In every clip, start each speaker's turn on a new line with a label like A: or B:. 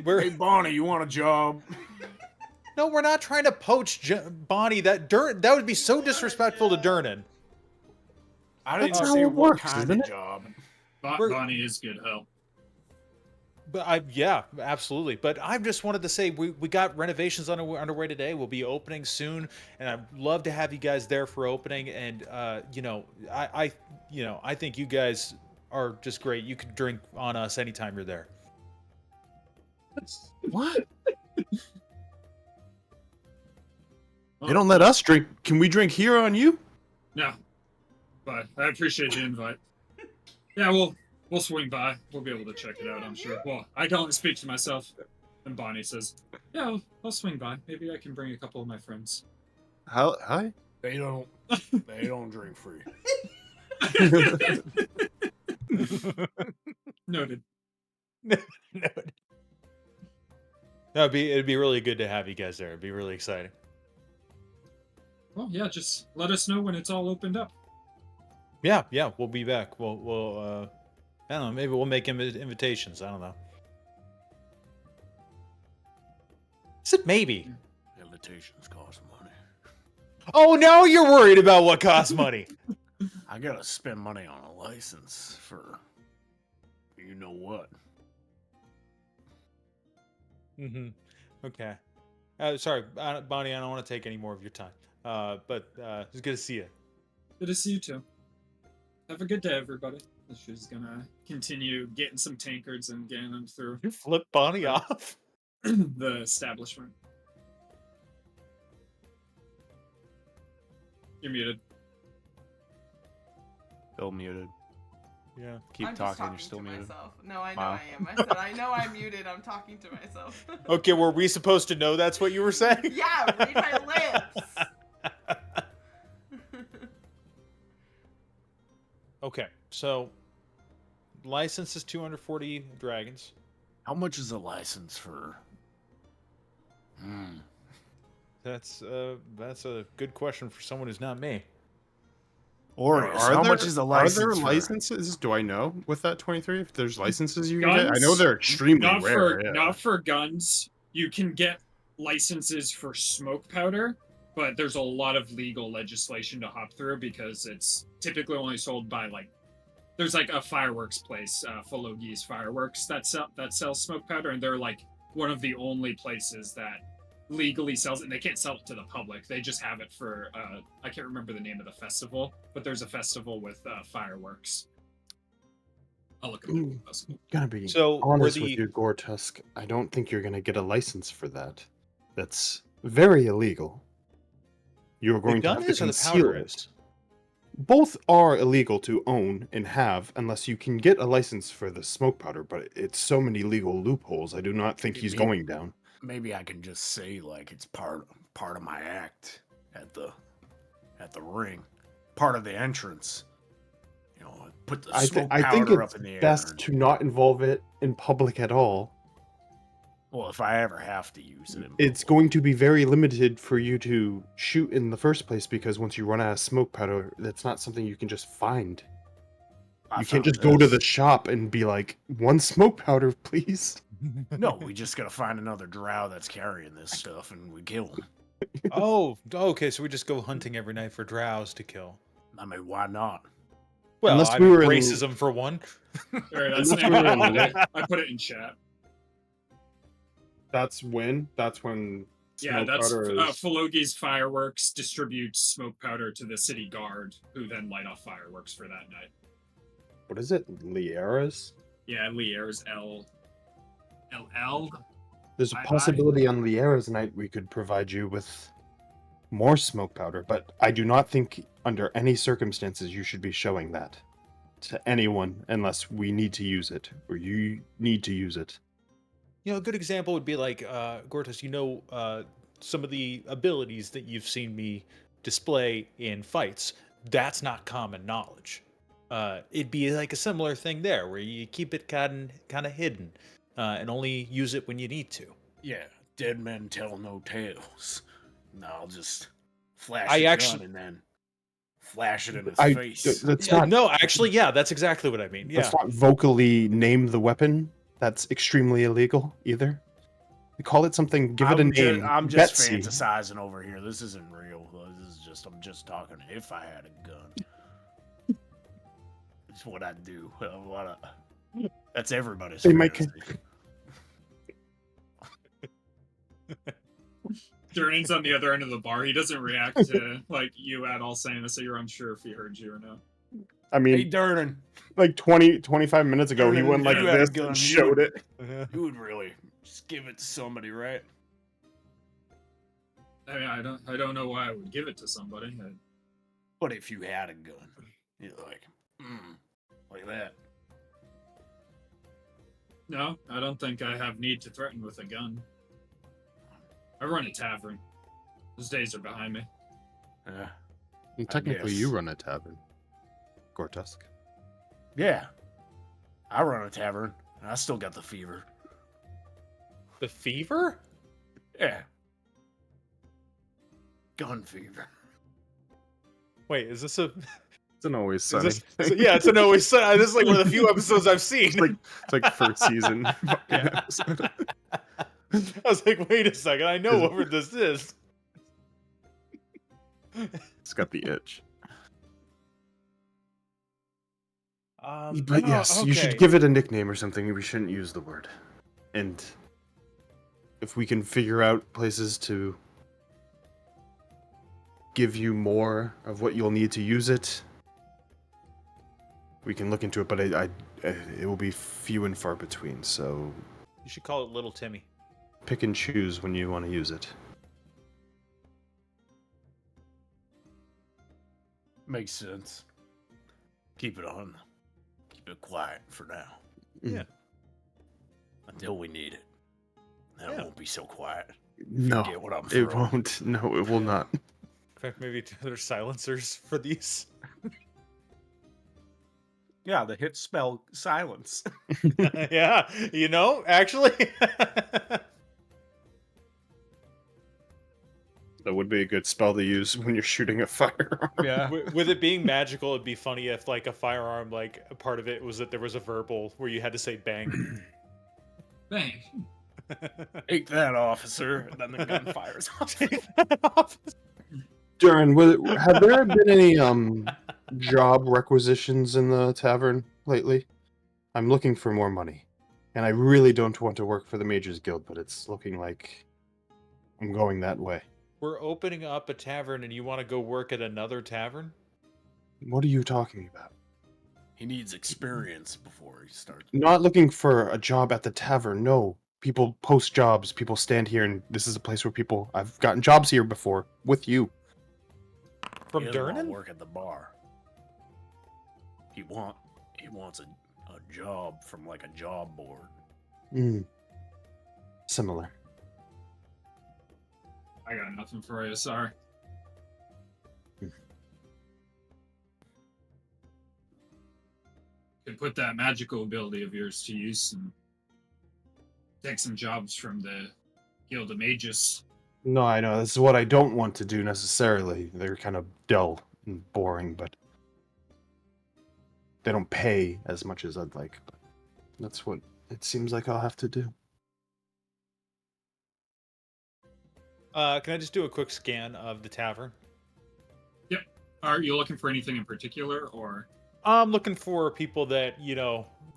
A: Hey, Bonnie, you want a job?
B: No, we're not trying to poach Bonnie. That would be so disrespectful to Durnan.
A: I didn't
C: That's how
A: say
C: it
A: what
C: works,
A: kind
C: isn't
A: of
C: it?
A: job.
D: Bonnie is good help.
B: But yeah, absolutely. But I just wanted to say we got renovations underway today. We'll be opening soon, and I'd love to have you guys there for opening. And I think you guys are just great. You can drink on us anytime you're there.
C: What? They don't let us drink. Can we drink here on you?
D: No, but I appreciate the invite. Yeah, we'll swing by. We'll be able to check it out, I'm sure. Well, I can only speak to myself. And Bonnie says, yeah, I'll swing by. Maybe I can bring a couple of my friends.
C: Hi?
A: They don't drink free.
D: Noted.
B: Noted. No, it'd be really good to have you guys there. It'd be really exciting.
D: Well, yeah, just let us know when it's all opened up.
B: Yeah, we'll be back. We'll I don't know, maybe we'll make invitations. I don't know. Is it maybe?
A: Invitations cost money.
B: Oh, now you're worried about what costs money.
A: I gotta spend money on a license for you know what.
B: Mm-hmm. Okay. Sorry, Bonnie, I don't want to take any more of your time. But it's good to see you.
D: Good to see you too. Have a good day, everybody. She's gonna continue getting some tankards and getting them through
B: You flip Bonnie off?
D: the establishment. You're muted.
C: Still muted.
B: Yeah.
C: Keep
E: I'm
C: talking, you're
E: just
C: still
E: talking to
C: muted.
E: myself. No, I know
C: Wow.
E: I am. I said I know I'm muted. I'm talking to myself.
B: Okay, were we supposed to know that's what you were saying?
E: Yeah, read my lips.
B: Okay, so license is 240 dragons.
A: How much is a license for?
B: That's a good question for someone who's not me.
C: Or
A: Right, so how much is a license
C: Are there
A: for?
C: licenses? Do I know with that 23? If there's licenses you can
D: Guns?
C: get? I know they're extremely
D: Not
C: rare.
D: for
C: yeah.
D: not for guns. You can get licenses for smoke powder, but there's a lot of legal legislation to hop through because it's typically only sold by there's like a fireworks place, Fologi's Fireworks that sells smoke powder, and they're like one of the only places that legally sells it, and they can't sell it to the public. They just have it for I can't remember the name of the festival, but there's a festival with fireworks. I'll look at the festival.
C: Gonna be
B: So,
C: honest with you, Gortusk. I don't think you're gonna get a license for that. That's very illegal. You're
B: The
C: going to
B: gun
C: have to
B: is or the
C: conceal
B: powder
C: it.
B: is?
C: Both are illegal to own and have, unless you can get a license for the smoke powder. But it's so many legal loopholes. I do not think he's going down.
A: Maybe I can just say like it's part of my act at the ring, part of the entrance. You know, put the smoke
C: I think
A: powder
C: it's
A: up in the air.
C: best to not involve it in public at all.
A: Well, if I ever have to use it,
C: It's going to be very limited for you to shoot in the first place because once you run out of smoke powder, that's not something you can just find. You can't just go to the shop and be like, one smoke powder, please.
A: No, we just gotta find another drow that's carrying this stuff, and we kill him.
B: Oh, okay. So we just go hunting every night for drows to kill.
A: I mean, why not?
B: Well,
C: Unless
B: I
C: we
B: mean,
C: were in-
B: racism for one.
D: There, that's
C: Unless we were in
D: I put it in chat.
C: That's when
D: Yeah,
C: smoke
D: that's
C: powder is...
D: Fologi's Fireworks distributes smoke powder to the city guard, who then light off fireworks for that night.
C: What is it? Liera's?
D: Yeah, Liera's LL.
C: There's a
D: I-
C: possibility on Liera's night we could provide you with more smoke powder, but I do not think under any circumstances you should be showing that to anyone unless we need to use it or you need to use it.
B: You know, a good example would be like, Gortus, some of the abilities that you've seen me display in fights. That's not common knowledge. It'd be like a similar thing there, where you keep it kind of hidden, and only use it when you need to.
A: Yeah, dead men tell no tales. No, I'll just flash
B: I
A: a
B: actually-
A: gun and then flash it in his
C: I-
A: face.
C: That's
B: Yeah,
C: not.
B: no, actually, yeah, that's exactly what I mean. Yeah.
C: Let's not vocally name the weapon. That's extremely illegal either. Call it something. Give it a name.
A: I'm just
C: Betsy.
A: fantasizing over here. This isn't real. I'm just talking. If I had a gun, it's what I'd do. That's everybody's
C: They might
A: fantasy.
D: Durin's on the other end of the bar. He doesn't react to like you at all saying this, so you're unsure if he heard you or no.
C: I
A: Hey,
C: mean,
A: Durnan,
C: like 25 minutes ago, he
A: Durnan,
C: went like
A: you had a
C: this
A: gun,
C: and
A: you
C: showed
A: would-
C: it.
A: you would really just give it to somebody, right?
D: I mean, I don't know why I would give it to somebody.
A: But if you had a gun, you're like that.
D: No, I don't think I have need to threaten with a gun. I run a tavern. Those days are behind me.
A: Yeah.
C: And technically, you
A: guess.
C: run a tavern, Gortusk.
A: Yeah. I run a tavern, and I still got the fever.
B: The fever?
A: Yeah. Gun fever.
B: Wait, is this a?
C: It's an Always
B: Is
C: Sunny
B: this,
C: thing.
B: yeah, it's an always. This is like one of the few episodes I've seen.
C: It's like first season.
A: Yeah.
B: I was like, wait a second, I know what this is.
C: It's got the itch.
B: Oh,
C: But yes, you should
B: okay.
C: give it a nickname or something. We shouldn't use the word. And if we can figure out places to give you more of what you'll need to use it, we can look into it. But it will be few and far between. So
B: You should call it Little Timmy.
C: pick and choose when you want to use it.
A: Makes sense. Keep it on. Keep it quiet for now.
B: Yeah.
A: Until we need it. Then
B: Yeah.
A: it won't be so quiet.
C: No,
A: Get what I'm
C: it
A: throwing.
C: won't. No, it will not.
B: In fact, maybe there's silencers for these.
A: Yeah, the hit spell silence.
B: Yeah, actually.
C: That would be a good spell to use when you're shooting a firearm.
A: Yeah.
B: With it being magical, it'd be funny if, like, a firearm, like, a part of it was that there was a verbal where you had to say bang.
D: Bang.
A: Take that, officer. And then the gun fires off.
C: Durin, have there been any job requisitions in the tavern lately? I'm looking for more money, and I really don't want to work for the Mages Guild, but it's looking like I'm going that way.
B: We're opening up a tavern and you want to go work at another tavern?
C: What are you talking about?
A: He needs experience before he starts.
C: Not looking for a job at the tavern. No, people post jobs. People stand here, and this is a place where I've gotten jobs here before with you.
B: From
A: He doesn't wanna
B: Durnan?
A: work at the bar. He wants a job from like a job board.
C: Similar.
D: I got nothing for you, sorry. Could put that magical ability of yours to use and take some jobs from the Guild of Mages.
C: No, I know. This is what I don't want to do necessarily. They're kind of dull and boring, but they don't pay as much as I'd like. But that's what it seems like I'll have to do.
B: Can I just do a quick scan of the tavern?
D: Are you looking for anything in particular, or?
B: I'm looking for people that,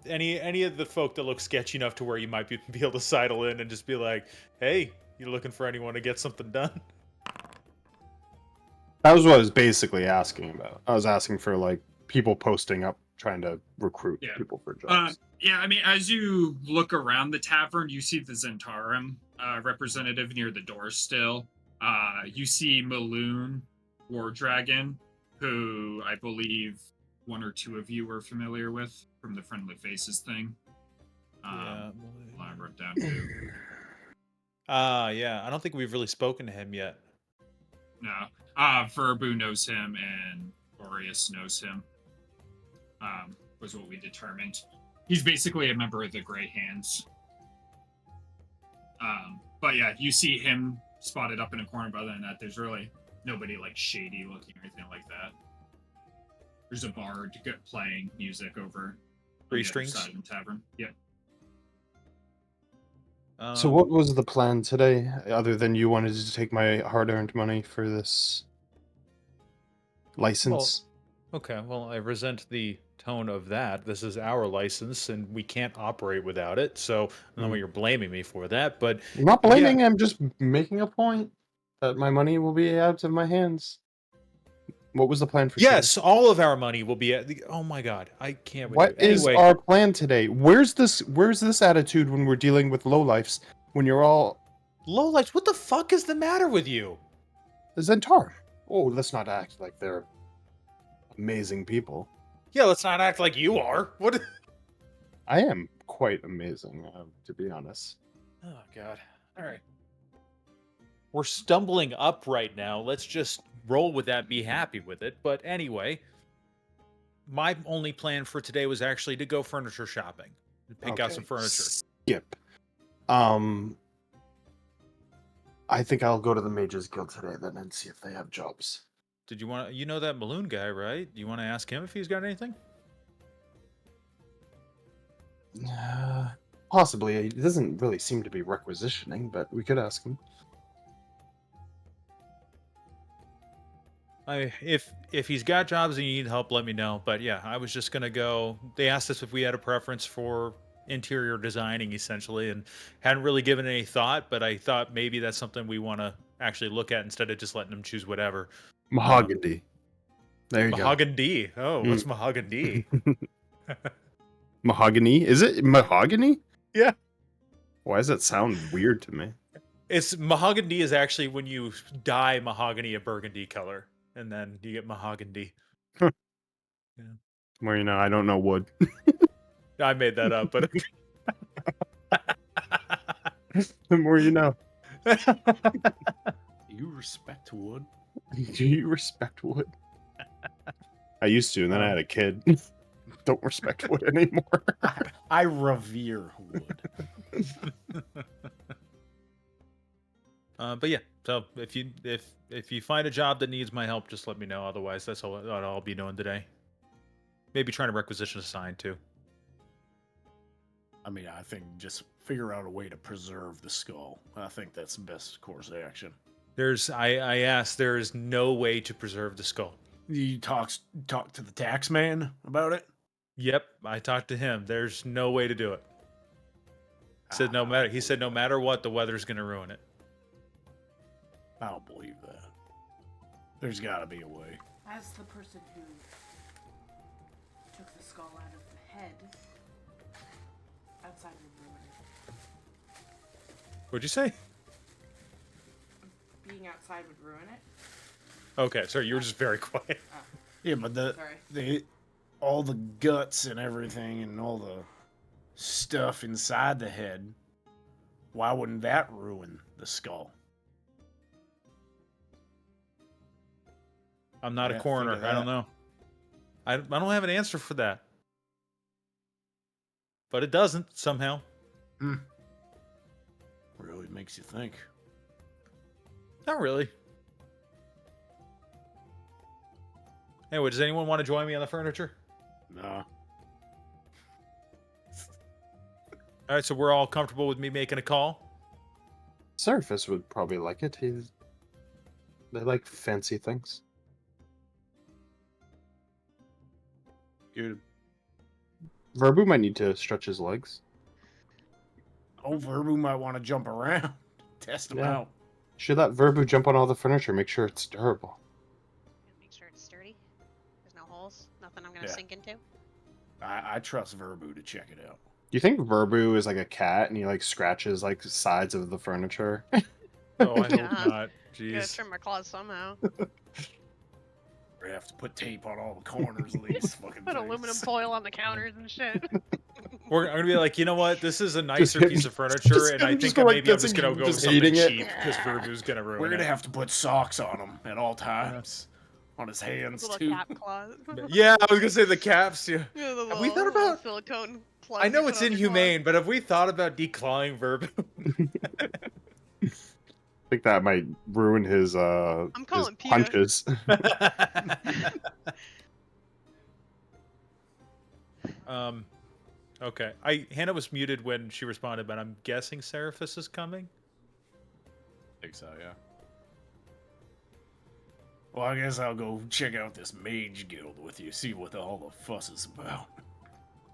B: any of the folk that look sketchy enough to where you might be able to sidle in and just be like, hey, you looking for anyone to get something done?
C: That was what I was basically asking about. I was asking for like people posting up trying to recruit people for jobs.
D: Yeah, I mean, as you look around the tavern, you see the Zentarum representative near the door still. You see Maloon, War Dragon, who I believe one or two of you were familiar with from the Friendly Faces thing. I wrote down too.
B: Yeah. I don't think we've really spoken to him yet.
D: No. Verbu knows him and Boreas knows him. Was what we determined. He's basically a member of the Grey Hands. But yeah, you see him spotted up in a corner, but other than that, there's really nobody like shady looking or anything like that. There's a bard playing music over on the other
B: Strings?
D: side of the tavern. Yep.
C: So what was the plan today, other than you wanted to take my hard-earned money for this license?
B: Okay, well, I resent the tone of that. This is our license, and we can't operate without it. So I don't know why you're blaming me for that, but
C: I'm not
B: yeah,
C: blaming, I'm just making a point that my money will be out of my hands. What was the plan for today?
B: yes, all of our money will be at the. Oh my god, I can't with
C: What
B: you.
C: is
B: Anyway,
C: our plan today? Where's this attitude when we're dealing with lowlifes? When you're all
B: lowlights, what the fuck is the matter with you?
C: Zentar? Oh, let's not act like they're amazing people.
B: Yeah, let's not act like you are. What?
C: I am quite amazing, to be honest.
B: Oh god. All right. We're stumbling up right now. Let's just roll with that, be happy with it. But anyway, my only plan for today was actually to go furniture shopping, to pick out some
C: Okay,
B: furniture.
C: Skip. I think I'll go to the Mages Guild today then and see if they have jobs.
B: Did you want to, you know that Maloon guy, right? Do you want to ask him if he's got anything?
C: Possibly. It doesn't really seem to be requisitioning, but we could ask him.
B: If he's got jobs and you need help, let me know. But yeah, I was just gonna go. They asked us if we had a preference for interior designing, essentially, and hadn't really given any thought. But I thought maybe that's something we want to actually look at instead of just letting them choose whatever.
C: Mahogany. There you
B: Mahogany. Oh,
C: Mm.
B: what's mahogany?
C: go. Mahogany? Is it mahogany?
B: Yeah.
C: Why does that sound weird to me?
B: It's mahogany is actually when you dye mahogany a burgundy color, and then you get mahogany.
C: Well, I don't know wood.
B: I made that up, but
C: The more you know.
A: You respect wood?
C: Do you respect wood? I used to, and then I had a kid. Don't respect wood anymore.
A: I revere wood.
B: but yeah. So if you find a job that needs my help, just let me know. Otherwise, that's all I'll be doing today. Maybe trying to requisition a sign too.
A: I mean, I think just figure out a way to preserve the skull. I think that's the best course of action.
B: I asked. There is no way to preserve the skull.
A: You talk to the tax man about it?
B: Yep, I talked to him. There's no way to do it. He said no matter what, the weather's gonna ruin it.
A: I don't believe that. There's got to be a way.
E: As the person who took the skull out of the head, outside would ruin it.
B: What'd you say?
E: Being outside would ruin it.
B: Okay, sorry, you were just very quiet.
A: Yeah, but all the guts and everything and all the stuff inside the head, why wouldn't that ruin the skull?
B: I'm not a
A: Yeah,
B: coroner.
A: think of
B: I don't
A: that.
B: know. I don't have an answer for that. But it doesn't somehow.
A: Really makes you think.
B: Not really. Anyway, does anyone want to join me on the furniture?
A: No.
B: All right, so we're all comfortable with me making a call.
C: Surface would probably like it. They like fancy things.
A: Good.
C: Verbu might need to stretch his legs.
A: Oh, Verbu might want to jump around. Test him
C: Yeah.
A: out.
C: Should let Verbu jump on all the furniture, make sure it's durable.
F: Make sure it's sturdy. There's no holes. Nothing I'm gonna
A: Yeah.
F: sink into.
A: I trust Verbu to check it out.
C: Do you think Verbu is like a cat and he like scratches like the sides of the furniture?
B: Oh, I hope
F: Yeah.
B: not.
F: Gotta
B: Jeez.
F: trim my claws somehow.
A: We have to put tape on all the corners of these fucking
F: Put
A: things.
F: aluminum foil on the counters and shit.
B: I'm gonna be like, you know what? This is a
C: Just
B: nicer
C: hit-
B: piece of furniture, and I
C: just
B: think
C: go like
B: maybe I'm
C: this
B: just
C: and
B: gonna go with
C: just
B: something
C: eating it.
B: cheap because Verbu's gonna ruin
A: We're gonna
B: it.
A: have to put socks on him at all times. On his hands
F: Little
A: too.
F: cap claws.
B: Yeah, I was gonna say the caps. Yeah.
F: Yeah, the
B: Have we thought
F: little
B: about?
F: silicone plugs
B: I know
F: you
B: it's
F: put on your
B: inhumane, but have we thought about declawing Verbu?
C: I think that might ruin his
F: calling PETA.
C: punches.
B: Okay. Hannah was muted when she responded, but I'm guessing Seraphis is coming.
A: I think so, yeah. Well, I guess I'll go check out this mage guild with you, see what all the fuss is about.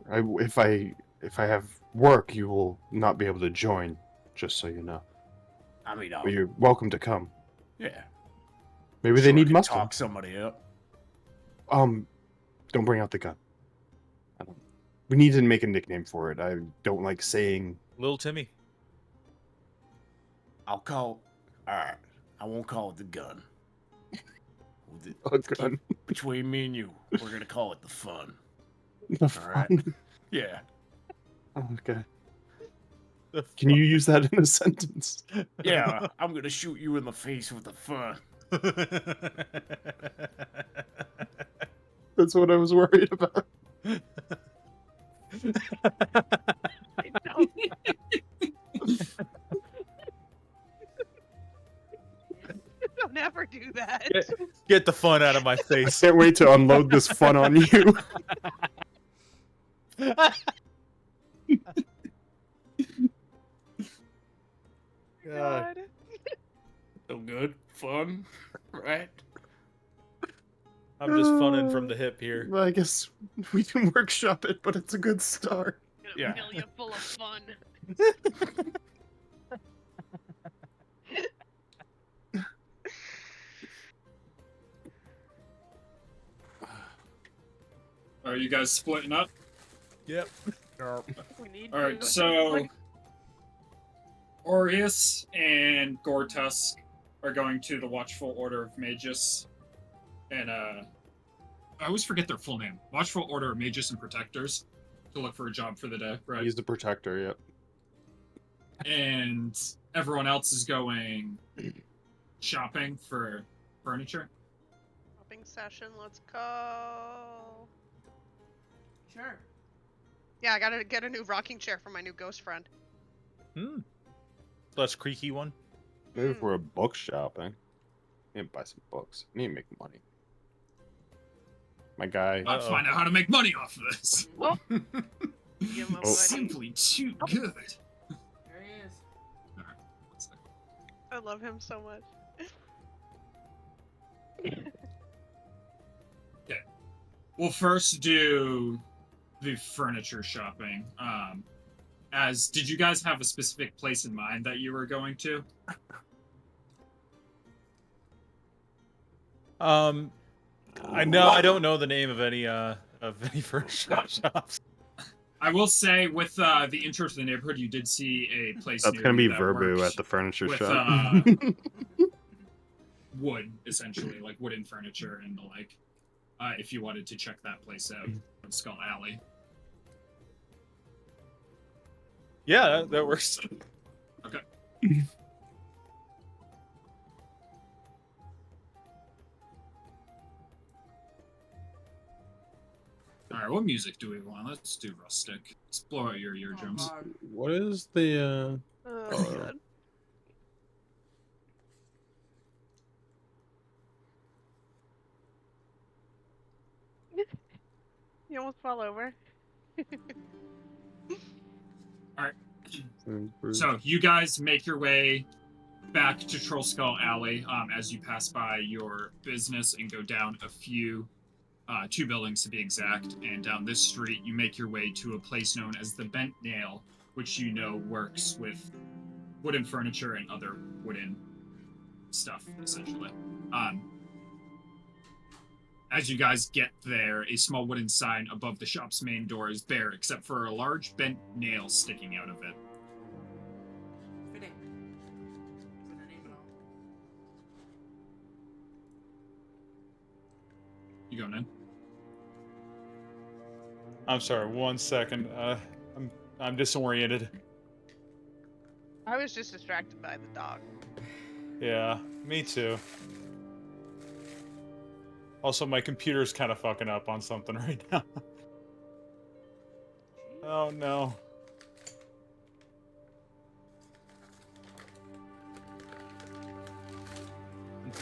C: If I have work, you will not be able to join. Just so you know.
A: I mean,
C: But you're welcome to come.
A: yeah.
C: Maybe
A: Sure
C: they
A: I
C: need
A: can
C: muscle.
A: talk somebody up.
C: Don't bring out the gun. We need to make a nickname for it. I don't like saying.
B: Little Timmy.
A: I'll call. Alright. I won't call it the gun.
C: A gun.
A: Between me and you, we're gonna call it the fun.
C: The
A: Alright?
C: fun.
A: Yeah.
C: Okay. Can you use that in a sentence?
A: Yeah, I'm gonna shoot you in the face with the fun.
C: That's what I was worried about.
F: Don't ever do that.
B: Get the fun out of my
C: I
B: face.
C: can't wait to unload this fun on you.
B: God.
A: So good? Fun? Right?
B: I'm just funning from the hip here.
C: Well, I guess we can workshop it, but it's a good start.
F: Gonna
A: Yeah.
F: fill you full of fun.
D: Are you guys splitting up?
B: Yep.
F: We need
D: All right,
F: to.
D: so Aureus and Gortusk are going to the Watchful Order of Magus, and I always forget their full name. Watchful Order of Magus and Protectors to look for a job for the day, right?
C: He's the protector, yep.
D: And everyone else is going shopping for furniture.
F: Shopping session. Let's go.
E: Sure.
F: Yeah, I gotta get a new rocking chair for my new ghost friend.
B: Less creaky one.
C: Maybe if we're a book shopping. I need to buy some books. I need to make money. My guy.
D: I'll find out how to make money off of this.
F: Oh. Give him a buddy.
D: Simply too good.
E: There he is.
F: I love him so much.
D: We'll first do the furniture shopping. Did you guys have a specific place in mind that you were going to?
B: I don't know the name of any furniture shops.
D: I will say, with the intro to the neighborhood, you did see a place.
C: That's
D: near
C: gonna be
D: you that
C: Verbu
D: worked
C: at the furniture
D: with,
C: shop.
D: wood, essentially, like wooden furniture and the like. If you wanted to check that place out, on Skull Alley.
B: Yeah, that works.
D: Okay. Alright, what music do we want? Let's do rustic. Let's blow out your eardrums.
E: Oh, God.
C: What is the
F: Oh, God. You almost fall over.
D: So, you guys make your way back to Troll Skull Alley as you pass by your business and go down a few, 2 buildings to be exact. And down this street, you make your way to a place known as the Bent Nail, which you know works with wooden furniture and other wooden stuff, essentially. As you guys get there, a small wooden sign above the shop's main door is bare, except for a large bent nail sticking out of it.
E: Fitting. With a name and all.
D: You going in?
B: I'm sorry, 1 second. I'm disoriented.
F: I was just distracted by the dog.
B: Yeah, me too. Also, my computer's kind of fucking up on something right now. Oh no.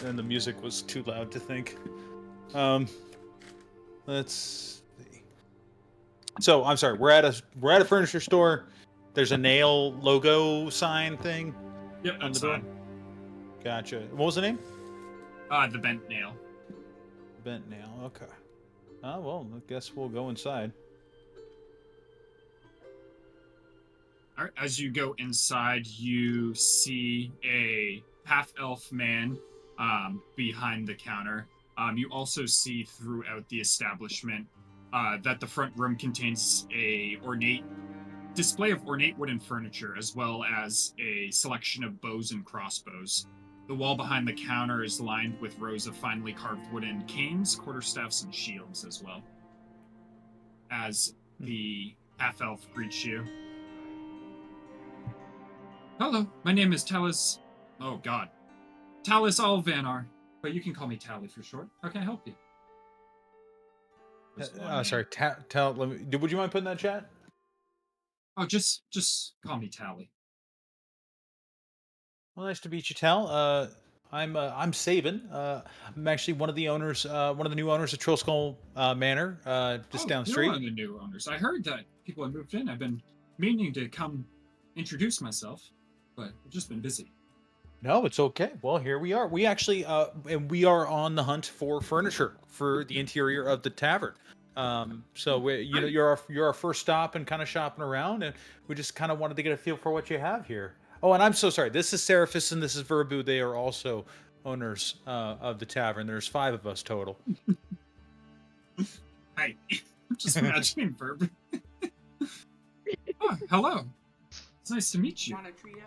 B: And the music was too loud to think. Let's see. So I'm sorry. We're at a furniture store. There's a nail logo sign thing
D: Yep,
B: on the
D: outside.
B: door. Gotcha. What was the name?
D: The bent nail.
B: Bent nail. Okay. Oh well, I guess we'll go inside.
D: All right, as you go inside, you see a half-elf man behind the counter. You also see throughout the establishment that the front room contains a ornate display of ornate wooden furniture, as well as a selection of bows and crossbows. The wall behind the counter is lined with rows of finely carved wooden canes, quarterstaffs, and shields as well. As the half-elf greets you. Hello, my name is Talis. Oh God, Talis Alvanar, but you can call me Tally for short. How can I help you?
B: Sorry. Let me. Would you mind putting that in chat?
D: Oh, just call me Tally.
B: Well, nice to meet you, Tal. I'm Saban. I'm actually one of the owners, one of the new owners of Troll Skull Manor, just down the
D: You're
B: street.
D: one of the new owners. I heard that people have moved in. I've been meaning to come introduce myself, but I've just been busy.
B: No, it's okay. Well, here we are. We actually, and we are on the hunt for furniture for the interior of the tavern. You're our first stop and kind of shopping around, and we just kind of wanted to get a feel for what you have here. Oh, and I'm so sorry. This is Seraphis and this is Verbu. They are also owners of the tavern. There's 5 of us total.
D: Hi, I'm just imagining Verb. Oh, hello. It's nice to meet you.
E: Want a trio?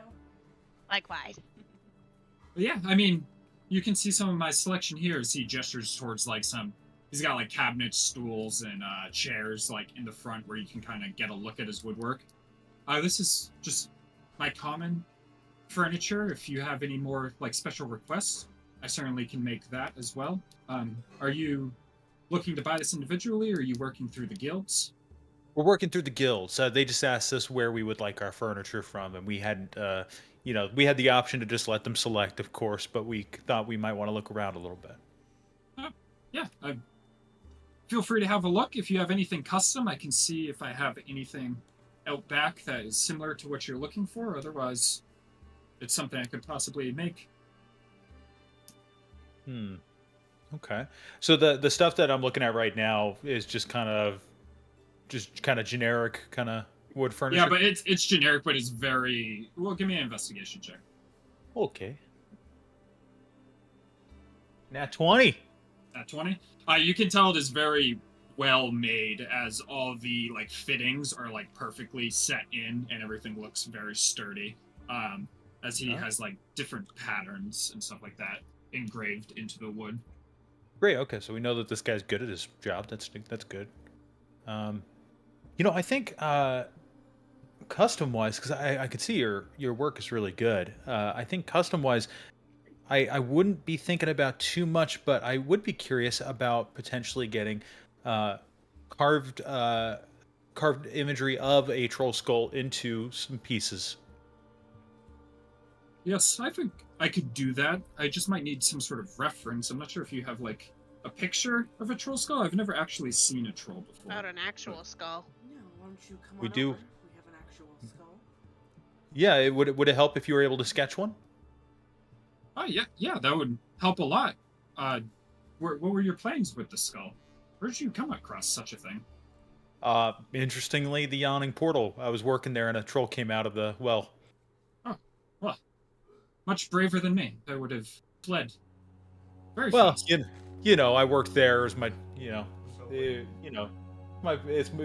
F: Likewise.
D: Yeah, I mean, you can see some of my selection here as he gestures towards he's got like cabinets, stools, and chairs like in the front where you can kind of get a look at his woodwork. This is just my common furniture. If you have any more like special requests, I certainly can make that as well. Are you looking to buy this individually, or are you working through the guilds?
B: We're working through the guilds. They just asked us where we would like our furniture from, and we hadn't, we had the option to just let them select, of course, but we thought we might want to look around a little bit.
D: Yeah, feel free to have a look. If you have anything custom, I can see if I have anything out back that is similar to what you're looking for. Otherwise, it's something I could possibly make.
B: Okay. So the stuff that I'm looking at right now is just kind of generic kind of wood furniture.
D: Yeah, but it's generic, but it's very well. Give me an investigation check.
B: Okay. Nat 20.
D: At 20, you can tell it is very well made, as all the like fittings are like perfectly set in, and everything looks very sturdy. As he has like different patterns and stuff like that engraved into the wood.
B: Great. Okay, so we know that this guy's good at his job. That's good. I think custom wise, because I could see your work is really good. I think custom wise, I wouldn't be thinking about too much, but I would be curious about potentially getting carved imagery of a troll skull into some pieces.
D: Yes, I think I could do that. I just might need some sort of reference. I'm not sure if you have like a picture of a troll skull. I've never actually seen a troll before.
F: About an actual skull.
E: No, why don't you come
B: We
E: on
B: do.
E: over? We have an actual skull.
B: Yeah, would it help if you were able to sketch one?
D: Oh yeah, that would help a lot. What were your plans with the skull? Where did you come across such a thing?
B: Interestingly, the yawning portal. I was working there, and a troll came out of the well.
D: Oh, well, much braver than me. I would have fled. Very
B: Well,
D: fast.
B: I worked there as my, it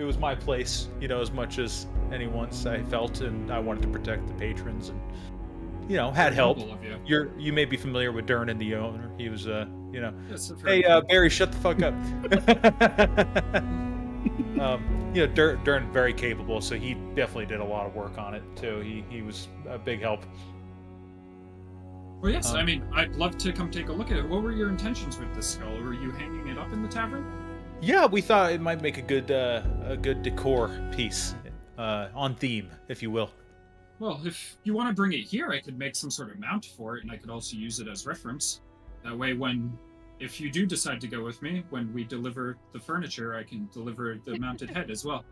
B: was my place, as much as anyone's. I felt, and I wanted to protect the patrons, and had help.
D: Noble of you.
B: You may be familiar with Durnan, the owner. He was,
D: Yes, I've heard
B: hey,
D: of you.
B: Barry, shut the fuck up. Durnan very capable, so he definitely did a lot of work on it too. He was a big help.
D: Well, yes. I mean, I'd love to come take a look at it. What were your intentions with this skull? Were you hanging it up in the tavern?
B: Yeah, we thought it might make a good decor piece, on theme, if you will.
D: Well, if you want to bring it here, I could make some sort of mount for it, and I could also use it as reference. That way, if you do decide to go with me, when we deliver the furniture, I can deliver the mounted head as well.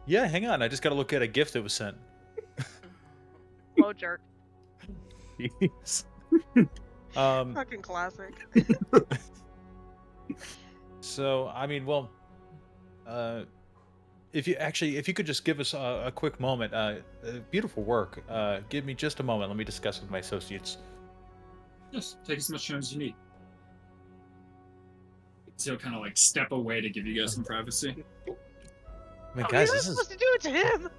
B: Yeah, hang on. I just got to look at a gift that was sent.
F: Oh, jerk.
B: Jeez.
F: Fucking classic.
B: So, I mean, well, if you could just give us a quick moment, beautiful work. Give me just a moment. Let me discuss with my associates.
D: Just take as much time as you need. So he'll kind of like step away to give you guys some privacy.
B: I mean,
F: Oh,
B: guys,
F: you're not
B: this is.
F: supposed to do it to him.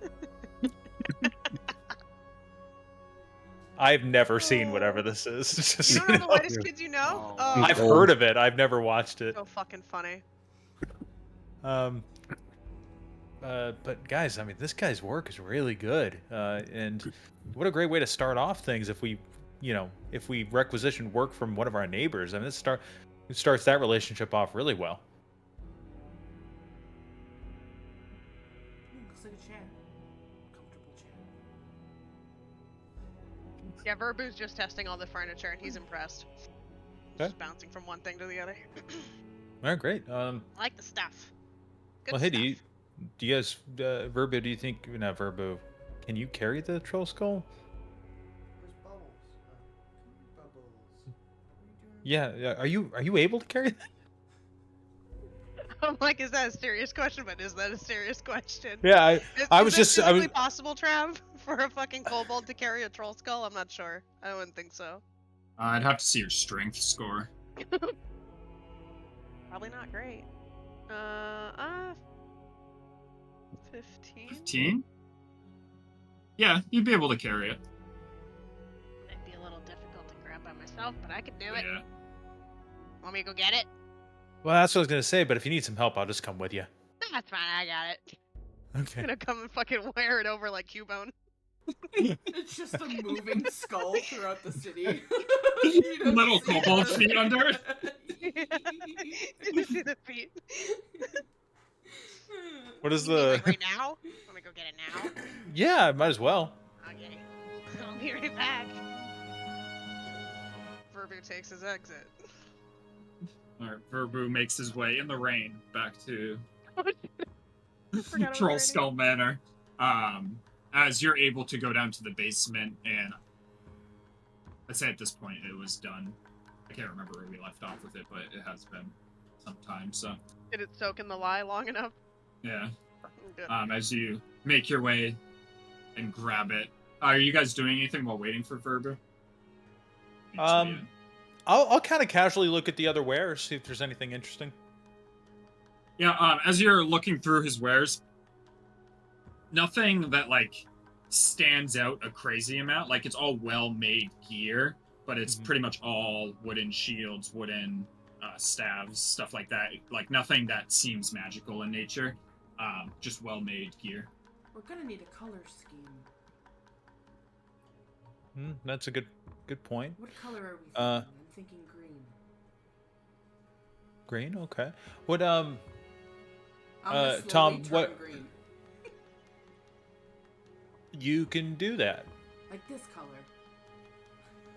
B: I've never seen whatever this is. Just,
F: You don't know the whitest kids you know?
A: Oh,
F: Oh,
B: I've heard of it. I've never watched it.
F: so fucking funny.
B: But guys, I mean, this guy's work is really good. And what a great way to start off things if we, if we requisition work from one of our neighbors. I mean, it starts that relationship off really well.
E: Looks like a chair. Comfortable chair.
F: Yeah, Verbu's just testing all the furniture and he's impressed.
B: Okay.
F: Just bouncing from one thing to the other.
B: All right, great.
F: I like the stuff. Good
B: Well, hey,
F: stuff.
B: do you guys, Verbu, do you think, not Verbu, can you carry the troll skull?
E: Where's Bubbles? Bubbles. What are you doing?
B: Yeah, are you able to carry that?
F: I'm like, is that a serious question? But is that a serious question?
B: Yeah, I was
F: Is
B: just,
F: it
B: I was,
F: physically possible, Trav, for a fucking kobold to carry a troll skull? I'm not sure. I wouldn't think so.
D: I'd have to see your strength score.
F: Probably not great. 15?
D: 15? Yeah, you'd be able to carry it.
F: Might be a little difficult to grab by myself, but I could do it.
D: Yeah.
F: Want me to go get it?
B: well, that's what I was going to say, but if you need some help, I'll just come with you.
F: That's fine, I got it.
B: Okay.
F: I'm gonna come and fucking wear it over like Cubone.
E: It's just a moving skull throughout the city.
D: Little kobold feet under it.
F: Did you see the feet?
B: What is
F: You mean,
B: the...
F: like right now? Want me to go get it now?
B: Yeah, might as well.
F: Okay. I'll be right back. Verbu takes his exit.
D: Alright, Verbu makes his way in the rain back to
F: Forgot it was
D: Troll
F: raining.
D: Skull Manor. As you're able to go down to the basement, and I'd say at this point it was done. I can't remember where we left off with it, but it has been some time, so
F: Did it soak in the lie long enough?
D: yeah.
F: Good.
D: As you make your way and grab it. Are you guys doing anything while waiting for Verbu?
B: I'll kind of casually look at the other wares, see if there's anything interesting.
D: Yeah, as you're looking through his wares, nothing that, like, stands out a crazy amount. Like, it's all well-made gear, but it's pretty much all wooden shields, wooden staves, stuff like that. Like, nothing that seems magical in nature. Just well-made gear.
E: We're gonna need a color scheme.
B: That's a good point.
E: What color are we thinking? I'm thinking green.
B: Green, okay. What
E: I'm gonna slowly
B: Tom,
E: turn
B: what
E: green.
B: you can do that?
E: Like this color.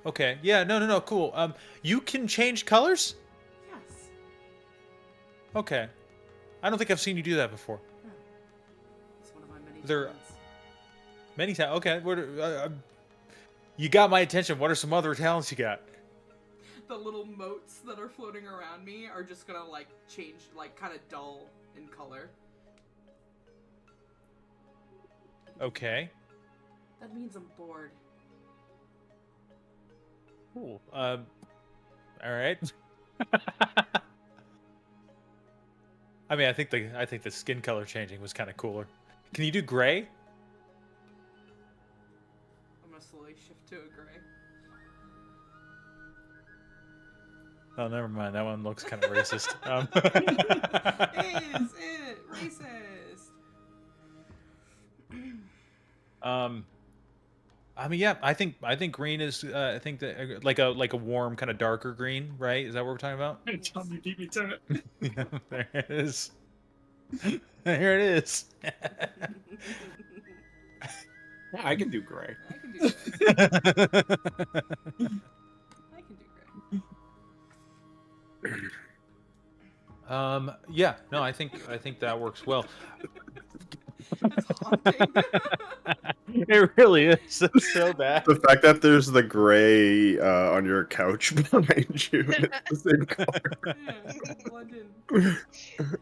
B: Okay. Yeah. No. Cool. You can change colors.
E: Yes.
B: Okay. I don't think I've seen you do that before.
E: Oh. It's one of my many
B: There-
E: talents.
B: Many times. Okay. What? You got my attention. What are some other talents you got?
E: The little motes that are floating around me are just gonna like change, like kind of dull in color.
B: Okay.
E: That means I'm bored.
B: Cool. All right. I mean, I think the skin color changing was kind of cooler. Can you do gray?
E: I'm gonna slowly shift to a gray.
B: Oh, never mind. That one looks kind of racist.
E: Is it racist?
B: I mean, yeah. I think green is. I think that like a warm, kind of darker green, right? Is that what we're talking about?
D: Hey, Tom, you beat me to it.
B: Yeah, there it is. Here it is.
A: Yeah, I can do gray.
E: I can do gray. I can do gray.
B: Yeah. No, I think that works well.
E: It's daunting.
B: It really is. It's so bad.
G: The fact that there's the gray on your couch behind you, and it's the same color.
E: Yeah, blend in. Inspiration.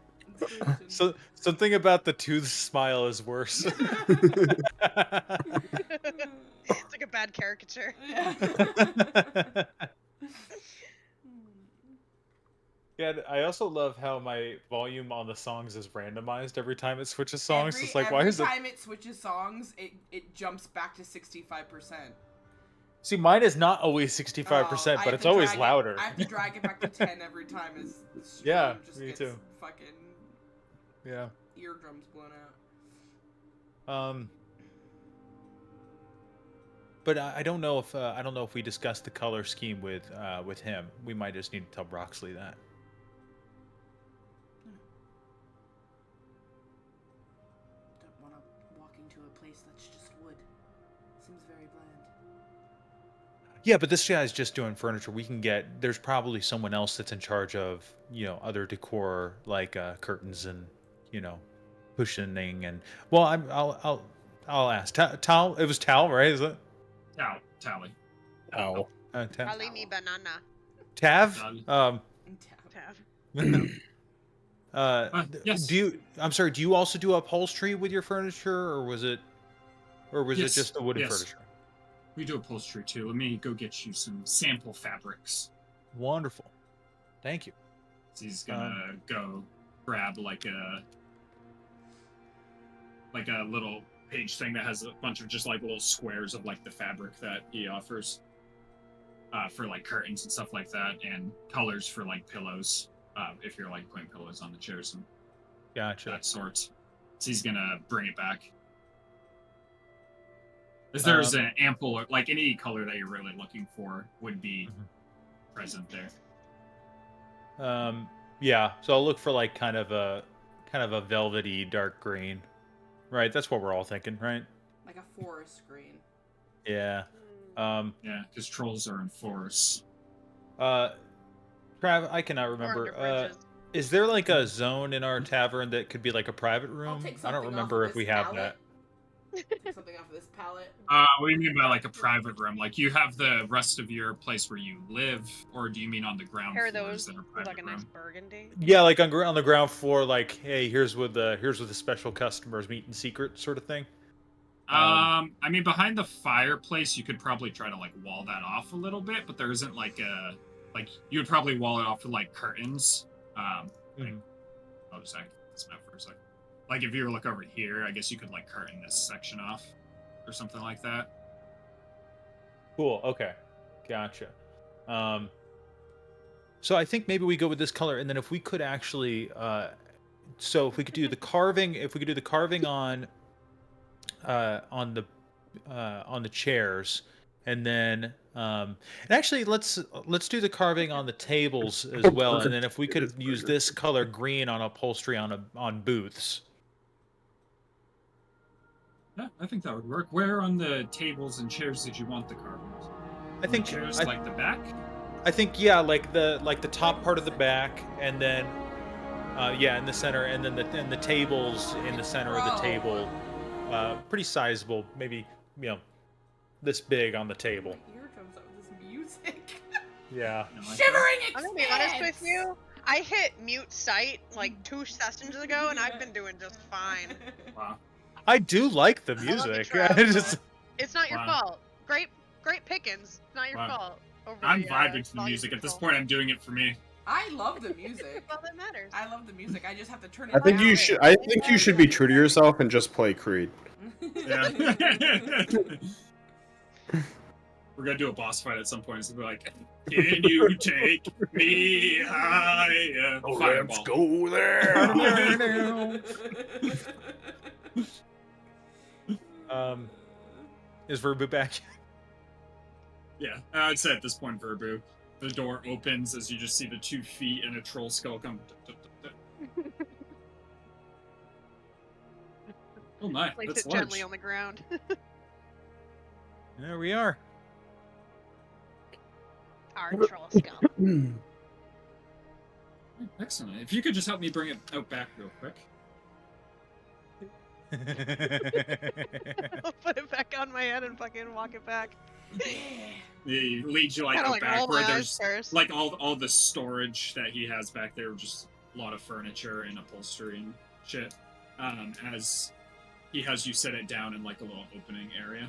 B: So something about the tooth smile is worse.
F: It's like a bad caricature.
E: Yeah.
B: Yeah, I also love how my volume on the songs is randomized every time it switches songs. It's like, why is it?
E: Every time it switches songs, it jumps back to 65%.
B: See, mine is not always 65%, but it's always louder.
E: I have to drag it back to 10 every time as the stream
B: Yeah,
E: just
B: me
E: gets
B: too.
E: fucking
B: Yeah.
E: eardrums blown out.
B: But I don't know if we discussed the color scheme with him. We might just need to tell Broxley that.
E: Don't want to walk into a place that's just wood. Seems very bland.
B: Yeah, but this guy's just doing furniture. There's probably someone else that's in charge of, other decor like curtains and, cushioning and I'll ask. Tal, it was Tal, right? Is it?
D: Tally.
G: Ow.
B: Tav.
F: Tally me banana.
B: Tav?
E: Tab.
D: Yes.
B: I'm sorry, do you also do upholstery with your furniture, or was it
D: Yes,
B: just the wooden
D: yes.
B: furniture?
D: We do upholstery too. Let me go get you some sample fabrics.
B: Wonderful. Thank you.
D: So he's gonna go grab like a little page thing that has a bunch of just like little squares of like the fabric that he offers for like curtains and stuff like that, and colors for like pillows if you're like putting pillows on the chairs and
B: Gotcha.
D: that sort. So he's gonna bring it back. As there's an ample, like any color that you're really looking for would be present there.
B: Yeah, so I'll look for like kind of a velvety dark green. Right, that's what we're all thinking, right?
E: Like a forest green.
B: Yeah.
D: Yeah, because trolls are in forests.
B: Trav, I cannot remember.
F: bridges.
B: Is there like a zone in our tavern that could be like a private
E: I'll
B: room?
E: take
B: I don't
E: something
B: remember
E: off
B: if
E: of
B: we
E: this
B: have
E: palette.
B: that.
E: Take something off of this palette.
D: What do you mean by like a private room? Like you have the rest of your place where you live, or do you mean on the ground
F: Pair
D: floors
F: those
D: that are
F: with
D: private
F: like a nice
D: room?
F: burgundy.
B: Yeah, like on the ground floor, like, hey, here's where the special customers meet in secret sort of thing.
D: I mean, behind the fireplace, you could probably try to like wall that off a little bit, but there isn't like you would probably wall it off with like curtains. I'll just act this map for a second. Like if you were to look over here, I guess you could like curtain this section off, or something like that.
B: Cool. Okay. Gotcha. So I think maybe we go with this color, and then if we could actually, so if we could do the carving, on the chairs, and then and actually let's do the carving on the tables as well, and then if we could use this color green on upholstery on booths.
D: Yeah, I think that would work. Where on the tables and chairs did you want the carvings?
B: I think
D: chairs like the back.
B: I think yeah, like the top part of the back, and then in the center, and then the tables in the center of the table, pretty sizable, maybe this big on the table.
E: My eardrums out with this music.
B: Yeah.
E: Shivering
F: I'm gonna be honest with you. I hit mute sight like 2 sessions ago, and I've been doing just fine.
D: Wow.
B: I do like the
F: I love you,
B: music.
F: Trav, it's not your
D: Wow.
F: fault. Great pickings. It's not your
D: Wow.
F: fault. Over
D: I'm
F: the,
D: vibing to the
F: volume
D: music. At this
F: control.
D: point, I'm doing it for me.
E: I love the music.
F: All that matters.
E: I love the music. I just have to turn it
G: I think
E: down.
G: you should. I think you should be true to yourself and just play Creed.
D: Yeah. We're gonna do a boss fight at some point. It's gonna be like, can you take me higher?
A: Oh,
D: Fireball.
A: let's go there.
B: Is Verbu back?
D: Yeah, I'd say at this point, Verbu, the door opens as you just see the 2 feet and a troll skull come. Oh my,
F: Place
D: that's
F: it
D: large.
F: gently on the ground.
B: There we are.
F: Our troll skull.
D: Excellent. If you could just help me bring it out back real quick.
F: I'll put it back on my head and fucking walk it back.
D: He leads you like
F: Kinda
D: out
F: like
D: back
F: roll
D: where
F: my eyes
D: there's
F: first.
D: like all the storage that he has back there, just a lot of furniture and upholstery and shit. As he has you set it down in like a little opening area.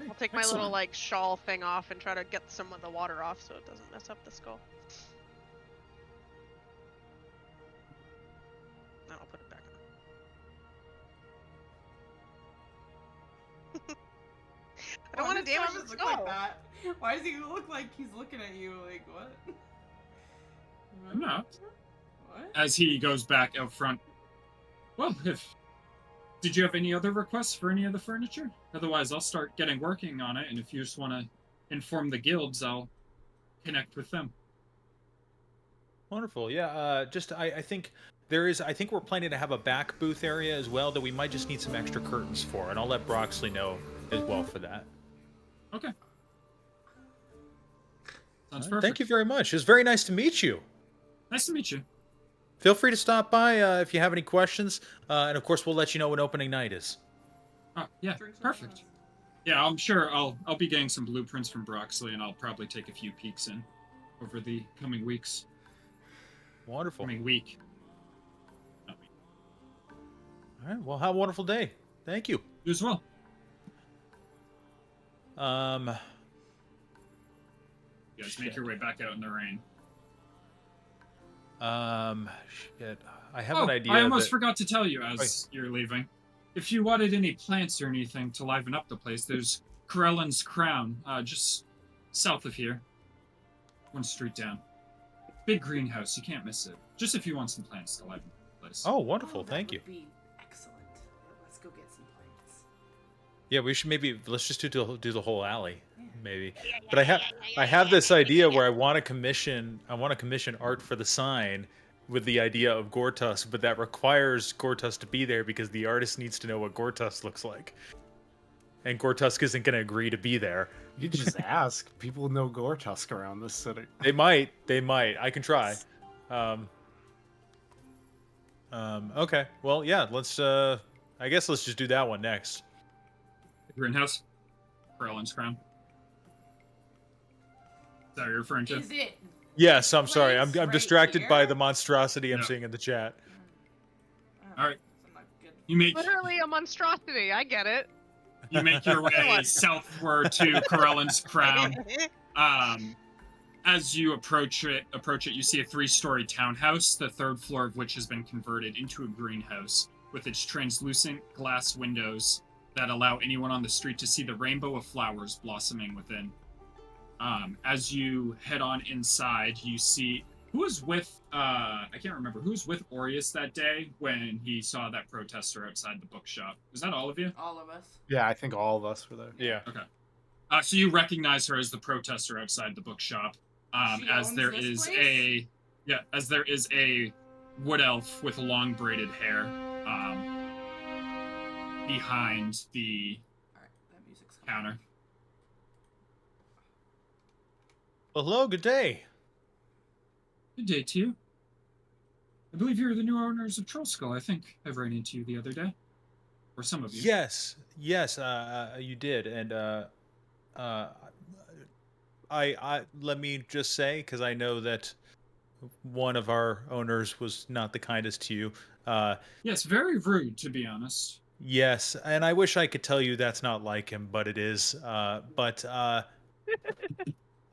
F: I'll take my little like shawl thing off and try to get some of the water off so it doesn't mess up the skull. Then I'll put it back on. I don't want to damage the skull.
E: Like that? Why does he look like he's looking at you like what?
D: I'm not.
E: What?
D: As he goes back out front. Well, did you have any other requests for any of the furniture? Otherwise, I'll start working on it, and if you just want to inform the guilds, I'll connect with them.
B: Wonderful. Yeah. I think there is. I think we're planning to have a back booth area as well that we might just need some extra curtains for, and I'll let Broxley know as well for that.
D: Okay. Sounds
B: Right,
D: perfect.
B: thank you very much. It was very nice to meet you.
D: Nice to meet you.
B: Feel free to stop by if you have any questions, and of course we'll let you know when opening night is.
D: Oh, yeah, perfect. Yeah, I'm sure I'll be getting some blueprints from Broxley, and I'll probably take a few peeks in over the coming weeks.
B: Wonderful.
D: Coming week.
B: All right. Well, have a wonderful day. Thank you.
D: You as well. You guys make your way back out in the rain.
B: Shit. I have an idea.
D: I almost forgot to tell you as you're leaving. If you wanted any plants or anything to liven up the place, there's Corellin's Crown, just south of here. One street down. Big greenhouse, you can't miss it. Just if you want some plants to liven up the place.
B: Oh, wonderful. Thank you.
E: That would be excellent. Let's go get some plants.
B: Yeah, we should let's just do the whole alley, maybe. But I have this idea where I want to commission art for the sign with the idea of Gortusk, but that requires Gortusk to be there because the artist needs to know what Gortusk looks like. And Gortusk isn't going to agree to be there.
A: You just ask. People know Gortusk around this city.
B: They might. I can try. Okay. Well, yeah, I guess let's just do that one next.
D: Greenhouse. Corellin's Crown. Is that what you're referring to?
E: Is it?
B: Yes, I'm sorry. I'm
E: right
B: distracted by
E: here?
B: the monstrosity I'm seeing in the chat.
D: All right. You make
F: Literally a monstrosity. I get it.
D: you make your way southward to Corellin's Crown. As you approach it, you see a 3-story townhouse, the 3rd floor of which has been converted into a greenhouse with its translucent glass windows that allow anyone on the street to see the rainbow of flowers blossoming within. As you head on inside, you see who was with I can't remember who was with Aureus that day when he saw that protester outside the bookshop. Was that all of you?
E: All of us.
A: Yeah, I think all of us were there.
B: Yeah.
D: Okay. So you recognize her as the protester outside the bookshop. As there is a wood elf with long braided hair behind the
E: that music's
D: counter.
B: Well, hello, good day.
D: Good day to you. I believe you're the new owners of Troll Skull. I think I ran into you the other day. Or some of you.
B: Yes, you did, and I let me just say, because I know that one of our owners was not the kindest to you.
D: Yes, very rude, to be honest.
B: Yes, and I wish I could tell you that's not like him, but it is.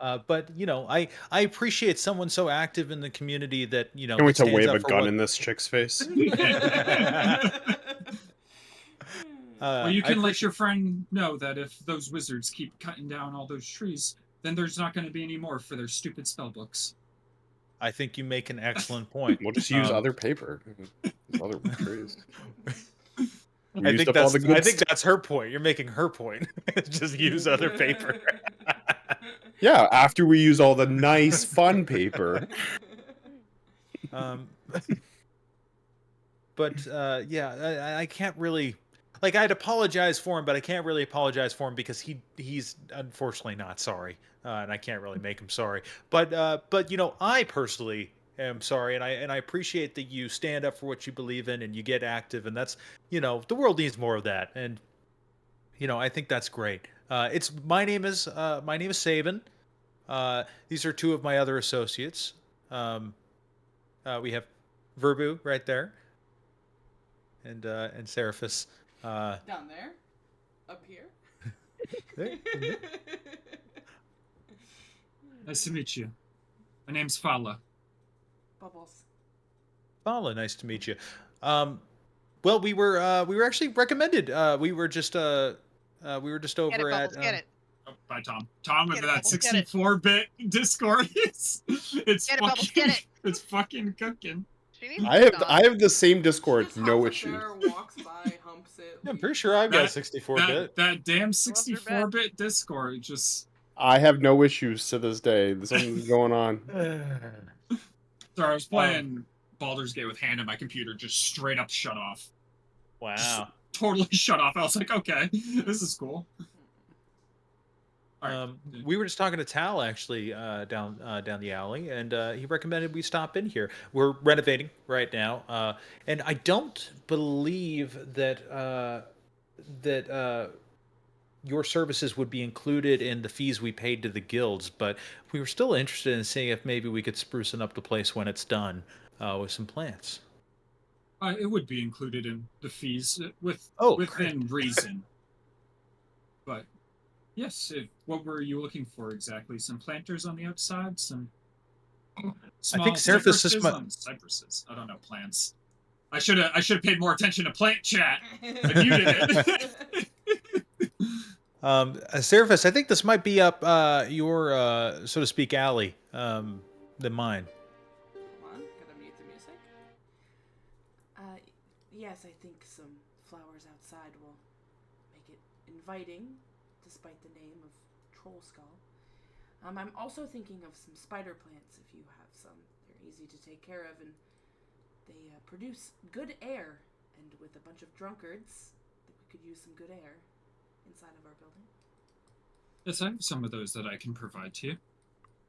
B: But you know, I appreciate someone so active in the community that, you know.
G: Can we to
B: stands
G: wave
B: up
G: a
B: for
G: gun
B: what-
G: in this chick's face?
D: Well, you can let your friend know that if those wizards keep cutting down all those trees, then there's not going to be any more for their stupid spellbooks.
B: I think you make an excellent point.
G: We'll just use other paper. Other trees.
B: I think that's her point. You're making her point. Just use other paper.
G: Yeah, after we use all the nice, fun paper.
B: But yeah, I can't really, like, I'd apologize for him, but I can't really apologize for him because he's unfortunately not sorry, and I can't really make him sorry. But you know, I personally am sorry, and I appreciate that you stand up for what you believe in and you get active, and that's the world needs more of that, and I think that's great. It's my name is Saban. These are two of my other associates. Um, we have Verbu right there, and Seraphis.
E: Down there? Up here?
B: There.
D: Nice to meet you. My name's Fala.
E: Bubbles.
B: Fala, nice to meet you. Well, we were actually recommended. We were just over
F: Get it, Bubbles,
B: at.
F: get it.
D: Oh, bye, Tom. Tom with
F: Get it,
D: that
F: Bubbles, get it.
D: 64-bit Discord. It's
F: Get it, Bubbles,
D: fucking,
F: get it.
D: it's fucking cooking.
F: She needs
G: I
F: to
G: have
F: stop.
G: I have the same Discord,
E: Just
G: no
E: hops up
G: issues.
E: there, walks by, humps it.
B: I'm
E: leaves.
B: pretty sure I've got a
D: That-
B: 64-bit.
D: That damn
F: Loves her bed.
D: 64-bit Discord just.
G: I have no issues to this day. Something's going on.
D: Sorry, I was playing Baldur's Gate with hand, and my computer just straight up shut off.
B: Wow.
D: Totally shut off. I was like, okay, this is cool. All right.
B: We were just talking to Tal actually down the alley, and he recommended we stop in here. We're renovating right now, and I don't believe that your services would be included in the fees we paid to the guilds, but we were still interested in seeing if maybe we could sprucing up the place when it's done with some plants.
D: It would be included in the fees within reason. But yes, what were you looking for exactly? Some planters on the outside, some small
B: I think
D: cypresses on cypresses. I don't know plants. I should have paid more attention to plant chat. I muted it.
B: Seraphis, I think this might be up your so to speak alley than mine.
E: Hold on, gotta mute the music. Yes, I think some flowers outside will make it inviting, despite the name of Troll Skull. I'm also thinking of some spider plants if you have some. They're easy to take care of, and they produce good air. And with a bunch of drunkards, we could use some good air inside of our building.
D: Yes, I have some of those that I can provide to you,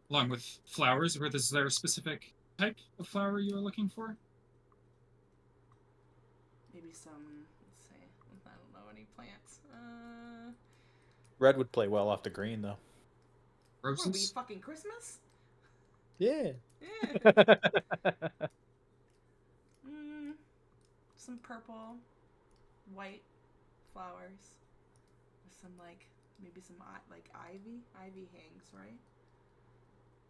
D: along with flowers. Is there a specific type of flower you are looking for?
E: Maybe some, let's see, I don't know any plants.
B: Red would play well off the green, though.
E: What are we,
D: Roses?
E: fucking Christmas?
B: Yeah.
E: Yeah. Some purple, white flowers. With some, maybe some, ivy? Ivy hangs, right?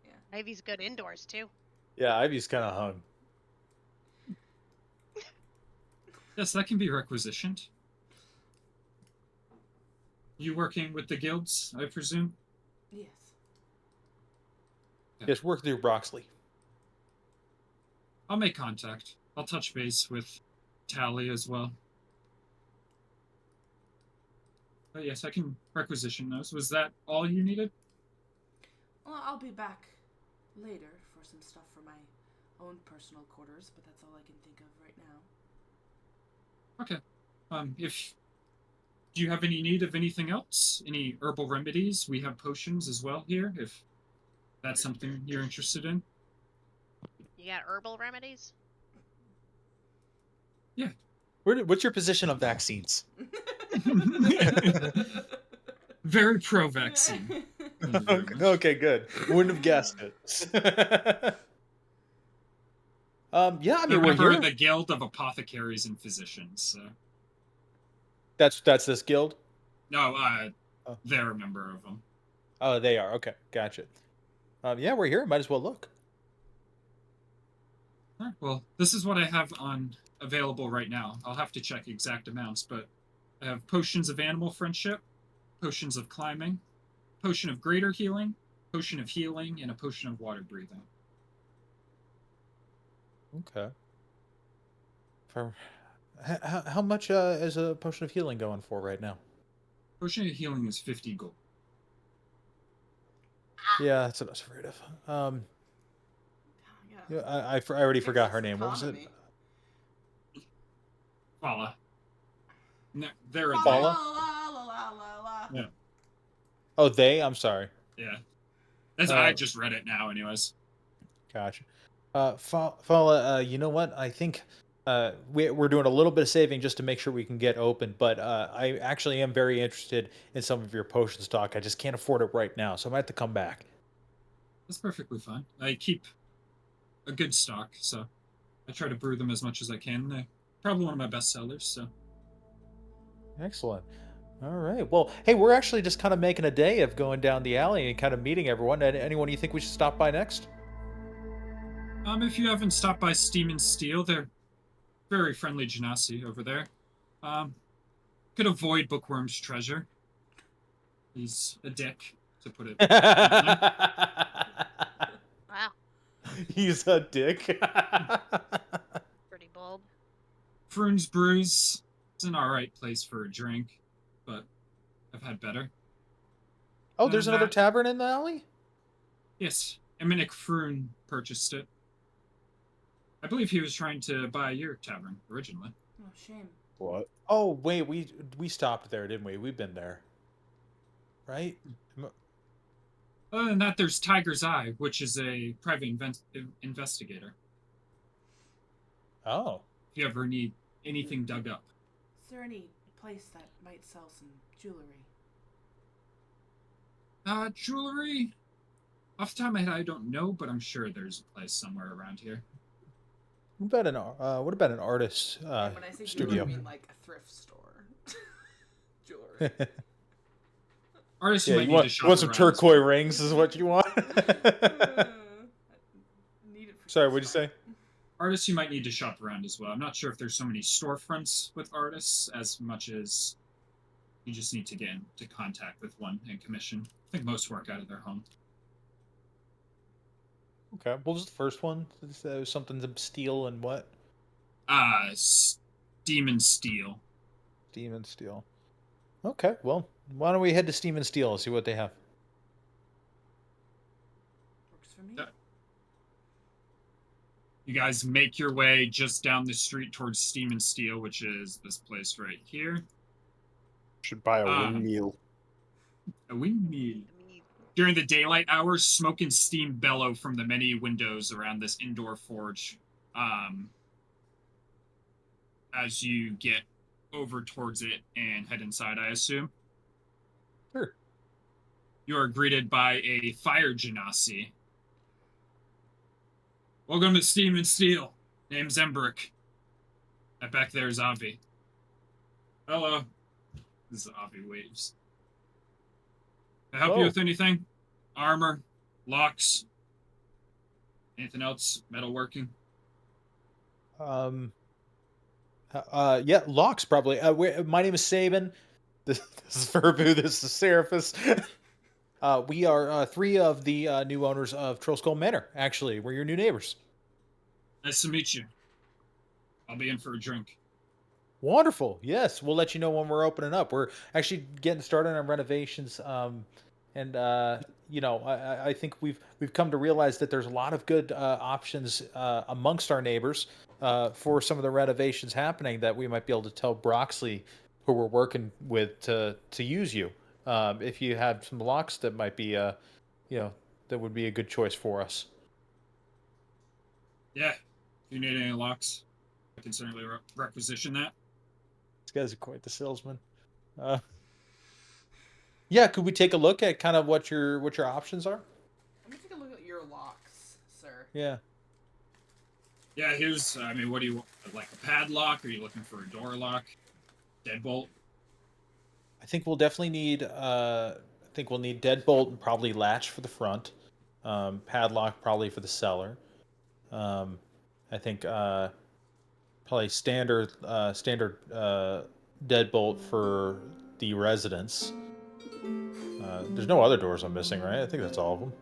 E: Yeah.
F: Ivy's good indoors too.
B: Yeah, Ivy's kind of hung.
D: Yes, that can be requisitioned. You working with the guilds, I presume?
E: Yes.
B: Yes, work through Broxley.
D: I'll make contact. I'll touch base with Tally as well. But yes, I can requisition those. Was that all you needed?
E: Well, I'll be back later for some stuff for my own personal quarters, but that's all I can think of right now.
D: Okay. Do you have any need of anything else? Any herbal remedies? We have potions as well here, if that's something you're interested in.
F: You got herbal remedies?
D: Yeah.
B: What's your position on vaccines?
D: Very pro-vaccine.
B: Okay, good. Wouldn't have guessed it. Yeah, I mean, we're
D: Remember
B: here.
D: the Guild of Apothecaries and Physicians. So.
B: That's this guild?
D: No, they're a member of them.
B: Oh, they are. Okay, gotcha. Yeah, we're here. Might as well look.
D: All right, well, this is what I have on available right now. I'll have to check exact amounts, but I have potions of animal friendship, potions of climbing, potion of greater healing, potion of healing, and a potion of water breathing.
B: Okay. How much is a potion of healing going for right now?
D: Potion of healing is 50 gold.
B: Yeah, that's what I was afraid of.
E: Yeah.
B: I already forgot her name. What was it?
E: Economy.
D: Fala. No, they're a
E: La,
D: they.
B: Fala?
E: la, la, la, la, la.
D: Yeah.
B: Oh, they? I'm sorry.
D: Yeah. That's I just read it now, anyways.
B: Gotcha. Fala, you know what? I think we're doing a little bit of saving just to make sure we can get open, but I actually am very interested in some of your potion stock. I just can't afford it right now, so I might have to come back.
D: That's perfectly fine. I keep a good stock, so I try to brew them as much as I can. They're probably one of my best sellers, so.
B: Excellent. All right. Well, hey, we're actually just kind of making a day of going down the alley and kind of meeting everyone. Anyone you think we should stop by next?
D: If you haven't stopped by Steam and Steel, they're very friendly genasi over there. Um, could avoid Bookworm's treasure. He's a dick, to put it mildly.
F: Wow,
B: He's a dick.
F: pretty bold.
D: Froon's Brews is an alright place for a drink, but I've had better.
B: Oh, there's another
D: That-
B: tavern in the alley?
D: Yes, Eminek Froon purchased it. I believe he was trying to buy your tavern originally.
E: Oh, shame.
C: What?
B: Oh, wait, we stopped there, didn't we? We've been there. Right?
D: Other than that, there's Tiger's Eye, which is a private investigator.
B: Oh.
D: If you ever need anything dug up.
E: Is there any place that might sell some jewelry?
D: Jewelry? Off the top of my head, I don't know, but I'm sure there's a place somewhere around here.
B: What about an artist
E: And when I say
B: studio?
E: jewelry, I mean like a thrift store. Jewelry.
D: Artists
B: Yeah,
D: might
B: you
D: need
B: want,
D: to shop
B: you want some
D: around.
B: turquoise rings is what you want?
E: Need it for
B: Sorry,
E: some
B: what'd you say?
D: Artists you might need to shop around as well. I'm not sure if there's so many storefronts with artists as much as you just need to get into contact with one and commission. I think most work out of their home.
B: Okay, what was the first one? Something to steel and what?
D: Steam and Steel.
B: Steam and steel. Okay, well, why don't we head to Steam and Steel and see what they have?
E: Works for me.
D: Yeah. You guys make your way just down the street towards Steam and Steel, which is this place right here.
C: Should buy a windmill.
D: A windmill. During the daylight hours, smoke and steam bellow from the many windows around this indoor forge. As you get over towards it and head inside, I assume.
B: Sure.
D: You are greeted by a fire genasi. Welcome to Steam and Steel. Name's Embrick. That back there is Avi. Hello. This is Avi waves. Can I help you with anything? Armor, locks, anything else? Metalworking?
B: Yeah, locks probably. My name is Saban. This is Verbu. This is Seraphis. We are three of the new owners of Troll Skull Manor. Actually, we're your new neighbors.
D: Nice to meet you. I'll be in for a drink.
B: Wonderful. Yes, we'll let you know when we're opening up. We're actually getting started on renovations. I think we've come to realize that there's a lot of good options amongst our neighbors for some of the renovations happening that we might be able to tell Broxley, who we're working with, to use you. If you have some locks that might be, that would be a good choice for us.
D: Yeah, if you need any locks, I can certainly requisition that.
B: These guys are quite the salesman. Yeah, could we take a look at kind of what your options are?
E: Let me take a look at your locks, sir.
B: Yeah.
D: Yeah, what do you want? Like a padlock? Are you looking for a door lock? Deadbolt?
B: I think we'll definitely need deadbolt and probably latch for the front. Padlock probably for the cellar. I think probably standard deadbolt for the residence. There's no other doors I'm missing, right? I think that's all of them.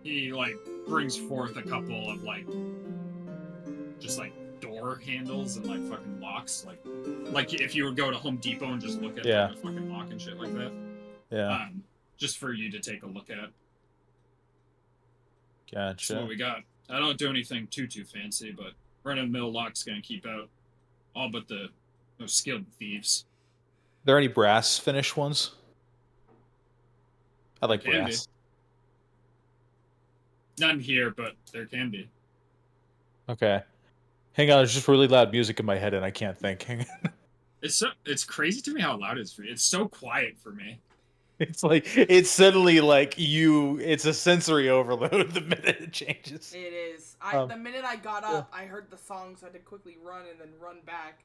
D: He brings forth a couple of just door handles and fucking locks, like if you would go to Home Depot and just look at a fucking lock and shit like that.
B: Yeah.
D: Just for you to take a look at.
B: Gotcha.
D: That's what we got. I don't do anything too fancy, but run-of-the-mill lock's gonna keep out all but the most skilled thieves.
B: Are there any brass finish ones? I like
D: Can
B: brass.
D: None here, but there can be.
B: Okay. Hang on, there's just really loud music in my head and I can't think. Hang on.
D: It's crazy to me how loud it is for you. It's so quiet for me.
B: It's like it's suddenly like it's a sensory overload the minute it changes.
E: It is.
B: Um,
E: The minute I got up, I heard the song, so I had to quickly run and then run back.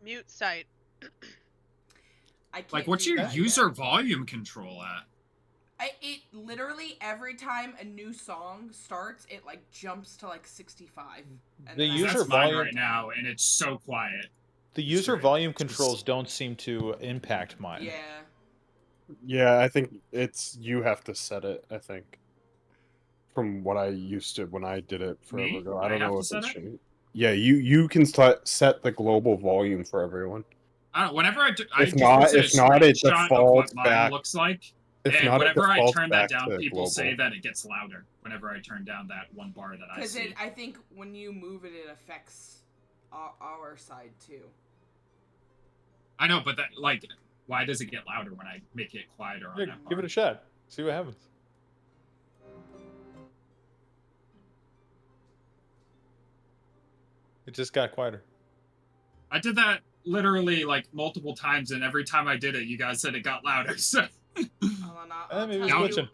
F: Mute site.
E: I can't
D: Like, what's
E: do
D: your
E: that
D: user
E: yet.
D: volume control at?
E: It literally every time a new song starts, it like jumps to like 65. And
B: The
E: then I
B: user
E: have
D: That's
E: to
D: mine
B: volume-
D: right now, and it's so quiet.
B: The user
D: Straight.
B: volume
D: Just-
B: controls don't seem to impact mine.
E: Yeah.
C: Yeah, I think you have to set it, I think. From what I used to when I did it forever
D: Me?
C: ago.
D: I
C: I don't
D: have
C: know
D: to
C: if
D: set
C: it's
D: it?
C: changed. Yeah, you can set the global volume for everyone.
D: I don't know, whenever I just
C: If
D: posted a
C: not, it
D: screenshot of
C: defaults
D: what mine
C: back.
D: looks like,
C: If
D: and
C: not, it
D: whenever I
C: defaults
D: turn that
C: back
D: down,
C: to
D: people say
C: global.
D: that it gets louder whenever I turn down that one bar that I
E: Because
D: see.
E: I think when you move it, it affects our side too.
D: I know, but that, like, why does it get louder when I make it quieter on
B: Yeah,
D: that
B: give it
D: bar?
B: a shot. See what happens. It just got quieter.
D: I did that literally like multiple times, and every time I did it, you guys said it got louder. So
E: I'll
B: Maybe
E: tell
B: it's
E: you.
B: glitching.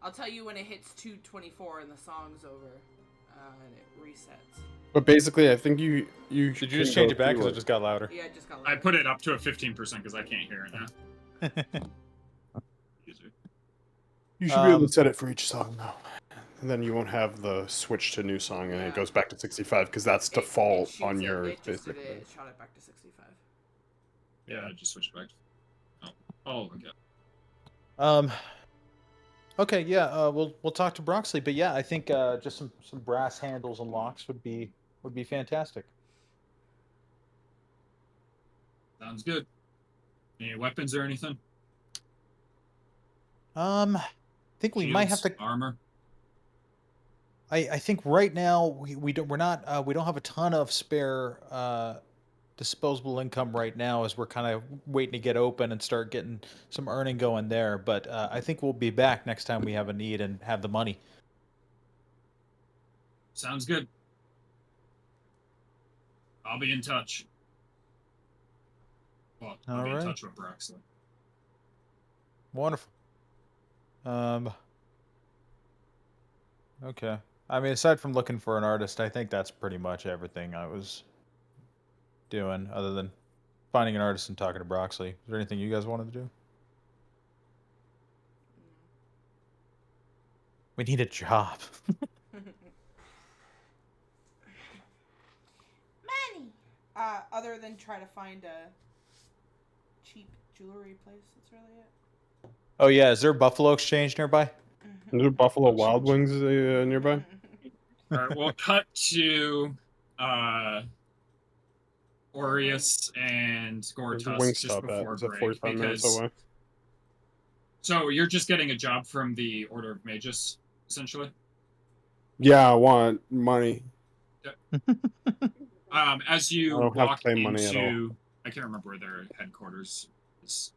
E: I'll tell you when it hits 224 and the song's over, and it resets.
C: But basically, I think you
B: Did you just change it back because it just got louder?
E: Yeah, it just got.
D: I put it up to a 15% because I can't hear it now.
C: You should be able to set it for each song now. And then you won't have the switch to new song and it goes back to 65 because that's default on your
E: It just
C: basic.
E: did it. It shot it back to 65.
D: Yeah, I just switched back. Oh, okay.
B: Okay, yeah, we'll talk to Broxley, but yeah, I think just some brass handles and locks would be fantastic.
D: Sounds good. Any weapons or anything?
B: I think we might have
D: Shields,
B: to.
D: armor.
B: I think right now we don't have a ton of spare disposable income right now as we're kind of waiting to get open and start getting some earning going there. But I think we'll be back next time we have a need and have the money.
D: Sounds good. I'll be in touch. Well, I'll be in touch with Broxley.
B: Wonderful. Okay. I mean, aside from looking for an artist, I think that's pretty much everything I was doing, other than finding an artist and talking to Broxley. Is there anything you guys wanted to do? We need a job.
E: Money. Other than try to find a cheap jewelry place, that's really it.
B: Oh yeah, is there a Buffalo Exchange nearby?
C: Is there Buffalo Wild Wings nearby?
D: All right, we'll cut to Aureus and
C: There's a
D: Gortusk just
C: Wingstop
D: before
C: it's 45
D: break
C: minutes
D: because.
C: away.
D: So you're just getting a job from the Order of Magus, essentially.
C: Yeah, I want money.
D: As you
C: I don't have
D: walk
C: to pay money at all.
D: into, I can't remember where their headquarters is.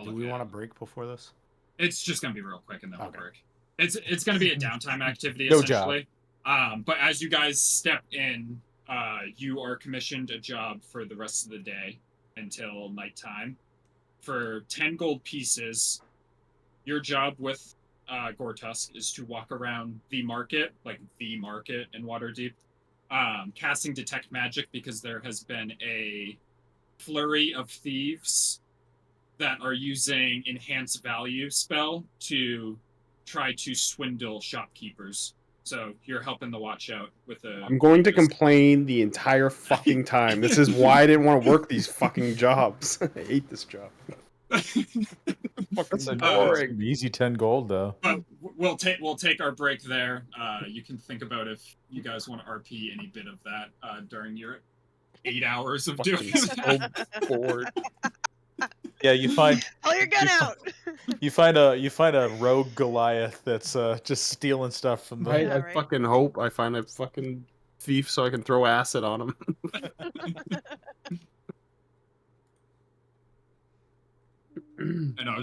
A: Do we want to break before this?
D: It's just gonna be real quick and then we'll break. It's gonna be a downtime activity
B: No
D: essentially. But as you guys step in, you are commissioned a job for the rest of the day until nighttime. For 10 gold pieces, your job with Gortusk is to walk around the market, like the market in Waterdeep, casting detect magic because there has been a flurry of thieves that are using enhance value spell to try to swindle shopkeepers. So you're helping the watch out with a.
C: I'm going to complain the entire fucking time. This is why I didn't want to work these fucking jobs. I hate this job.
B: Fucking
C: boring.
B: Easy 10 gold though.
D: But we'll take our break there. You can think about if you guys want to RP any bit of that during your 8 hours of doing that.
C: So bored.
B: Yeah, you find
F: Pull your gun out.
B: you find a rogue Goliath that's just stealing stuff from the.
F: Yeah,
C: I
F: right.
C: fucking hope I find a fucking thief so I can throw acid on him.
D: I know.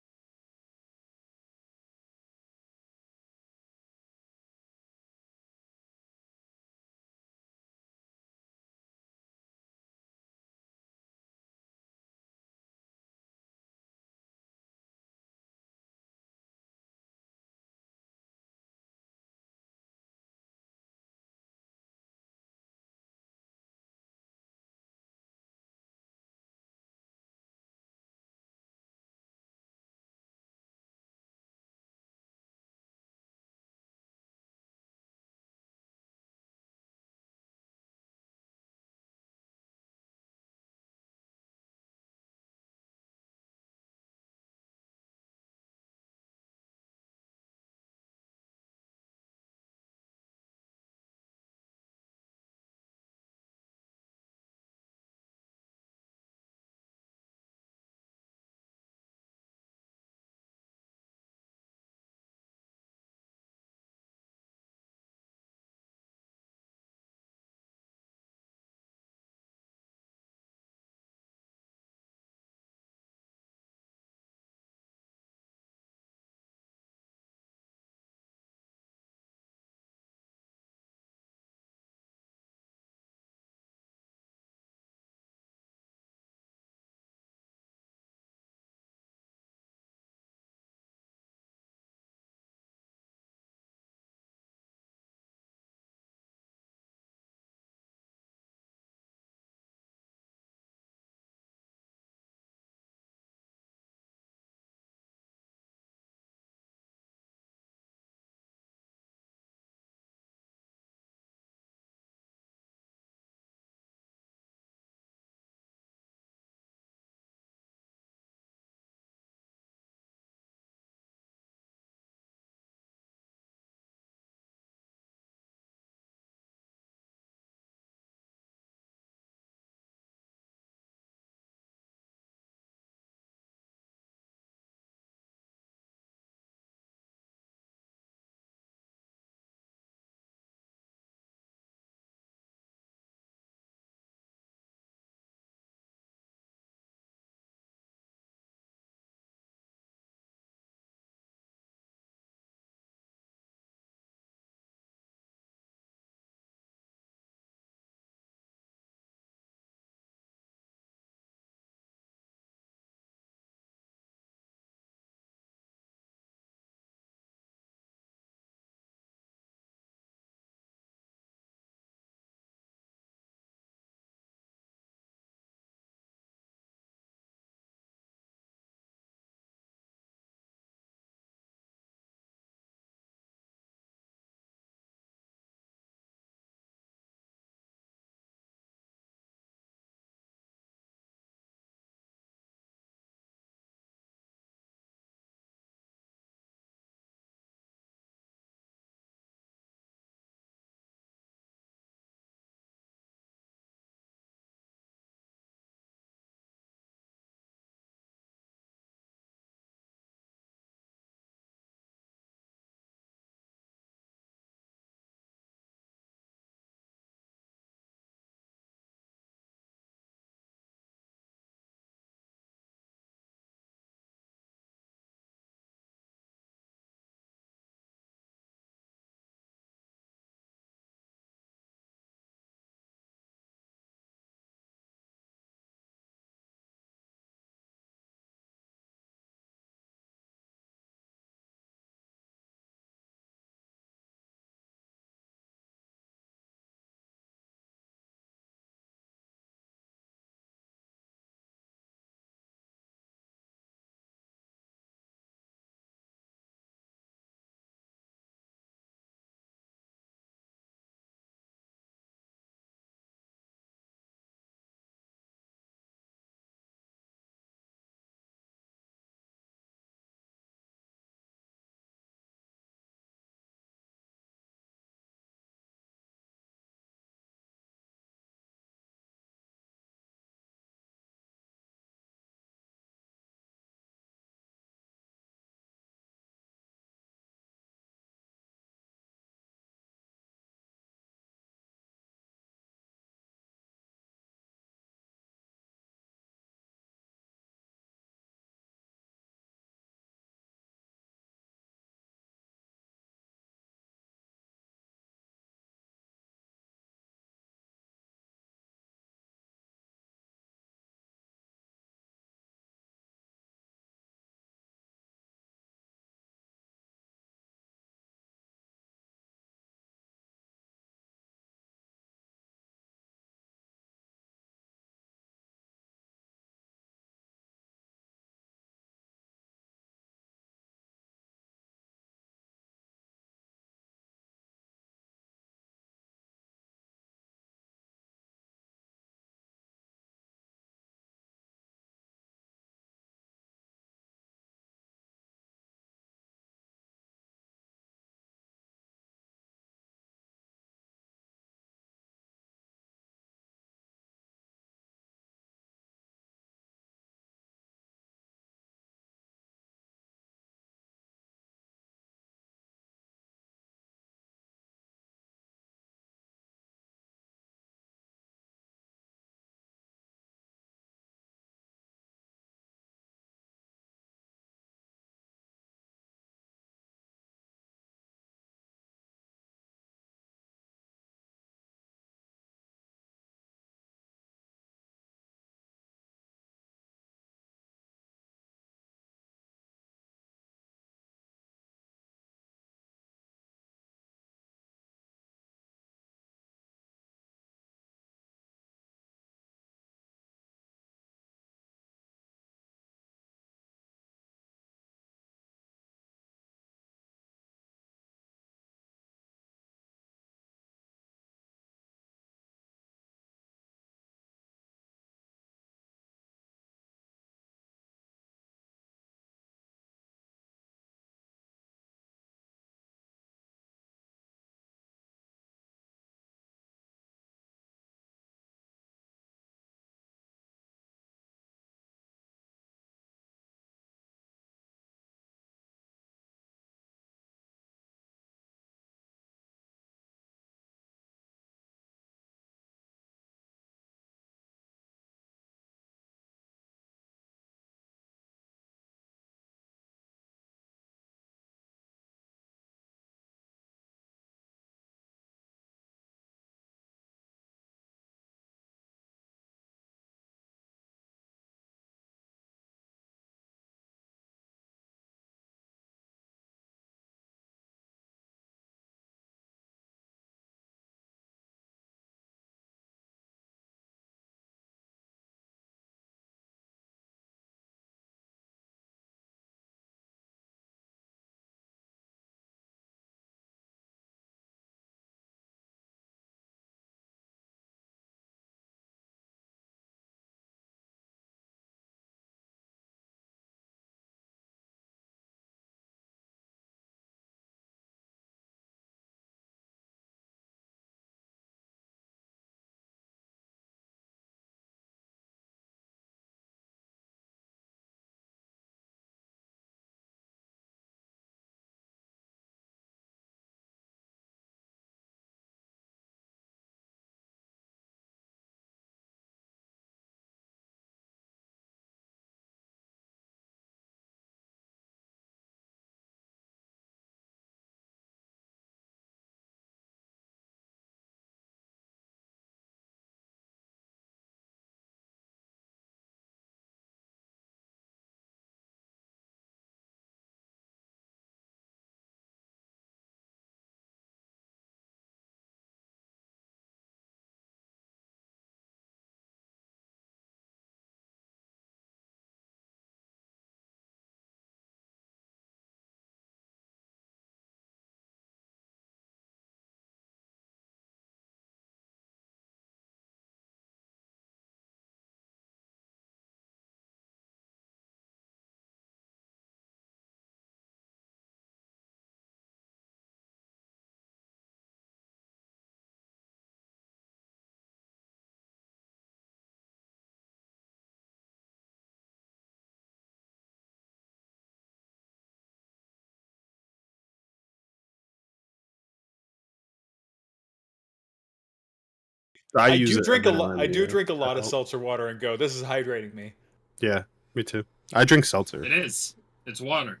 C: I
B: I
C: use
B: do
C: it
B: drink a
C: every now
B: lot.
C: and
B: I do
C: then,
B: drink a
C: to
B: lot of
C: help.
B: seltzer water and go. This is hydrating me.
C: Yeah, me too. I drink seltzer.
D: It is. It's water.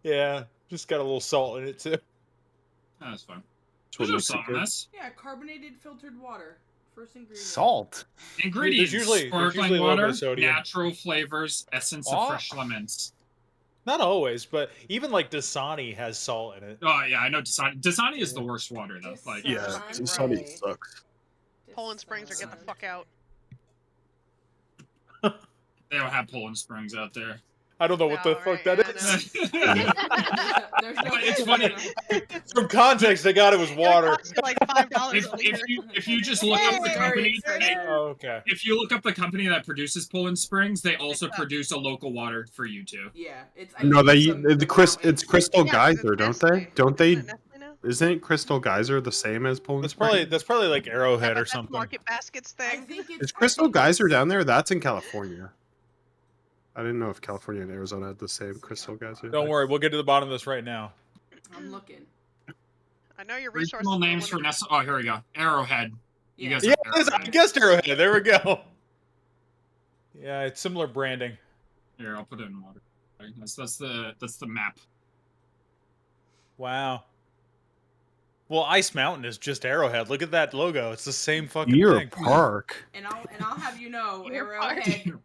B: Yeah, just got a little salt in it too.
D: That's fun.
C: That's what
D: There's no
C: makes it
D: salt in
C: good.
D: this.
E: Yeah, carbonated filtered water. First ingredient.
A: Salt.
D: Ingredients:
B: there's usually
D: sparkling
B: a little bit
D: water,
B: of sodium.
D: natural flavors, essence of fresh lemons.
B: Not always, but even like Dasani has salt in it.
D: Oh yeah, I know Dasani. Dasani is the worst water though. Like
C: Yeah,
E: Dasani.
C: Sunny sucks.
F: Poland Springs or get the fuck out.
D: they don't have Poland Springs out there.
B: I don't know what the
F: Yeah,
B: fuck
F: right,
B: that
F: yeah,
B: is.
E: There's no.
D: It's funny.
B: From context, I got it was
F: It
B: water.
F: costs you like $5 a liter.
D: If you just look up the company,
B: Oh, okay.
D: if you look up the company that produces Poland Springs, they also produce a local water for you too.
E: Yeah, it's. I
C: No,
E: think
C: they
E: some-
C: it's Crystal
F: Yeah, 'cause
C: Geyser,
F: it's
C: don't they?
F: Nestle.
C: Don't they?
F: Isn't it Nestle now?
C: Isn't Crystal Geyser the same as Poland
B: That's probably like Arrowhead or
F: That's
B: something.
F: Market Baskets
E: I
F: thing.
E: think it's.
C: Is Crystal Geyser down there? That's in California. I didn't know if California and Arizona had the same Crystal Geyser.
B: Don't worry, we'll get to the bottom of this right now.
E: I'm looking.
F: I know your resources.
D: Regional names for Nestle. Oh, here we go. Arrowhead. You guys
B: Yeah,
D: have
B: I
D: Arrowhead.
B: guessed Arrowhead. There we go. Yeah, it's similar branding.
D: Here, I'll put it in water. That's the map.
B: Wow. Well, Ice Mountain is just Arrowhead. Look at that logo. It's the same fucking
C: Deer
B: thing.
C: Park.
E: And I'll have you know,
F: Deer Park.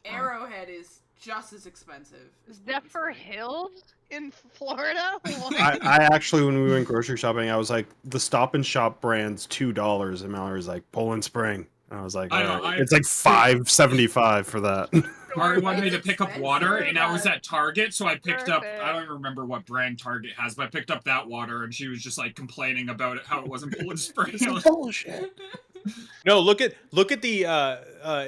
E: Arrowhead is just as expensive. As
H: Zephyr Hills?
F: in Florida. What?
C: I actually, when we went grocery shopping, I was like, the Stop and Shop brand's $2, and Mallory was like, Poland Spring. And I was like,
D: I know,
C: "Alright." It's like $5.75 for that.
D: Mari wanted me to
E: It's
D: pick up water, and I was
E: expensive.
D: at Target, so I picked up.
H: Perfect.
D: I don't even remember what brand Target has, but I picked up that water, and she was just like complaining about it, how it wasn't Poland Spring.
C: Bullshit.
B: No, look at the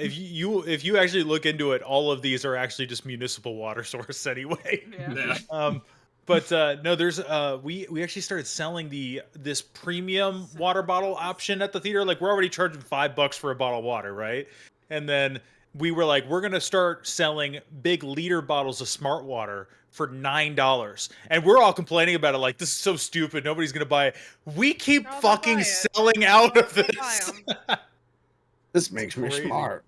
B: if you actually look into it, all of these are actually just municipal water source anyway.
E: Yeah.
D: Yeah.
B: But no, there's we actually started selling this premium water bottle option at the theater. Like we're already charging $5 for a bottle of water, right? And then we were like, we're gonna start selling big liter bottles of Smart Water for $9, and we're all complaining about it. Like this is so stupid. Nobody's gonna buy it. We keep
F: No, they'll
B: fucking
F: buy it.
B: selling out of
F: They'll buy
B: this.
F: 'em.
C: This makes me
B: Crazy.
C: smart.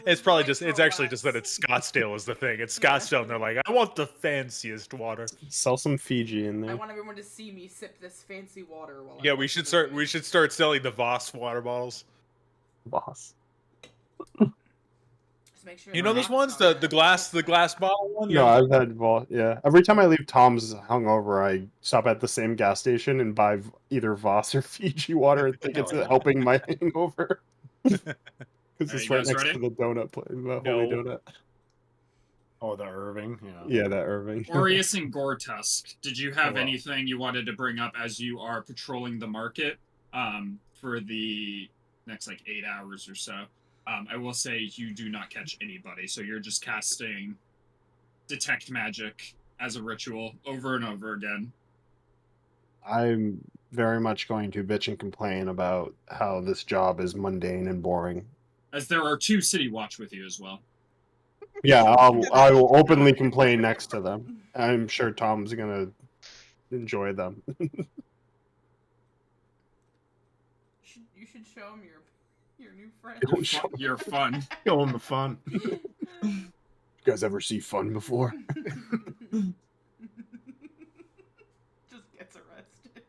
B: It's probably just it's actually just that it's Scottsdale is the thing. It's Scottsdale, and they're like, I want the fanciest water.
C: Sell some Fiji in
E: I
C: there.
E: want everyone to see me sip this fancy water while
B: Yeah,
E: I'm
B: we should start selling the Voss water bottles.
C: Boss.
E: Just make sure
B: You
E: the
B: know those
E: box
B: ones,
E: on
B: the
E: it.
B: glass bottle one.
C: No, I've had yeah. Every time I leave Tom's hungover, I stop at the same gas station and buy either Voss or Fiji water. I think it's
A: Hell yeah.
C: helping my hangover. Because
D: Are
C: it's
D: you
C: right
D: guys
C: next
D: ready?
C: to the donut place, the
B: No.
C: Holy Donut.
A: Oh, the Irving. Yeah.
C: Yeah, that Irving.
D: Aureus and Gortusk, did you have
A: Oh, wow.
D: anything you wanted to bring up as you are patrolling the market for the next like 8 hours or so? I will say you do not catch anybody, so you're just casting detect magic as a ritual over and over again.
C: I'm very much going to bitch and complain about how this job is mundane and boring.
D: As there are 2 city watch with you as well.
C: Yeah, I will openly complain next to them. I'm sure Tom's gonna enjoy them.
E: You should show him your new friend.
C: Don't show
D: You're fun.
A: Show him the fun.
C: You guys ever see fun before?
E: Just gets arrested.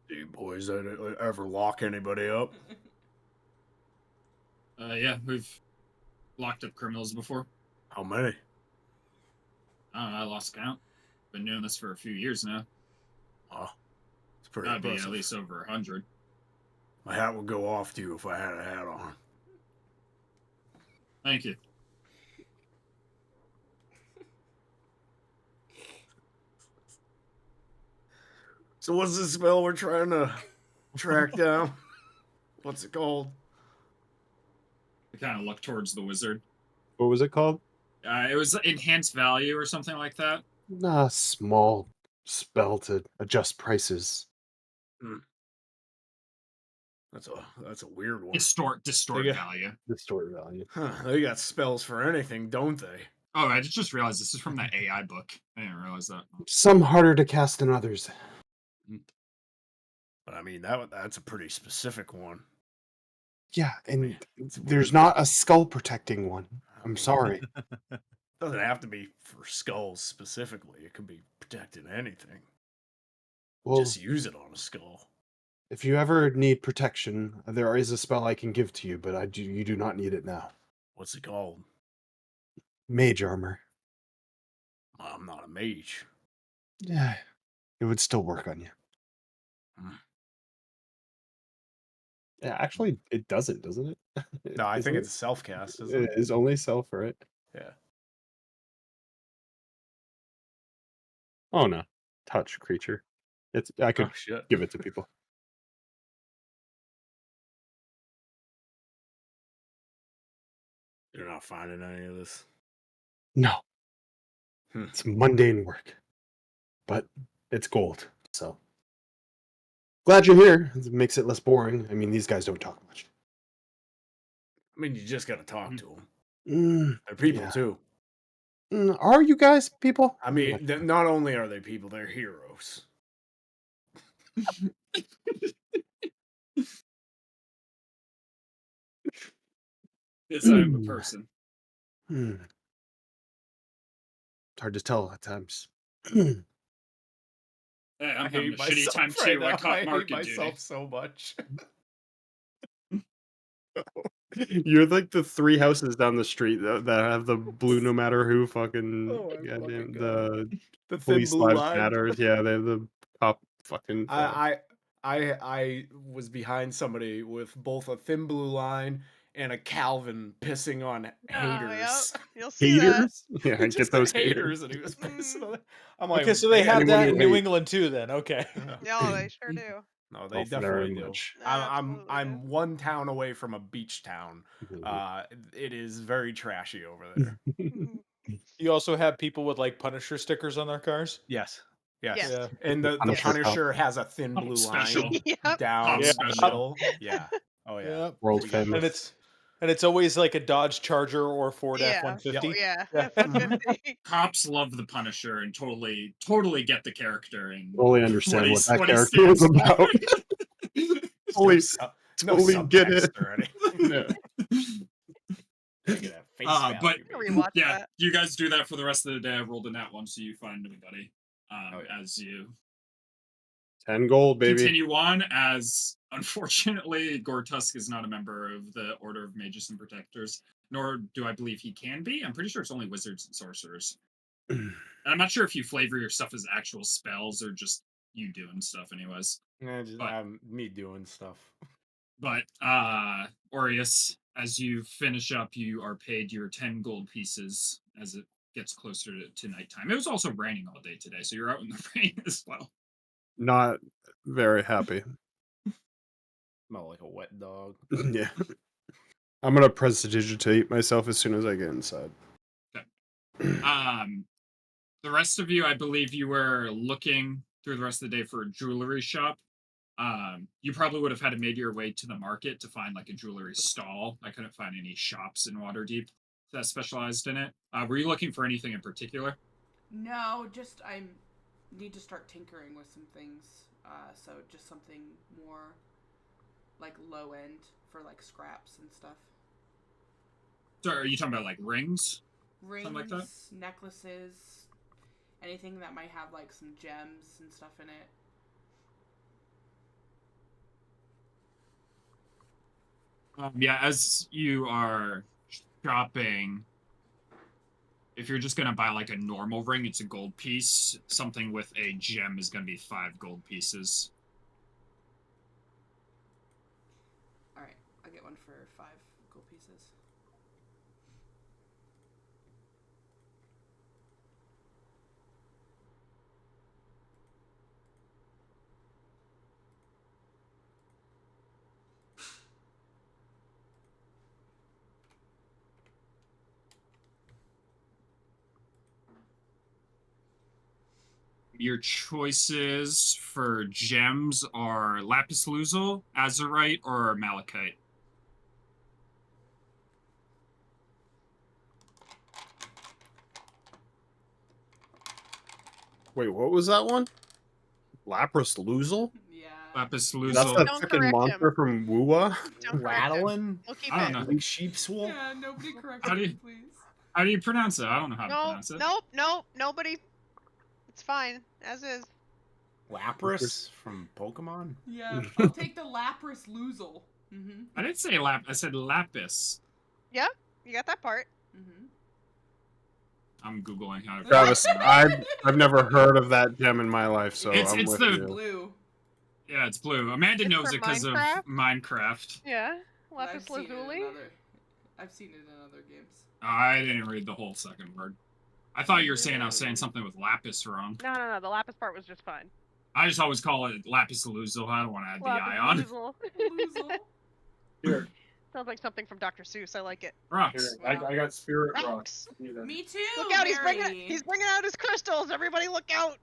A: Do you boys ever lock anybody up?
D: Yeah, we've locked up criminals before.
A: How many?
D: I don't know, I lost count. Been doing this for a few years now.
A: Oh, it's pretty
D: That'd be
A: impressive.
D: at least over 100.
A: My hat would go off to you if I had a hat on.
D: Thank you.
A: So what's the spell we're trying to track down? What's it called?
D: I kind of look towards the wizard.
C: What was it called?
D: It was enhanced value or something like that.
C: Nah, small spell to adjust prices.
A: That's a weird one.
D: Distort
B: Yeah.
D: value.
C: Distort value.
A: Huh, they got spells for anything, don't they?
D: Oh, I just realized this is from that AI book. I didn't realize that.
C: Some harder to cast than others.
A: But I mean, that's a pretty specific one.
C: Yeah, and
A: Man, it's
C: there's
A: weird.
C: not a skull protecting one.
A: I
C: I'm
A: mean,
C: sorry.
A: Doesn't have to be for skulls specifically. It could be protecting anything.
C: Well,
A: Just use it on a skull.
C: if you ever need protection, there is a spell I can give to you, but you do not need it now.
A: What's it called?
C: Mage armor.
A: Well, I'm not a mage.
C: Yeah, it would still work on you.
A: Hmm.
C: Yeah, actually, it doesn't it?
A: No, I
C: Isn't
A: think
C: it?
A: it's a self cast, isn't
C: It
A: it?
C: is only self, right?
A: Yeah.
C: Oh no, touch creature. I could
A: Oh shit.
C: give it to people.
A: You're not finding any of this.
C: No,
A: Hmm.
C: it's mundane work, but it's gold. So glad you're here. It makes it less boring. I mean, these guys don't talk much.
A: I mean, you just gotta talk to them.
C: Mm,
A: They're people
C: yeah.
A: too.
C: Are you guys people?
A: I mean, not only are they people, they're heroes.
D: Yes, I am a person.
C: It's hard to tell at times.
D: Hey, I'm
A: I
D: having
A: hate
D: a shitty
A: myself
D: time
A: right
D: too. I
A: now.
D: caught
A: I
D: market
A: hate myself
D: duty.
A: so much.
C: You're like the 3 houses down the street that have the blue no matter who fucking
A: Oh my
C: goddamn
A: fucking God.
C: the
A: The thin
C: police
A: blue
C: lives
A: line.
C: matters. Yeah, they have the cop fucking flag.
A: I was behind somebody with both a thin blue line and a Calvin pissing on
F: Oh, yep.
A: haters.
F: You'll see that.
C: Haters? Yeah,
A: Just
C: get those
A: haters,
C: haters.
A: and he was pissing on it. I'm like,
B: Okay, so they have
C: anyone
B: that
C: who
B: in New
C: hate-
B: England too. Then okay.
F: Yeah, they sure do.
A: No, they
C: Oh, very
A: definitely do.
C: much.
A: I'm one town away from a beach town. It is very trashy over there.
B: You also have people with like Punisher stickers on their cars.
A: Yes. Yes.
B: Yeah.
A: And the
C: Punisher cop.
A: Punisher has a thin
D: Pop
A: blue
D: special.
A: line
F: Yep.
A: down
D: Pop
A: the
D: special.
A: middle. Yeah. Oh yeah.
B: Yeah.
C: World
A: We got
C: famous.
A: those.
B: And it's always like a Dodge Charger or Ford
F: Yeah.
B: F-150.
F: Yeah.
B: Yeah.
F: F-150.
D: Cops love the Punisher and totally get the character and
C: Totally understand what that
D: what he
C: character is
D: stands for.
C: about. Totally,
A: No
C: totally get it.
A: subtext or anything.
C: No.
A: Look at that face
D: But
A: value,
F: I'll
A: baby.
F: rewatch
D: yeah,
F: that.
D: you guys do that for the rest of the day. I rolled a nat one, so you find nobody.
A: Oh, yeah.
D: As you
C: 10 gold, baby.
D: continue on, as unfortunately, Gortusk is not a member of the Order of Mages and Protectors, nor do I believe he can be. I'm pretty sure it's only wizards and sorcerers. And I'm not sure if you flavor your stuff as actual spells or just you doing stuff, anyways.
A: Yeah, just
D: But-
A: me doing stuff.
D: But Aureus, as you finish up, you are paid your 10 gold pieces as it gets closer to nighttime. It was also raining all day today, so you're out in the rain as well.
C: Not very happy.
A: Smell like a wet dog.
C: Yeah. I'm gonna prestidigitate myself as soon as I get inside.
D: The rest of you, I believe you were looking through the rest of the day for a jewelry shop. You probably would have had to made your way to the market to find like a jewelry stall. I couldn't find any shops in Waterdeep that specialized in it. Were you looking for anything in particular?
E: No, just I need to start tinkering with some things. So just something more like low end for like scraps and stuff.
D: So are you talking about like rings?
E: Rings,
D: Something like that?
E: necklaces, anything that might have like some gems and stuff in it.
D: Yeah, as you are shopping, if you're just gonna buy like a normal ring, it's a gold piece. Something with a gem is gonna be 5 gold pieces.
E: All right, I'll get one for 5 gold pieces.
D: Your choices for gems are lapis lazuli, azurite, or malachite.
G: Wait, what was that one? Lapras Luzal?
E: Yeah.
D: Lapis
G: That's
D: Lazuli.
G: that
F: Don't
G: fucking
F: correct
G: monster
F: him.
G: from Woowa?
F: Don't correct him.
A: Rattling?
F: We'll keep
D: I don't
F: it.
D: know.
A: Like sheep's wool?
E: Yeah, nobody correct
D: How do
E: me,
D: you-
E: please.
D: How do you pronounce it? I don't know how to
F: No,
D: pronounce it.
F: nope, nobody. It's fine, as is.
A: Lapras from Pokemon?
E: Yeah, I'll take the Lapras Luzal. Mm-hmm.
D: I didn't say lap. I said lapis.
F: Yeah, you got that part.
E: Mm-hmm.
D: I'm googling how to.
G: Travis,
D: pronounce it.
G: I've never heard of that gem in my life, so
D: It's-
G: I'm
D: it's
G: with
D: the-
G: you.
E: Blue.
D: Yeah, it's blue. Amanda
F: It's
D: knows
F: for
D: it because of
F: Minecraft?
D: Minecraft.
F: Yeah,
E: But
F: Lapis
E: I've seen it in
F: Lazuli.
E: I've seen it in other games.
D: I didn't read the whole second word. I thought you were saying I was saying something with lapis wrong.
F: No, the Lapis part was just fine.
D: I just always call it lapis lazuli. I don't want to add the I on.
F: Lapis
E: Luzal.
C: Here,
F: Sounds like something from Dr. Seuss. I like it.
D: Rocks.
C: I got spirit rocks.
F: Rocks.
E: Me too.
F: Look out!
E: Barry.
F: He's bringing out his crystals. Everybody, look out!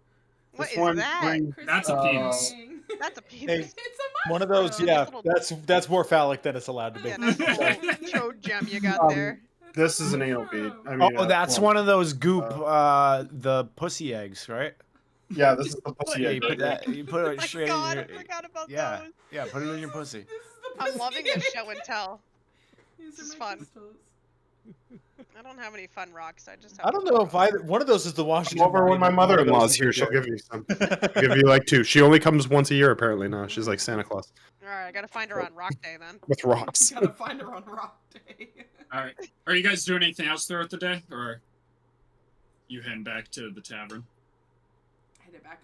F: What
C: This
F: is
C: one
F: that?
C: brings-
D: That's a penis.
E: Crystal
F: That's a
B: Hey,
F: penis.
E: It's a
B: One of those,
E: mushroom.
B: yeah.
F: Little-
B: That's more phallic than it's allowed to be.
F: Yeah, nice little chode gem you got there.
E: It's
C: This
E: a
C: is an anal bead.
E: mushroom.
C: I mean,
A: Oh, that's
C: well,
A: one of those goop, the pussy eggs, right?
C: Yeah, this is the pussy
A: Yeah,
C: egg.
A: you put that, you put
F: Oh
A: it
F: my
A: straight
F: god,
A: in
F: I
A: your,
F: forgot about
A: yeah,
F: those.
A: yeah, put it in your pussy.
E: This is the
F: I'm
E: pussy
F: loving this
E: egg.
F: show and tell.
E: These
F: This is
E: are my
F: fun.
E: crystals.
F: I don't have any fun rocks. I just have.
B: I don't know if either one of those is the
C: Come
B: Washington.
C: over when my
B: Monument, one of
C: mother-in-law's
B: those
C: here.
B: is
C: She'll
B: the-
C: give you some.
G: I'll give you like 2. She only comes once a year, apparently. Now she's like Santa Claus
F: All right, I gotta find her on Rock Day then.
G: with rocks.
E: Gotta find her on Rock Day.
D: All right. Are you guys doing anything else throughout the day, or you heading back to the tavern?
E: Head it back.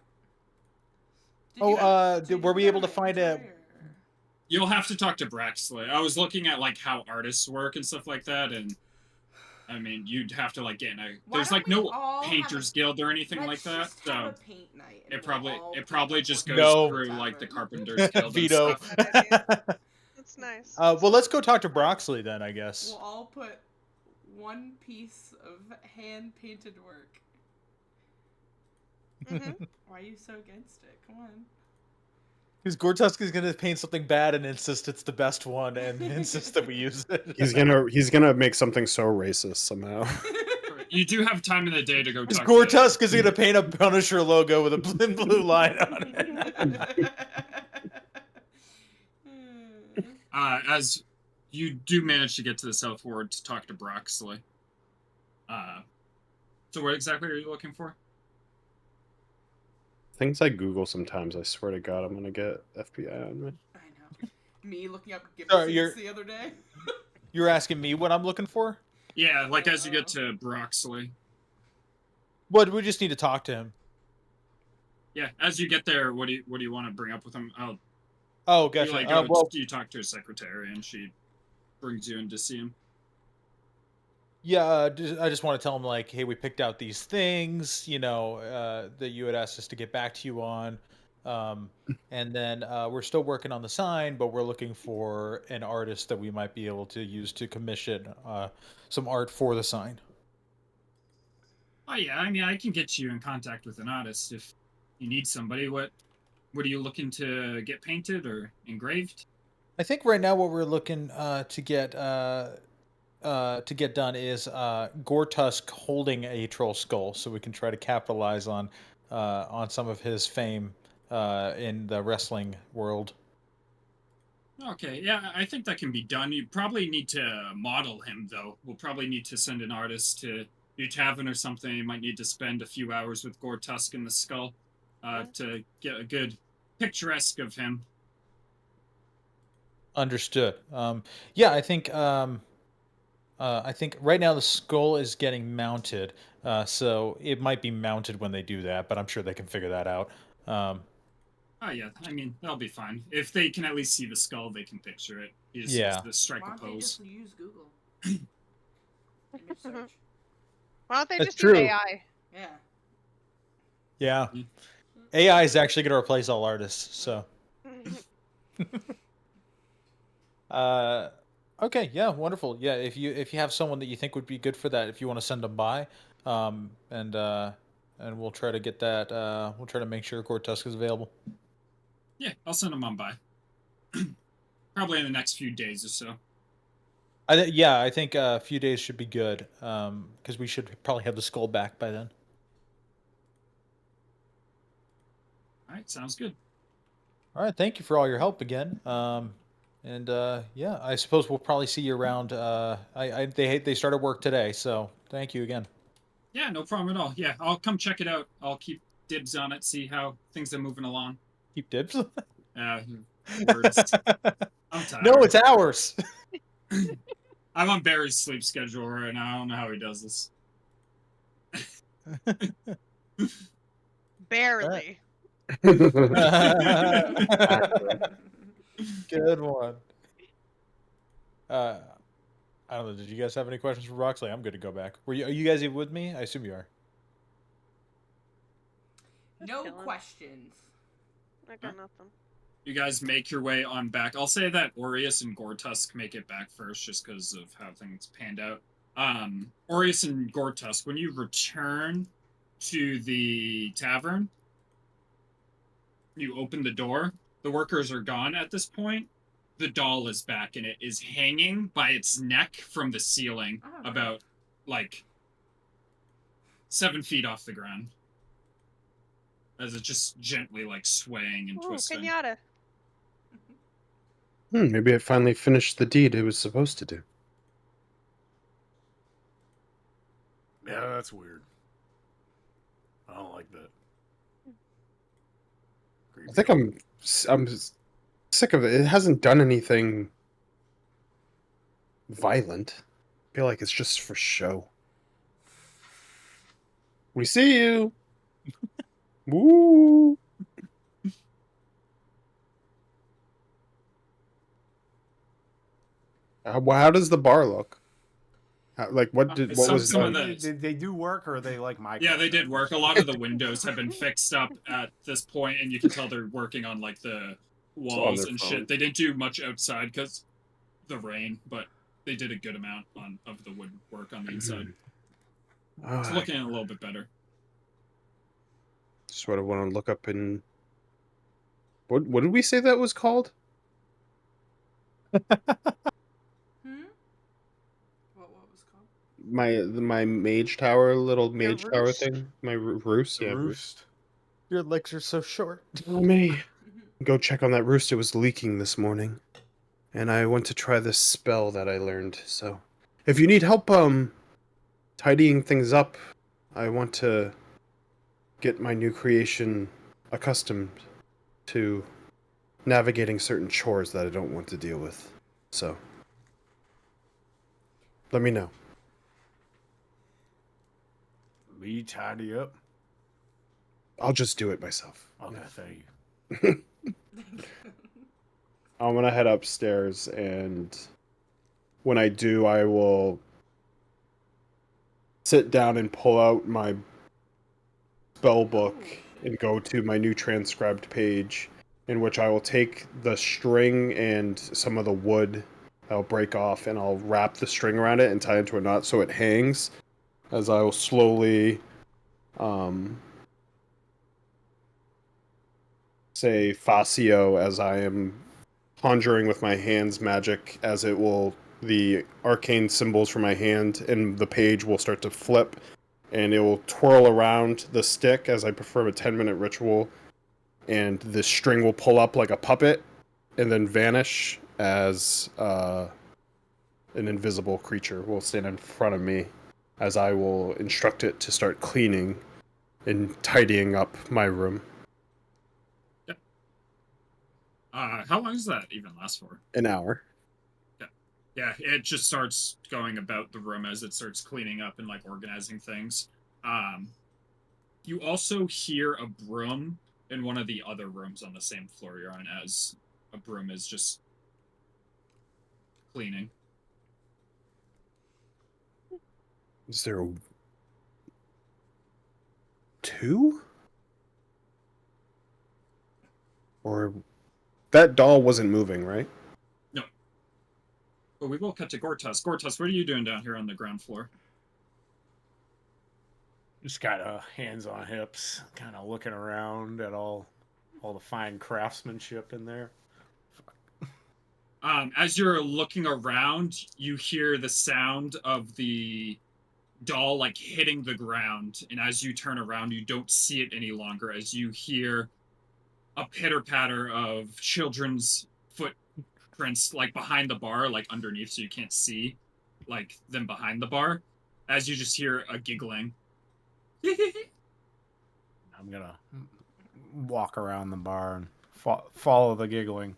B: Were we able to find a?
D: You'll have to talk to Braxley. I was looking at like how artists work and stuff like that, and I mean, you'd have to like get in a. There's like no painters guild or anything like that, so it probably just goes
B: No.
D: through like the carpenters guild and
B: Veto.
D: stuff.
F: That's nice.
B: Well, let's go talk to Broxley then, I guess.
E: We'll all put one piece of hand painted work.
F: Mhm.
E: Why are you so against it? Come on.
B: Because Gortusk is going to paint something bad and insist it's the best one and insist that we use it.
G: He's gonna make something so racist somehow.
D: You do have time in the day to go
B: Because
D: talk.
B: Gortusk is going to paint a Punisher logo with a blue line on it.
D: As you do manage to get to the South Ward to talk to Broxley. So what exactly are you looking for?
G: Things I Google sometimes, I swear to God, I'm gonna get FBI on me.
E: I know. Me looking up gift
B: Sorry,
E: receipts
B: you're-
E: the other day.
B: You're asking me what I'm looking for?
D: Yeah, like as you get to Broxley.
B: What? We just need to talk to him.
D: Yeah, as you get there, what do you want to bring up with him?
B: Oh,
D: You,
B: gotcha.
D: like, you talk to his secretary, and she brings you in to see him.
B: Yeah, I just want to tell him, like, hey, we picked out these things, that you had asked us to get back to you on. And then we're still working on the sign, but we're looking for an artist that we might be able to use to commission some art for the sign.
D: Oh yeah, I mean, I can get you in contact with an artist if you need somebody. What are you looking to get painted or engraved?
B: I think right now what we're looking to get done is Gortusk holding a troll skull, so we can try to capitalize on some of his fame in the wrestling world.
D: Okay, yeah, I think that can be done. You probably need to model him, though. We'll probably need to send an artist to your tavern or something. You might need to spend a few hours with Gortusk in the skull to get a good picturesque of him.
B: Understood. Yeah, I think right now the skull is getting mounted, so it might be mounted when they do that, but I'm sure they can figure that out.
D: Oh yeah, I mean, that'll be fine. If they can at least see the skull, they can picture it. You just
B: Yeah.
D: use the strike
E: Why
D: a
E: don't they
D: pose.
E: just use Google? Image search.
F: Why don't they
B: That's
F: just
B: true.
F: use AI?
E: Yeah.
B: Yeah.
D: Mhm.
B: AI is actually going to replace all artists, so. Okay, yeah, wonderful. Yeah, if you have someone that you think would be good for that, if you want to send them by, and we'll try to get that. We'll try to make sure Gortusk is available.
D: Yeah, I'll send them on by. Probably in the next few days or so.
B: I think a few days should be good, because we should probably have the skull back by then.
D: All right, sounds good.
B: All right, thank you for all your help again. Yeah, I suppose we'll probably see you around. They started work today, so thank you again.
D: Yeah, no problem at all. Yeah, I'll come check it out. I'll keep dibs on it, see how things are moving along.
B: Keep dibs.
D: Words. I'm tired.
B: No, it's ours.
D: I'm on Barry's sleep schedule right now. I don't know how he does this.
F: Barely.
B: Good one. I don't know. Did you guys have any questions for Roxley? I'm good to go back. Are you guys even with me? I assume you are.
E: No
F: Chilling.
E: questions.
F: I got nothing.
D: You guys make your way on back. I'll say that Aureus and Gortusk make it back first just because of how things panned out. Aureus and Gortusk, when you return to the tavern, you open the door. The workers are gone at this point. The doll is back and it is hanging by its neck from the ceiling, about like 7 feet off the ground, as it's just gently like swaying and twisting.
F: Kenyatta.
C: Maybe it finally finished the deed it was supposed to do.
A: Yeah, that's weird. I don't like that.
C: I think I'm sick of it. It hasn't done anything violent. I feel like it's just for show. We see you. Woo. How does the bar look? What was
D: some
C: done?
D: of the-
A: Did they do work, or are they like my?
D: Yeah, they did work. A lot of the windows have been fixed up at this point, and you can tell they're working on like the walls and shit. They didn't do much outside because the rain, but they did a good amount of the woodwork on the inside. It's looking a little bit better.
C: Just what I want to look up in. What did we say that was called?
E: What was called?
C: My mage tower, little mage tower
B: roost?
C: thing. My roost.
A: The
C: Yeah,
A: roost.
B: Your legs are so short.
C: Let me go check on that roost. It was leaking this morning, and I want to try this spell that I learned. So, if you need help, tidying things up, I want to get my new creation accustomed to navigating certain chores that I don't want to deal with. So, let me know.
A: Me tidy up.
C: I'll just do it myself.
A: Okay, thank you.
C: I'm gonna head upstairs, and when I do, I will sit down and pull out my spell book and go to my new transcribed page, in which I will take the string and some of the wood I'll break off, and I'll wrap the string around it and tie it into a knot so it hangs, as I will slowly say Facio as I am conjuring with my hands magic, as it will, the arcane symbols from my hand and the page will start to flip, and it will twirl around the stick as I perform a 10-minute ritual, and the string will pull up like a puppet and then vanish as an invisible creature will stand in front of me, as I will instruct it to start cleaning and tidying up my room.
D: Yep. How long does that even last for?
C: An hour.
D: Yeah, it just starts going about the room as it starts cleaning up and like organizing things. You also hear a broom in one of the other rooms on the same floor you're on, as a broom is just cleaning.
C: Is there two? Or that doll wasn't moving, right?
D: No. But we will cut to Gortusk. Gortusk, what are you doing down here on the ground floor?
A: Just kind of hands on hips, kind of looking around at all the fine craftsmanship in there.
D: As you're looking around, you hear the sound of the doll like hitting the ground, and as you turn around, you don't see it any longer, as you hear a pitter patter of children's footprints, like behind the bar, like underneath, so you can't see like them behind the bar. As you just hear a giggling.
A: I'm gonna walk around the bar and follow the giggling.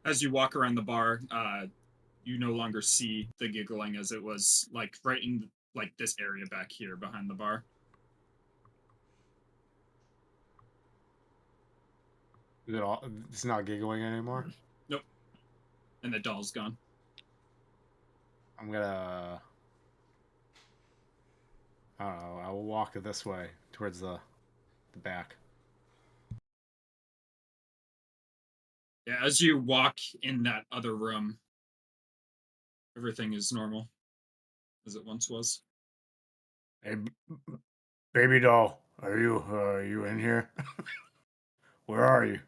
D: As you walk around the bar, you no longer see the giggling as it was like right in like this area back here behind the bar.
A: Is it all? It's not giggling anymore.
D: Nope. And the doll's gone.
A: I'm gonna. I don't know. I will walk this way towards the back.
D: Yeah, as you walk in that other room, everything is normal as it once was.
A: Hey, baby doll, are you in here? Where are you,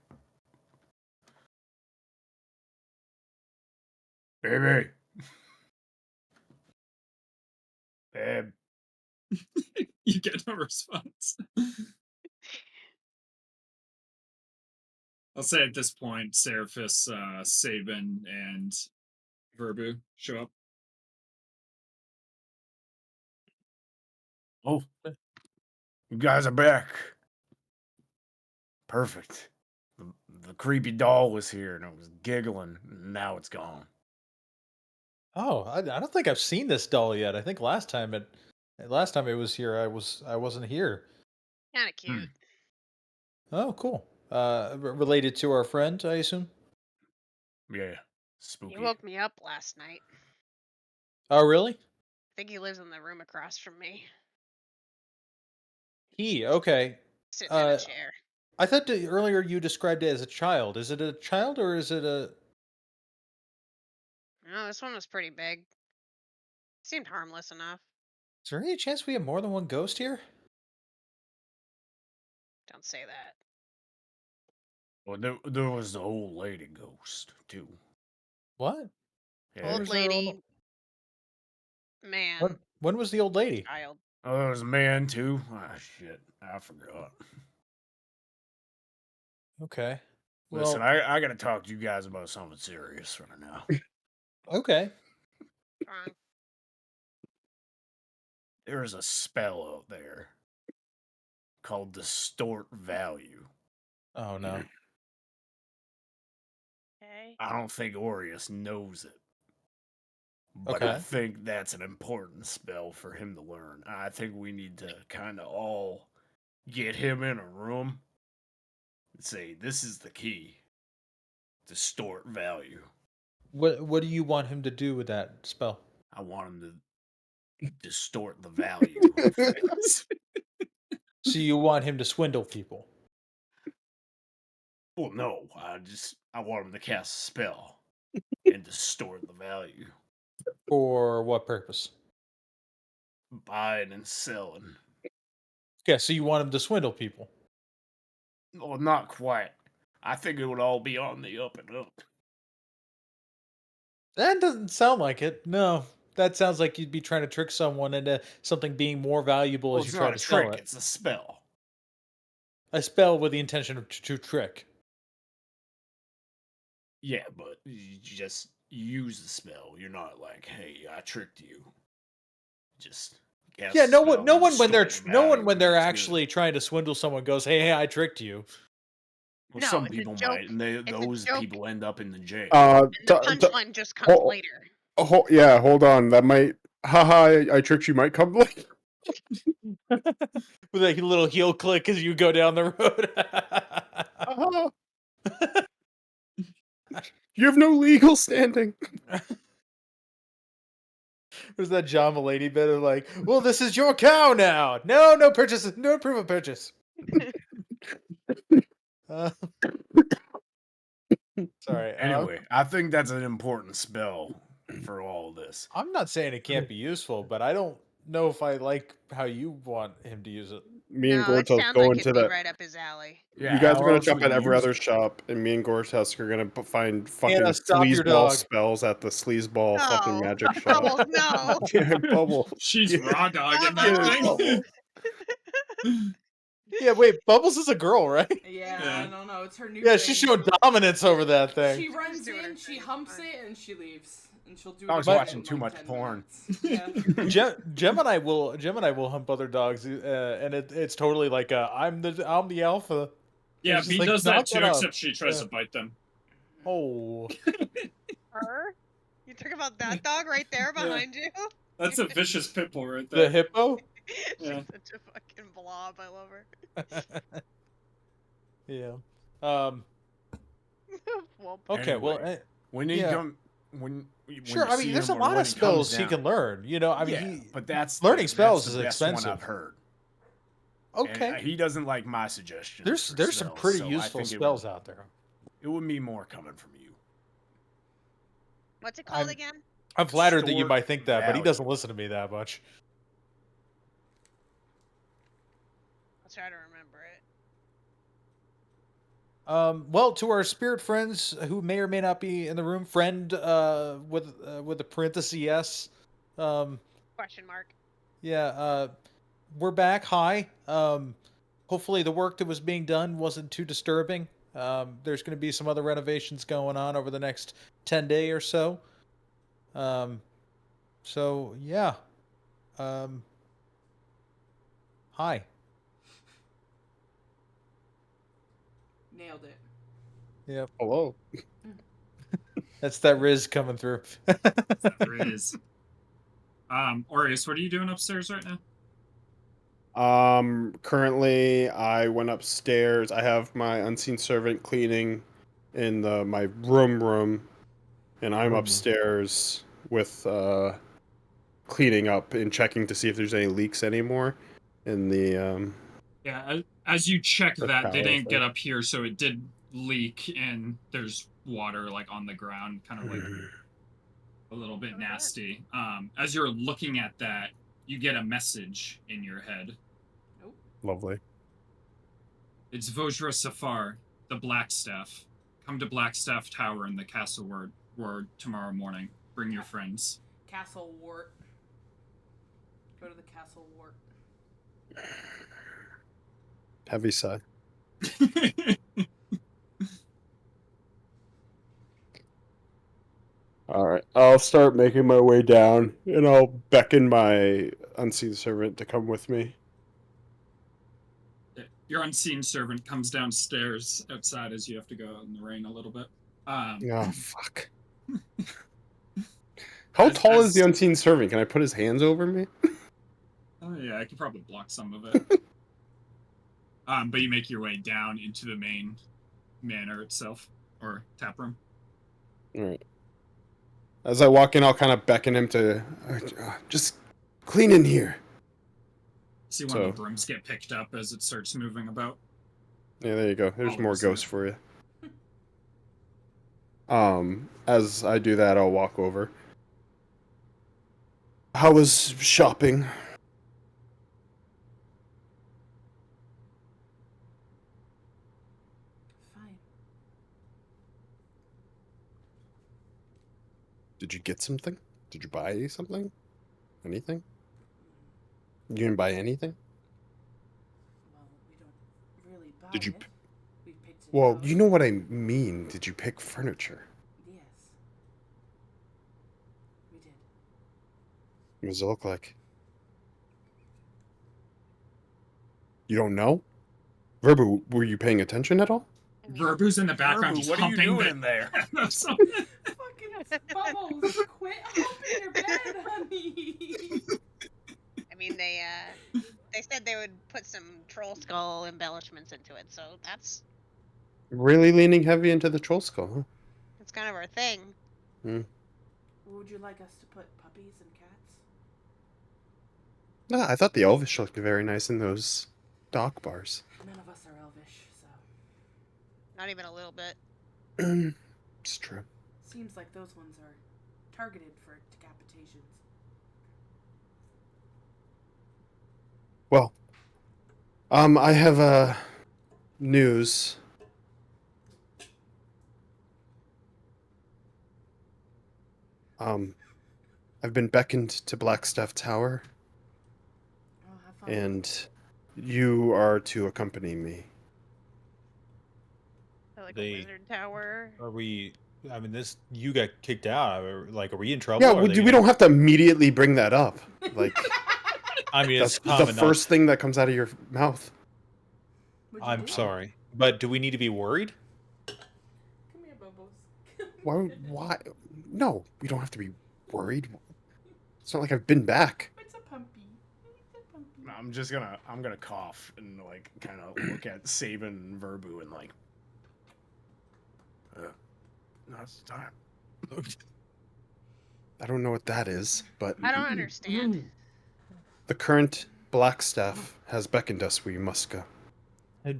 A: baby? Babe.
D: You get no response. I'll say at this point, Seraphis, Sabin, and Verbu show up.
A: Oh, you guys are back. Perfect. The creepy doll was here and it was giggling. And now it's gone.
B: Oh, I don't think I've seen this doll yet. I think last time it was here, I wasn't here.
F: Kind of cute.
B: Oh, cool. Related to our friend, I assume.
A: Yeah,
F: He
A: spooky.
F: woke me up last night.
B: Oh, really?
F: I think he lives in the room across from me,
B: Okay.
F: sitting in a chair.
B: I thought earlier you described it as a child. Is it a child or is it a?
F: No, this one was pretty big. Seemed harmless enough.
B: Is there any chance we have more than one ghost here?
F: Don't say that.
A: Well, there was the old lady ghost too.
B: What?
A: Yeah.
F: Old
B: Was there
F: lady, man,
B: when was the old lady?
F: child.
A: Oh, there was a man too. Ah, shit, I forgot.
B: Okay.
A: Listen,
B: Well,
A: I gotta talk to you guys about something serious right now.
B: okay.
F: Wrong.
A: There's a spell out there called Distort Value.
B: Oh no.
F: Okay.
A: I don't think Aureus knows it. But
B: Okay.
A: I think that's an important spell for him to learn. I think we need to kind of all get him in a room and say, this is the key. Distort value.
B: What do you want him to do with that spell?
A: I want him to distort the value of things.
B: So you want him to swindle people?
A: Well, no, I want him to cast a spell and distort the value.
B: For what purpose?
A: Buying and selling.
B: Okay, so you want him to swindle people?
A: Well, not quite. I think it would all be on the up and up.
B: That doesn't sound like it. No, that sounds like you'd be trying to trick someone into something being more valuable
A: Well,
B: as you
A: it's
B: try
A: not
B: to
A: a
B: sell
A: trick,
B: it.
A: it's a spell.
B: A spell with the intention to trick.
A: Yeah, but you just use the spell. You're not like, hey, I tricked you. Just cast
B: Yeah,
A: the
B: no
A: spell
B: one, no
A: and
B: one when they're
A: distort the
B: no one
A: value,
B: when
A: and
B: they're
A: it's
B: actually
A: good.
B: trying to swindle someone goes, hey, I tricked you.
A: Well,
F: No,
A: some
F: it's a
A: people
F: joke.
A: might, and
F: It's a
A: those
F: joke.
A: people end up in the jail.
F: And the punchline just comes later.
G: Yeah, hold on. That might. Haha, I tricked you. Might come later.
B: With a little heel click as you go down the road.
G: Haha. You have no legal standing.
B: There's that John Mulaney bit of like, well, this is your cow now. No purchase, no proof of purchase. Sorry.
A: Anyway, I think that's an important spell for all this.
B: I'm not saying it can't be useful, but I don't know if I like how you want him to use it.
G: Me and
F: No, it
G: Gortos
F: sounds
G: go
F: like
G: into
F: it'd be
G: that.
F: right up his alley.
A: Yeah,
G: You guys
A: how
G: are gonna
A: else
G: shop
A: would
G: at
A: you
G: every
A: use
G: other
A: it?
G: shop, and me and Gortos are gonna find fucking
B: Hannah, stop your
G: sleazeball
B: dog.
G: spells at the sleazeball fucking
F: Oh,
G: magic shop.
F: Bubbles, no.
G: Yeah, Bubble.
D: She's raw dogging
F: Bubbles.
D: that thing.
G: Bubble.
B: Yeah, wait, Bubbles is a girl, right?
E: Yeah,
D: Yeah.
E: I don't know. It's her new
B: Yeah,
E: thing.
B: she's showing dominance over that thing.
E: She runs
F: doing her
E: in, she
F: thing, it's
E: humps
F: fine.
E: it, and she leaves. And she'll do it
A: Dog's
E: again
A: watching
E: in,
A: too
E: like,
A: much
E: 10
A: porn.
E: minutes. Yeah.
B: Gemini will hump other dogs, and it's totally like I'm the alpha.
D: Yeah,
B: It's just
D: B
B: like,
D: does
B: knock
D: that too,
B: up.
D: except she tries
B: Yeah.
D: to bite them.
B: Oh,
F: Her? You talk about that dog right there behind you?
D: That's a vicious pit bull right
B: the
D: there.
B: hippo.
F: She's
D: Yeah.
F: such a fucking blob. I love her.
B: Yeah.
F: Whoop.
B: Okay. Well.
A: Anyway, when he
B: yeah.
A: come, when
B: Sure.
A: you
B: I
A: see
B: mean, there's a
A: him or
B: lot
A: when
B: of
A: he comes
B: spells he
A: down,
B: can learn. You know. I mean,
A: yeah, but that's
B: learning spells
A: that's
B: is
A: the best one
B: expensive.
A: I've heard.
B: Okay.
A: And he doesn't like my suggestions.
B: There's
A: for
B: some
A: spells,
B: pretty
A: so I
B: useful
A: think
B: spells out there.
A: It would be more coming from you.
F: What's it called
B: I'm-
F: again?
B: I'm flattered that you
A: Stored
B: might think that, but he
A: value.
B: doesn't listen to me that much.
F: I'll try to remember it.
B: Well, to our spirit friends who may or may not be in the room, friend with a parenthesis S.
F: Question mark.
B: Yeah, we're back. Hi. Hopefully the work that was being done wasn't too disturbing. There's going to be some other renovations going on over the next 10 day or so. So yeah. Hi.
E: Nailed it.
B: Yep.
C: Hello.
B: That's that Riz coming through.
D: There is. Aureus, what are you doing upstairs right now?
G: Currently I went upstairs. I have my unseen servant cleaning in my room, and I'm
B: Room.
G: upstairs with cleaning up and checking to see if there's any leaks anymore in the
D: Yeah, as you check
G: The
D: that, they
G: power
D: didn't get
G: thing.
D: up here, so it did leak, and there's water like on the ground, kind of like a little bit nasty. As you're looking at that, you get a message in your head.
G: Lovely.
D: It's Vojra Safar, the Blackstaff. Come to Blackstaff Tower in the Castle Ward tomorrow morning. Bring your friends.
E: Castle Wart. Go to the Castle Wart.
G: Heavy sigh. All right, I'll start making my way down, and I'll beckon my unseen servant to come with me.
D: Your unseen servant comes downstairs outside as you have to go out in the rain a little bit.
G: Oh fuck! How tall is the unseen servant? Can I put his hands over me?
D: Oh yeah, I could probably block some of it. But you make your way down into the main manor itself, or tap room.
G: All right. As I walk in, I'll kind of beckon him to just clean in here.
D: See one of the brooms get picked up as it starts moving about.
G: Yeah, there you go. There's more
D: 100%.
G: ghosts for you. As I do that, I'll walk over. How was shopping?
E: Fine.
G: Did you get something? Did you buy something? Anything? You didn't buy anything?
E: Well, we don't really buy
G: Did you
E: it. We picked it
G: Well,
E: out.
G: you know what I mean. Did you pick furniture?
E: Yes. We did.
G: What does it look like? You don't know? Verbu, were you paying attention at all?
D: Verbu's in the background,
A: Verbu,
D: just
A: what are you
D: humping
A: doing
D: the-
A: in there?
E: Fucking Bubbles, quit humping your bed, honey.
F: I mean, they said they would put some troll skull embellishments into it, so that's
G: Really leaning heavy into the troll skull, huh?
F: that's kind of our thing.
E: Would you like us to put puppies and cats?
G: Ah, I thought the elvish looked very nice in those dock bars.
E: None of us are elvish, so
F: Not even a little bit.
G: It's true.
E: seems like those ones are targeted for decapitations.
G: Well, I have news. I've been beckoned to Blackstaff Tower,
E: Oh, have fun.
G: and You are to accompany me.
F: Like
B: They-
F: a wizard tower.
B: Are we? I mean, this you got kicked out. Like, are we in trouble?
G: Yeah,
B: Are
G: we,
B: they
G: we
B: gonna-
G: don't have to immediately bring that up. Like,
B: I mean,
G: that's
B: it's
G: the
B: common.
G: first thing that comes out of your mouth.
E: What'd you
B: I'm
E: do?
B: sorry, but do we need to be worried?
E: Come here, Bubbles. Come
G: Why?
E: here.
G: Why? No, we don't have to be worried. It's not like I've been back.
E: It's a pumpy. It's a pumpy.
A: I'm gonna cough and like kind of look at Saban and Verbu and like, no, it's time.
G: I don't know what that is, but
F: I don't understand.
G: the current Blackstaff has beckoned us. We must go.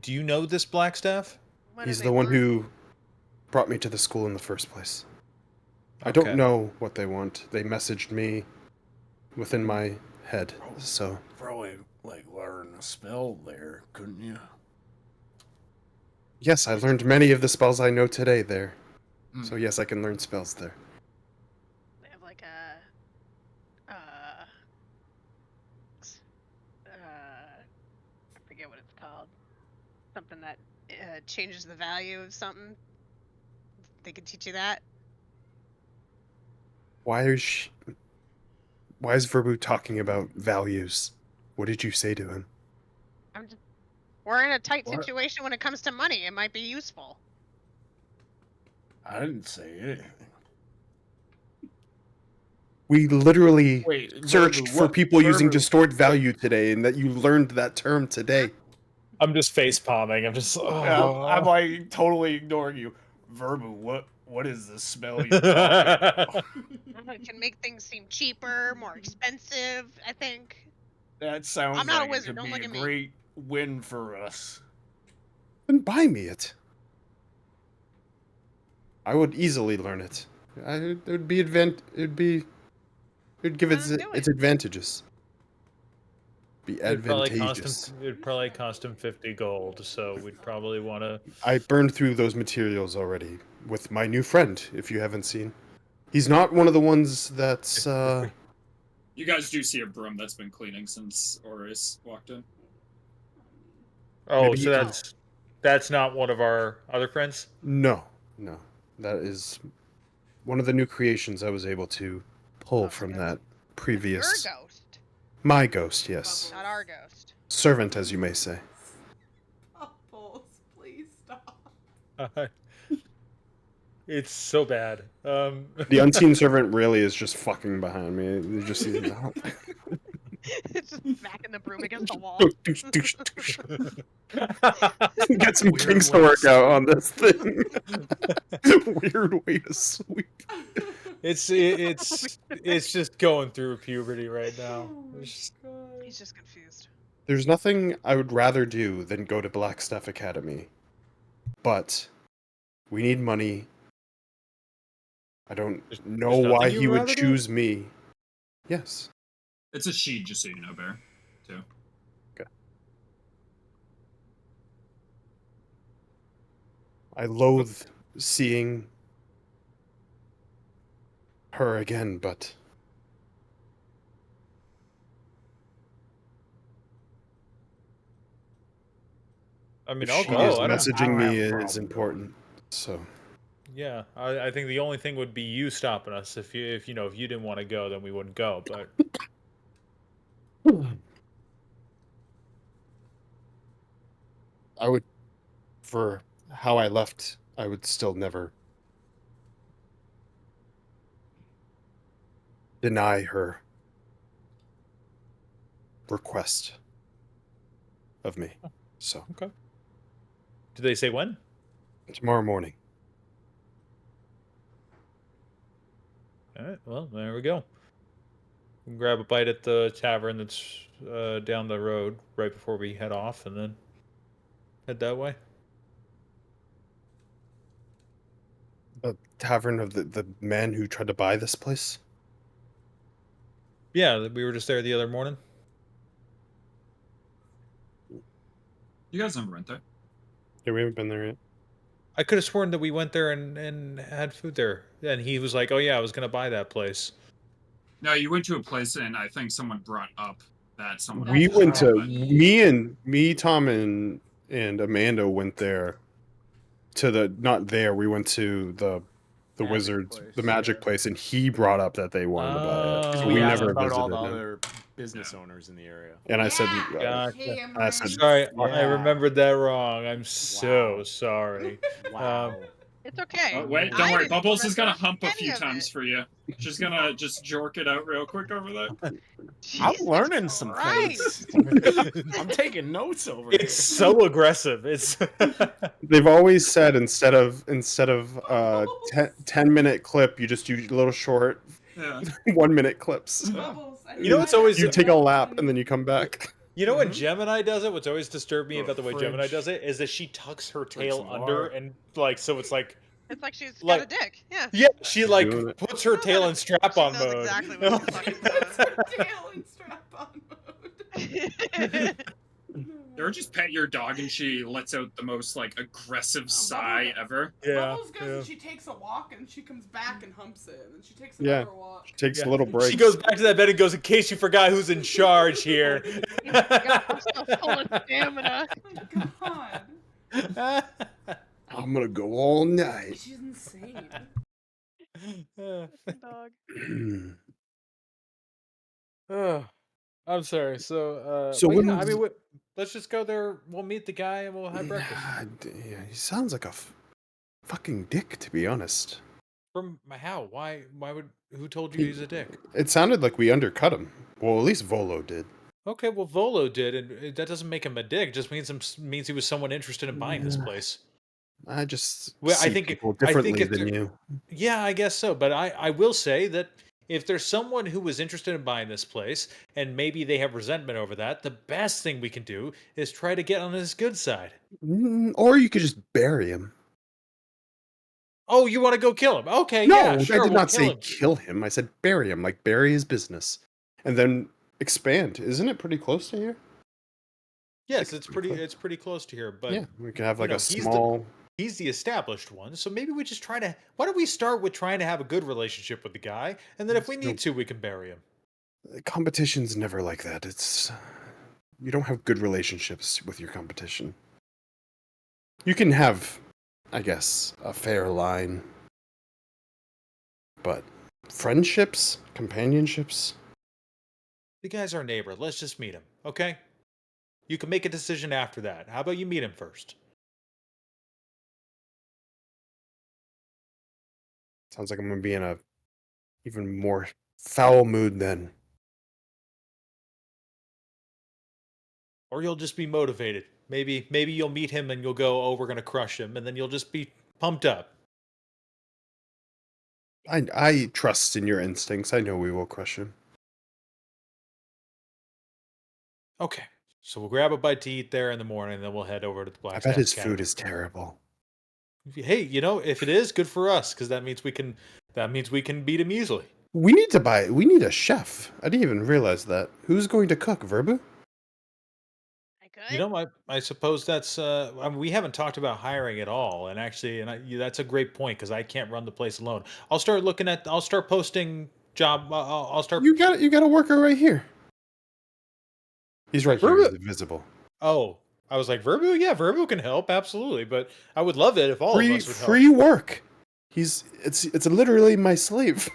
B: Do you know this Blackstaff?
F: What do
G: He's
F: they
G: the one
F: want?
G: who brought me to the school in the first place. I
B: Okay.
G: don't know what they want. They messaged me within my head, so
A: Probably like learn a spell there, couldn't you?
G: yes, I learned many of the spells I know today there.
A: Mm.
G: So yes, I can learn spells there.
F: They have like I forget what it's called. Something that changes the value of something. They could teach you that.
G: Why is Verbu talking about values? What did you say to him?
F: I'm just. We're in a tight
A: What?
F: situation when it comes to money. It might be useful.
A: I didn't say anything.
G: We literally
A: Wait,
G: searched
A: Verbu,
G: for
A: what-
G: people using
A: Verbu,
G: distort value today, and that you learned that term today.
B: I'm just face palming. I'm just.
A: I'm like totally ignoring you. Verbu, what is this spell you're talking about?
F: It can make things seem cheaper, more expensive. I think.
A: That sounds
F: I'm not a
A: like
F: wizard,
A: it could
F: don't
A: be
F: look
A: a
F: at me.
A: great win for us.
G: Then buy me it. I would easily learn it. It would be It'd give
F: Let
G: its
F: him do
G: its
F: it.
G: advantages. Be
B: It'd probably cost him.
G: advantageous.
B: It'd probably cost him 50 gold. So we'd probably want to.
G: I burned through those materials already with my new friend. If you haven't seen, he's not one of the ones that's.
D: You guys do see a broom that's been cleaning since Oris walked in.
B: Oh,
G: Maybe
B: so
G: you-
B: that's not one of our other friends.
G: No, that is one of the new creations I was able to pull
F: Oh,
G: from
F: okay.
G: that previous.
F: Your ghost,
G: My ghost, yes,
F: not our ghost.
G: servant, as you may say.
E: Bubbles, please stop.
B: It's so bad.
G: The unseen servant really is just fucking behind me. You just see
F: It's just smacking the broom against the wall.
G: Get some
A: Weird
G: kinks to
A: way to
G: work out on this thing. Weird way to sweep.
B: It's just going through puberty right now.
E: Oh my
B: It's just-
E: God.
F: He's just confused.
G: There's nothing I would rather do than go to Blackstaff Academy. But we need money. I don't know
B: there's
G: why
B: nothing
G: he
B: you'd
G: would
B: rather do?
G: choose me. Yes.
D: It's a she, just so you know, Bear. Too.
G: I loathe seeing her again, but
B: I mean,
G: if
B: I'll
G: she
B: go.
G: is
B: I don't.
G: messaging
A: I don't
G: me
A: have a
G: is
A: problem
G: important. So
B: Yeah, I think the only thing would be you stopping us. If you didn't want to go, then we wouldn't go. But
G: I would, for how I left, I would still never deny her request of me. So
B: did they say when?
G: tomorrow morning.
B: All right. Well, there we go. We can grab a bite at the tavern that's down the road right before we head off, and then head that way.
G: The tavern of the man who tried to buy this place?
B: Yeah, we were just there the other morning.
D: You guys never went there.
G: Yeah, we haven't been there yet.
B: I could have sworn that we went there and had food there, and he was like, "Oh yeah, I was gonna buy that place."
D: No, you went to a place and I think someone brought up that someone
G: We
E: That's
D: else
G: went
D: should,
G: to
D: but
G: me, Tom, and Amanda went there to the not there. We went to the
A: Magic
G: wizard,
A: place,
G: the magic
A: yeah.
G: place, and he brought up that they wanted to buy it.
A: Because
G: But
A: we
G: we
A: asked
G: never
A: about all the
G: visited him.
A: other business owners in the area.
G: And I said,
E: Yeah,
B: Gotcha.
G: I said,
B: Sorry, I
A: Yeah.
B: remembered that wrong. I'm so
A: Wow.
B: sorry.
A: Wow.
F: It's okay.
D: oh, wait,
F: I
D: don't worry.
F: didn't
D: Bubbles is gonna
F: remember
D: hump a
F: any
D: few
F: of
D: times
F: it.
D: for you. She's gonna just jork it out real quick over there.
A: I'm
F: Jesus
A: learning some
F: Christ.
A: things. I'm taking notes over
B: It's
A: here.
B: so aggressive. It's
G: they've always said instead of 10-minute clip, you just do little short
D: Yeah.
G: 1-minute clips.
E: Bubbles. I
B: You know
E: I
B: what's always-
E: have
G: You take a
E: notes
G: lap
E: on
G: and then you come back.
B: You know when
A: Mhm.
B: Gemini does it, what's always disturbed me
A: Go
B: about the way Gemini
A: French.
B: does it is that she tucks her
A: Drink
B: tail
A: some
B: under
A: water.
B: and like so it's like
F: It's like she's got a
B: Like-
F: dick. Yeah.
B: yeah, she like
G: Doing it.
B: puts
F: She
B: her
F: knows
B: tail
F: how to-
B: in strap on
F: she knows
B: mode.
F: exactly what she's fucking
E: Puts
F: doing.
E: her tail in strap-on mode.
D: You ever just pet your dog and she lets out the most like aggressive sigh
E: Bubbles-
D: ever?
B: Yeah,
E: Bubbles goes
B: yeah.
E: and she takes a walk and she comes back and humps it and then she takes
G: Yeah.
E: another walk.
G: Takes
B: Yeah.
G: a little break.
B: She goes back to that bed and goes, in case you forgot who's in charge here.
F: God, I'm still full of stamina.
E: Oh my god.
G: I'm gonna go all night.
E: She's insane.
F: Dog.
B: I'm sorry. So,
G: So
B: but yeah, I
G: when's-
B: mean, let's just go there. We'll meet the guy and we'll have breakfast.
G: Yeah, he sounds like a fucking dick, to be honest.
B: From my how? Why? Why would? Who told you he's a dick?
G: It sounded like we undercut him. Well, at least Volo did.
B: Okay, well, Volo did, and that doesn't make him a dick. It just means he was someone interested in buying this
G: Yeah.
B: place.
G: I just
B: Well, I
G: see
B: think-
G: people
B: I think
G: differently
B: if
G: than
B: there-
G: you.
B: Yeah, I guess so. But I will say that if there's someone who was interested in buying this place and maybe they have resentment over that, the best thing we can do is try to get on his good side.
G: Or you could just bury him.
B: Oh, you want to go kill him? Okay,
G: No,
B: yeah, sure.
G: I did
B: we'll
G: not
B: kill
G: say
B: him.
G: kill him. I said bury him, like bury his business, and then expand. Isn't it pretty close to here?
B: Yes,
G: like
B: it's
G: pretty close.
B: it's pretty close to here. But
G: Yeah, we can have like
B: know,
G: a
B: he's the-
G: small.
B: he's the established one, so maybe we just try to. Why don't we start with trying to have a good relationship with the guy, and then if we
G: No.
B: need to, we can bury him.
G: Competition's never like that. It's you don't have good relationships with your competition. You can have, I guess, a fair line, but friendships, companionships.
B: The guy's our neighbor. Let's just meet him, okay? You can make a decision after that. How about you meet him first?
G: Sounds like I'm gonna be in a even more foul mood then.
B: Or you'll just be motivated. Maybe you'll meet him and you'll go, "Oh, we're gonna crush him," and then you'll just be pumped up.
G: I trust in your instincts. I know we will crush him.
B: Okay, so we'll grab a bite to eat there in the morning, and then we'll head over to the
G: I
B: Black
G: bet his
B: Academy.
G: food is terrible.
B: Hey, if it is good for us, because that means we can beat him easily.
G: We need a chef. I didn't even realize that. Who's going to cook, Verbu?
F: I could.
B: I suppose that's. I mean, we haven't talked about hiring at all, and actually, that's a great point because I can't run the place alone. I'll start posting job. I'll start.
G: You got a worker right here. He's right here. He's
B: Verbu.
G: invisible.
B: Oh, I was like Verbu. Yeah, Verbu can help absolutely, but I would love it if all of us would help.
G: Free work. It's literally my slave.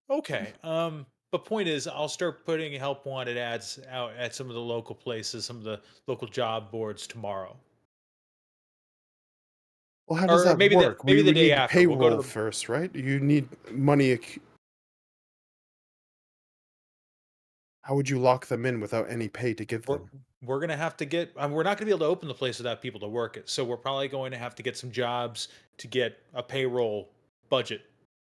B: Okay. But point is, I'll start putting help wanted ads out at some of the local places, some of the local job boards tomorrow.
G: Well, how does
B: Or
G: that
B: maybe
G: work?
B: maybe the
G: we
B: day
G: need
B: after. We'll go to
G: payroll
B: the-
G: first, right? You need money. How would you lock them in without any pay to give them?
B: We're gonna have to get. We're not gonna be able to open the place without people to work it. So we're probably going to have to get some jobs to get a payroll budget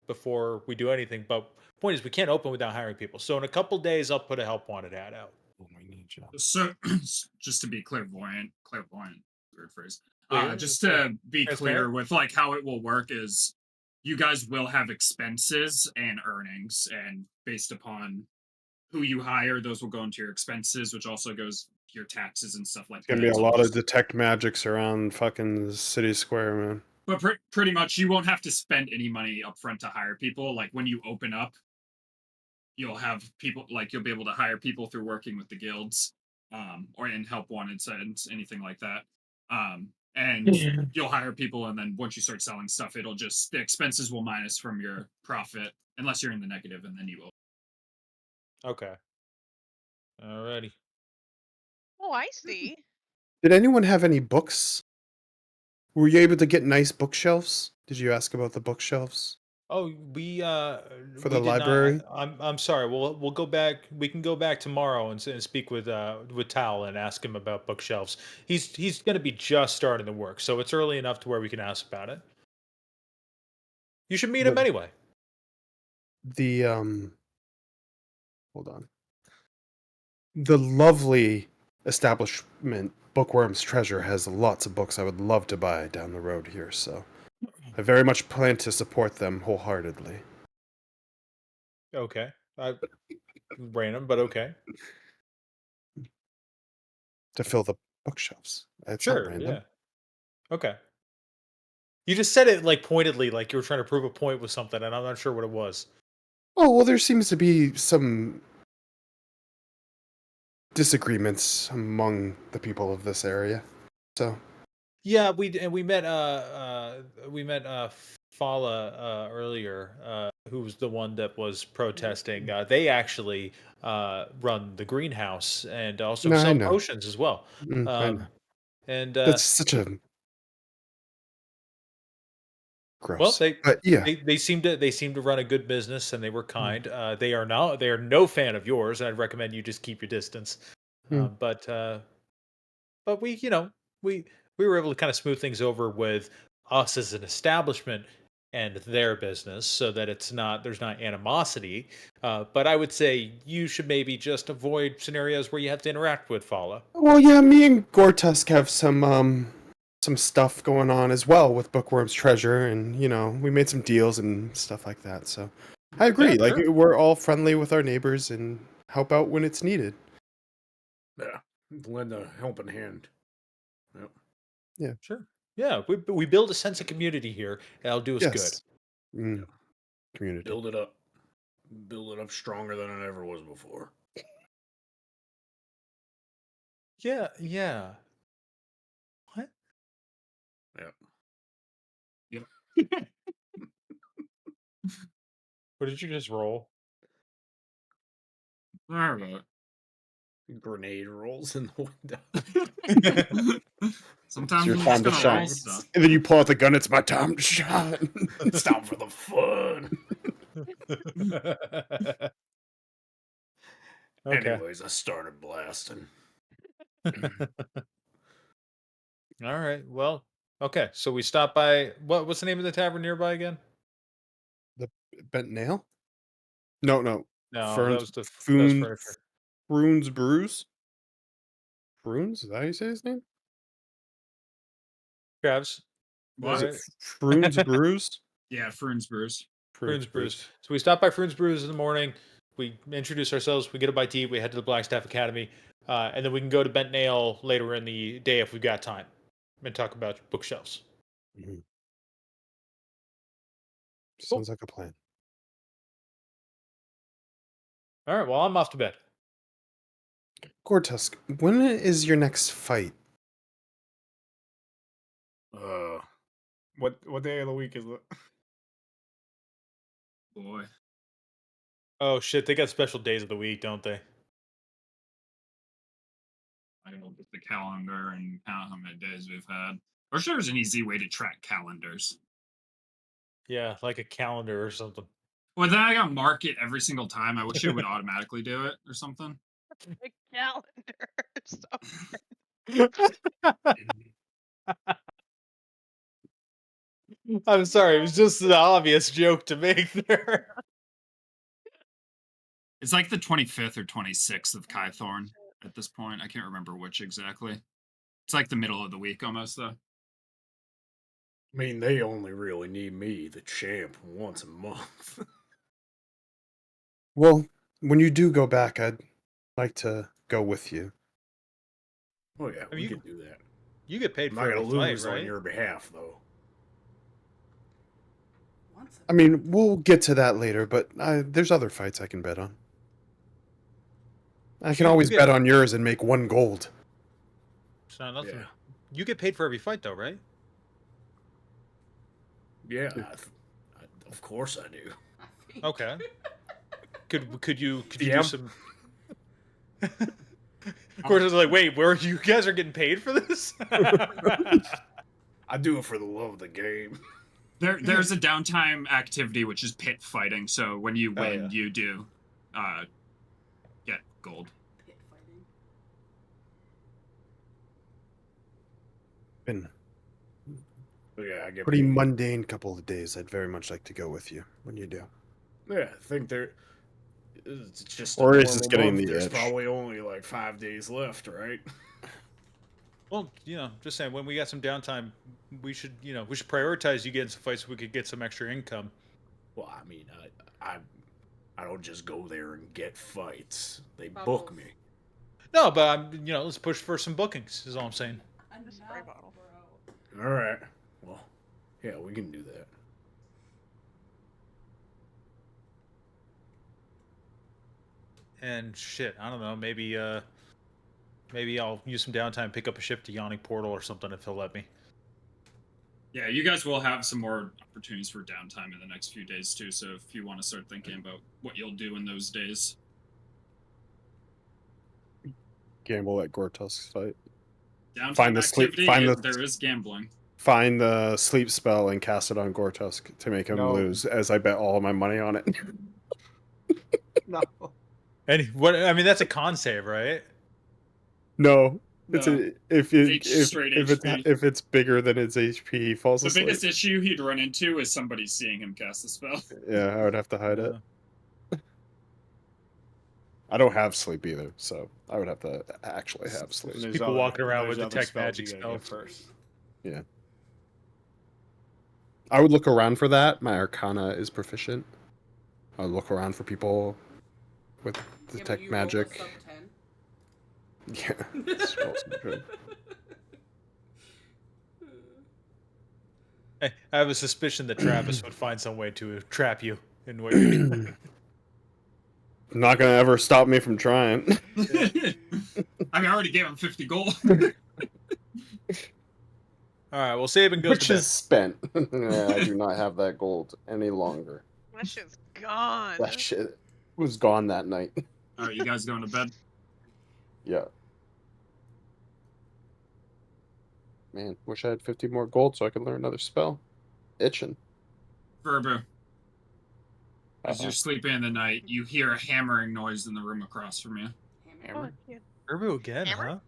B: before we do anything. But point is, we can't open without hiring people. So in a couple days, I'll put a help wanted ad out.
G: Oh, we need jobs.
D: So, just to be clairvoyant, weird phrase.
B: Clear?
D: Just to be clear
B: Transparent?
D: with like how it will work is, you guys will have expenses and earnings, and based upon who you hire, those will go into your expenses, which also goes to your taxes and stuff like
G: It's
D: that.
G: gonna be a
D: So
G: lot of
D: just-
G: detect magics around fucking city square, man.
D: But pretty much, you won't have to spend any money up front to hire people. Like when you open up, you'll have people like you'll be able to hire people through working with the guilds, or in help wanted signs, anything like that. And you'll hire people, and then once you start selling stuff, it'll just the expenses will minus from your profit unless you're in the negative, and then you will.
B: Okay. Alrighty.
F: Oh, I see.
G: Did anyone have any books? Were you able to get nice bookshelves? Did you ask about the bookshelves
B: Oh, we
G: for
B: we
G: the
B: did not.
G: library?
B: I'm sorry. We'll go back. We can go back tomorrow and speak with Tal and ask him about bookshelves. He's going to be just starting to work, so it's early enough to where we can ask about it. You should meet him
G: The
B: anyway.
G: the hold on. The lovely establishment Bookworm's Treasure has lots of books I would love to buy down the road here, so I very much plan to support them wholeheartedly.
B: Okay. Random, but okay.
G: To fill the bookshelves. It's not
B: Sure.
G: random.
B: Yeah. Okay. You just said it like pointedly, like you were trying to prove a point with something, and I'm not sure what it was.
G: Oh, well, there seems to be some disagreements among the people of this area. So,
B: Yeah, we met Fala earlier, who was the one that was protesting. They actually run the greenhouse and also
G: no, I
B: sell
G: know.
B: potions as well.
G: I know.
B: And
G: That's such a
B: well,
G: gross. But yeah,
B: they seem to run a good business, and they were
G: Mm,
B: kind. They are no fan of yours, and I'd recommend you just keep your distance.
G: mm.
B: But we, we were able to kind of smooth things over with us as an establishment and their business, so that there's not animosity. But I would say you should maybe just avoid scenarios where you have to interact with Fala.
G: Well, yeah, me and Gortusk have some stuff going on as well with Bookworm's Treasure, and we made some deals and stuff like that. So, I
B: Yeah,
G: agree. Like
B: sure.
G: we're all friendly with our neighbors and help out when it's needed.
A: Yeah, lend a helping hand. Yep.
B: Sure. Yeah, we build a sense of community here, and that'll do us good.
G: Yes. Mm, community.
A: Build it up. Build it up stronger than it ever was before.
B: Yeah, yeah. What?
A: Yep.
D: Yep.
B: What did you just roll?
D: All right.
A: Grenade rolls in the window.
G: It's
D: Sometimes
G: your
D: I'm
G: time
D: just
G: to
D: gonna
G: shine.
D: roll stuff.
G: And then you pull out the gun. It's my time to shine.
A: It's time for the fun.
B: Okay.
A: Anyways, I started blasting.
B: All right. Well, okay. So we stopped by what's the name of the tavern nearby again?
G: The bent nail? No, no.
B: No,
G: Ferns,
B: that was
G: Foon,
B: furniture.
G: Fruins Brews. Fruins? Is that how you say his name?
B: Travis.
G: Is
D: What?
G: it Fruins Brews?
D: Yeah, Ferns Brews.
B: Prunes Brews. So we stopped by Prunes Brews in the morning. We introduce ourselves. We get a bite to eat. We head to the Blackstaff Academy, and then we can go to Bent Nail later in the day if we've got time, and talk about bookshelves.
G: Mhm.
B: Cool.
G: Sounds like a plan.
B: All right. Well, I'm off to bed.
G: Gortusk, when is your next fight?
A: What day of the week is it?
D: Boy.
B: Oh shit! They got special days of the week, don't they?
D: I can look at the calendar and count how many days we've had. I'm sure there's an easy way to track calendars.
B: Yeah, like a calendar or something.
D: Well, then I gotta mark it every single time. I wish it would automatically do it or something.
F: The calendar. So
B: I'm sorry. It was just an obvious joke to make there.
D: It's like the 25th or 26th of Kythorn at this point. I can't remember which exactly. It's like the middle of the week almost, though.
A: I mean, they only really need me, the champ, once a month.
G: Well, when you do go back, I'd like to go with you.
A: Oh yeah, we
B: you-
A: could do that.
B: You get paid
A: I'm
B: for
A: not
B: every
A: gonna
B: fight,
A: lose
B: right?
A: on your behalf, though.
E: Once
G: I mean, we'll get to that later, but there's other fights I can bet on. I can
B: You
G: always
B: get-
G: bet on yours and make 1 gold.
B: It's not nothing.
A: Yeah.
B: You get paid for every fight, though, right?
A: Yeah, of course I do.
E: I think.
B: Okay. Could you
A: Yeah.
B: do some? Of course, it's like, wait, where you guys are getting paid for this?
A: I do it for the love of the game.
D: There's a downtime activity which is pit fighting. So when you
B: Oh,
D: win,
B: yeah.
D: you do get gold.
E: Pit fighting.
G: Been
A: But yeah, I get
G: pretty
A: paid.
G: mundane couple of days. I'd very much like to go with you when you do.
A: Yeah, I think it's just
G: Or
A: a
G: is this
A: normal
G: getting
A: month.
G: the
A: There's
G: itch?
A: probably only like 5 days left, right?
B: Well, just saying, when we got some downtime, we should prioritize you getting some fights so we could get some extra income.
A: Well, I mean, I don't just go there and get fights. They
E: Bubbles.
A: book me.
B: No, but let's push for some bookings. Is all I'm saying.
F: A spray bottle.
E: Bro.
A: All right. Well, yeah, we can do that.
B: And shit, I don't know. Maybe I'll use some downtime, pick up a ship to Yawning Portal or something if he'll let me.
D: Yeah, you guys will have some more opportunities for downtime in the next few days too. So if you want to start thinking about what you'll do in those days,
G: Gamble at
B: Uh,
G: Gortusk's fight.
D: downtime
G: Find the sleep-
D: activity,
G: find the-
D: there is gambling.
G: Find the sleep spell and cast it on Gortusk to make him
C: No.
G: lose, as I bet all of my money on it.
C: No.
B: And I mean, that's a con save, right?
G: No. It's
D: No.
G: a, if
D: It's
G: it,
D: straight
G: if it's
D: HP.
G: if it's bigger than its HP, he falls
D: The
G: asleep.
D: biggest issue he'd run into is somebody seeing him cast the spell.
G: Yeah, I would have to hide it. I don't have sleep either, so I would have to actually have sleep.
A: There's
B: people
A: other-
B: walking around
A: there's
B: with
A: other
B: detect
A: spells
B: magic
A: you gotta get
B: spells.
A: first.
G: I would look around for that. My Arcana is proficient. I would look around for people with
E: Yeah, but
G: detect
E: you rolled a
G: magic.
E: sub 10.
G: Yeah, it's also good.
B: I have a suspicion that Travis would find some way to trap you in what you're doing.
G: Not gonna ever stop me from trying.
D: I mean, I already gave him 50 gold.
B: All right, well, Saban goes
G: Which
B: to bed.
G: is spent. Yeah, I do not have that gold any longer.
F: That shit's gone.
G: That shit was gone that night.
D: All right, you guys going to bed?
G: Yeah. Man, wish I had 50 more gold so I could learn another spell. Itching.
D: Verbu, as
G: Uh-oh.
D: you're sleeping in the night, you hear a hammering noise in the room across from you.
E: Hammer.
F: Oh, yeah.
B: Verbu again,
F: Hammer?
B: huh?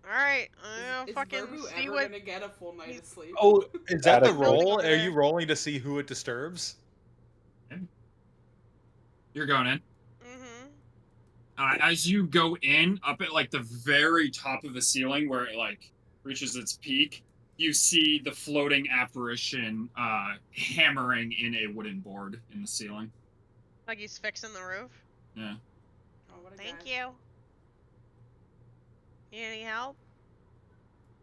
F: Alright, I'll
E: Is
F: fucking
E: Verbu
F: see
E: ever
F: what.
E: gonna get a full night of sleep?
B: Oh, is that the
G: Attic
B: roll?
F: roll.
B: Are you rolling to see who it disturbs?
D: You're going in.
F: Mm-hmm.
D: As you go in, up at like the very top of the ceiling where it like reaches its peak, you see the floating apparition hammering in a wooden board in the ceiling.
F: Like he's fixing the roof.
D: Yeah.
E: Oh, what a
F: Thank
E: guy.
F: you. Need any help?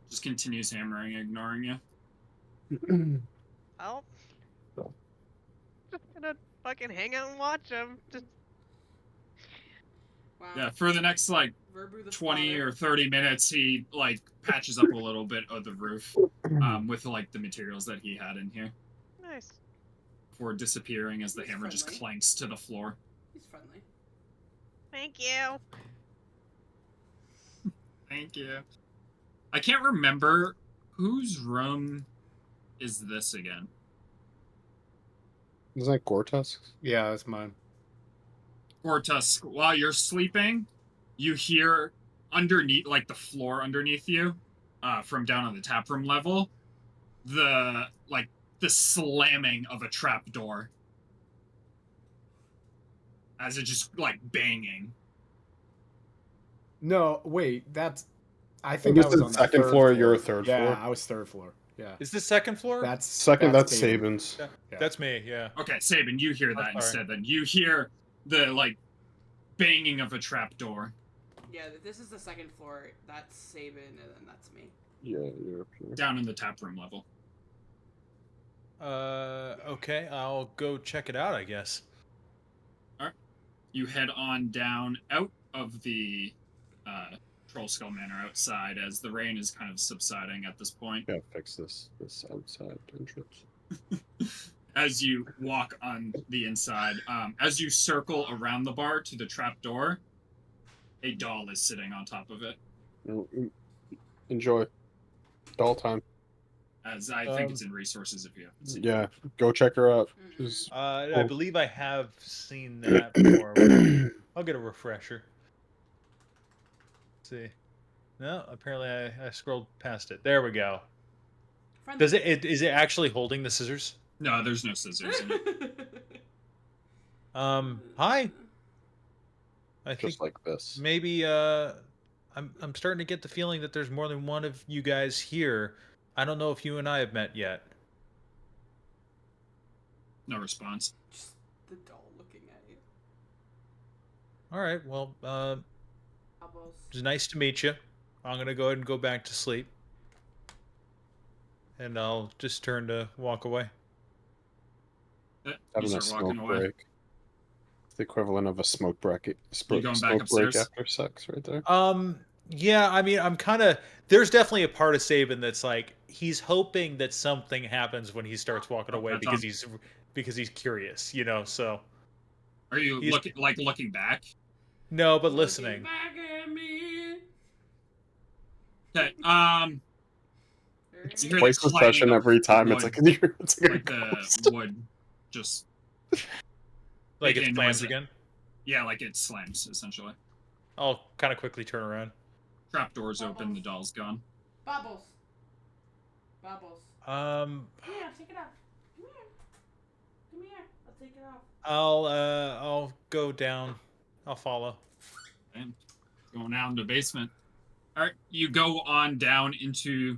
D: Just continues hammering, ignoring you.
F: Help?
G: No.
F: Just gonna fucking hang out and watch him. Just
E: Wow.
D: Yeah, for the next like
E: Verbu the
D: 20
E: spotter.
D: or 30 minutes, he like patches up a little bit of the roof with like the materials that he had in here
F: nice.
D: before disappearing as the
E: He's
D: hammer just
E: friendly.
D: clanks to the floor.
E: He's friendly.
F: Thank you.
D: Thank you. I can't remember whose room is this again.
C: Isn't that Gortusk?
A: Yeah, that's mine.
D: Ortusk, while you're sleeping, you hear underneath, like the floor underneath you, from down on the taproom level, the slamming of a trap door. As it just like banging.
A: No, wait, that's. I
C: think
A: think
C: this
A: I was
C: is
A: on the
C: second
A: third
C: floor, you're third
A: yeah,
C: floor.
A: I was third floor. Yeah,
B: Is this second floor?
A: that's
C: Second, that's
A: David.
C: Saban's.
A: Yeah.
B: That's me. Yeah.
D: Okay, Sabin, you hear that
B: sorry.
D: instead. Then you hear the like banging of a trap door.
E: Yeah, this is the second floor. That's Sabin, and then that's me.
C: Yeah, you're up here.
D: Down in the taproom level.
B: Okay, I'll go check it out, I guess.
D: you head on down out of the Troll Skull Manor outside as the rain is kind of subsiding at this point.
G: Yeah, fix this outside entrance.
D: As you walk on the inside, as you circle around the bar to the trap door, a doll is sitting on top of it.
G: Enjoy. Doll time.
D: As I think it's in resources if you haven't seen it.
G: Yeah, go check her out.
B: I believe I have seen that before. I'll get a refresher. Let's see. No, apparently I scrolled past it. There we go. Does is it actually holding the scissors?
D: No, there's no scissors in it.
B: Hi. I think
G: Just like this.
B: maybe I'm starting to get the feeling that there's more than one of you guys here. I don't know if you and I have met yet.
D: No response.
E: Just the doll looking at you.
B: All right. Well,
E: Elbows.
B: it's nice to meet you. I'm gonna go ahead and go back to sleep, and I'll just turn to walk away.
D: You
G: Having a
D: start
G: smoke
D: walking away.
G: break. It's the equivalent of a smoke break.
D: You
G: Smoke
D: going back
G: break
D: upstairs?
G: after sex, right there.
B: Yeah. I mean, I'm kind of. There's definitely a part of Saban that's like he's hoping that something happens when he starts walking away
D: that's
B: because he's curious, you know. So.
D: Are you looking back?
B: No, but
E: Looking
B: listening.
E: back at me.
D: Okay.
G: It's
D: You hear
G: twice
D: the
G: the session
D: clanging of
G: every time.
D: wood,
G: It's like
D: like
G: a
D: the
G: ghost.
D: wood just
B: Like
D: making
B: it
D: a noise
B: slams again.
D: Yeah, like it slams essentially.
B: I'll kind of quickly turn around.
D: Trap doors open, the doll's gone.
E: Bubbles. Bubbles.
B: Um,
E: Come here, take it off. Come here. Come here. I'll take it off.
B: I'll go down. I'll follow.
D: And going down to the basement. Alright, you go on down into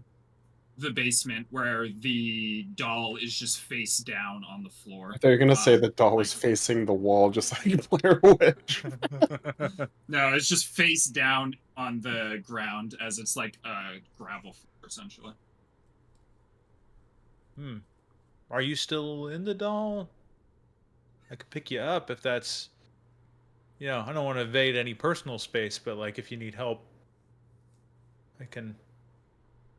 D: the basement where the doll is just face down on the floor.
G: They're gonna say the doll was facing the wall, just like Blair Witch.
D: No, it's just face down on the ground as it's like a gravel floor, essentially.
B: Are you still in the doll? I could pick you up if that's. You know, I don't want to invade any personal space, but like if you need help, I can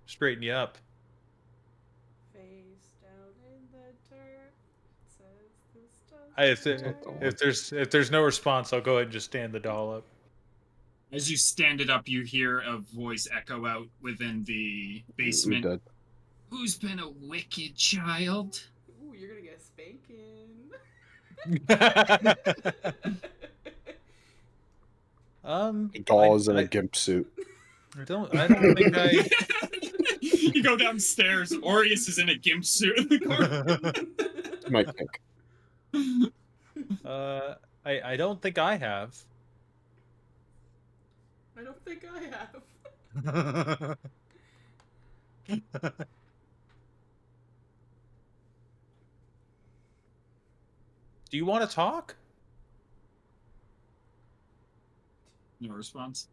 B: straighten you up.
E: Face down in the dirt. It says this does
B: If there's no response, I'll go ahead and just stand the doll up.
D: As you stand it up, you hear a voice echo out within the basement.
G: Dead.
D: Who's been a wicked child?
E: Ooh, you're gonna get a spanking.
G: The doll is in a gimp suit.
B: I don't think I.
D: You go downstairs. Aureus is in a gimp suit in the corner.
G: My pick.
B: I don't think I have.
E: I don't think I have.
B: Do you want to talk?
D: No response.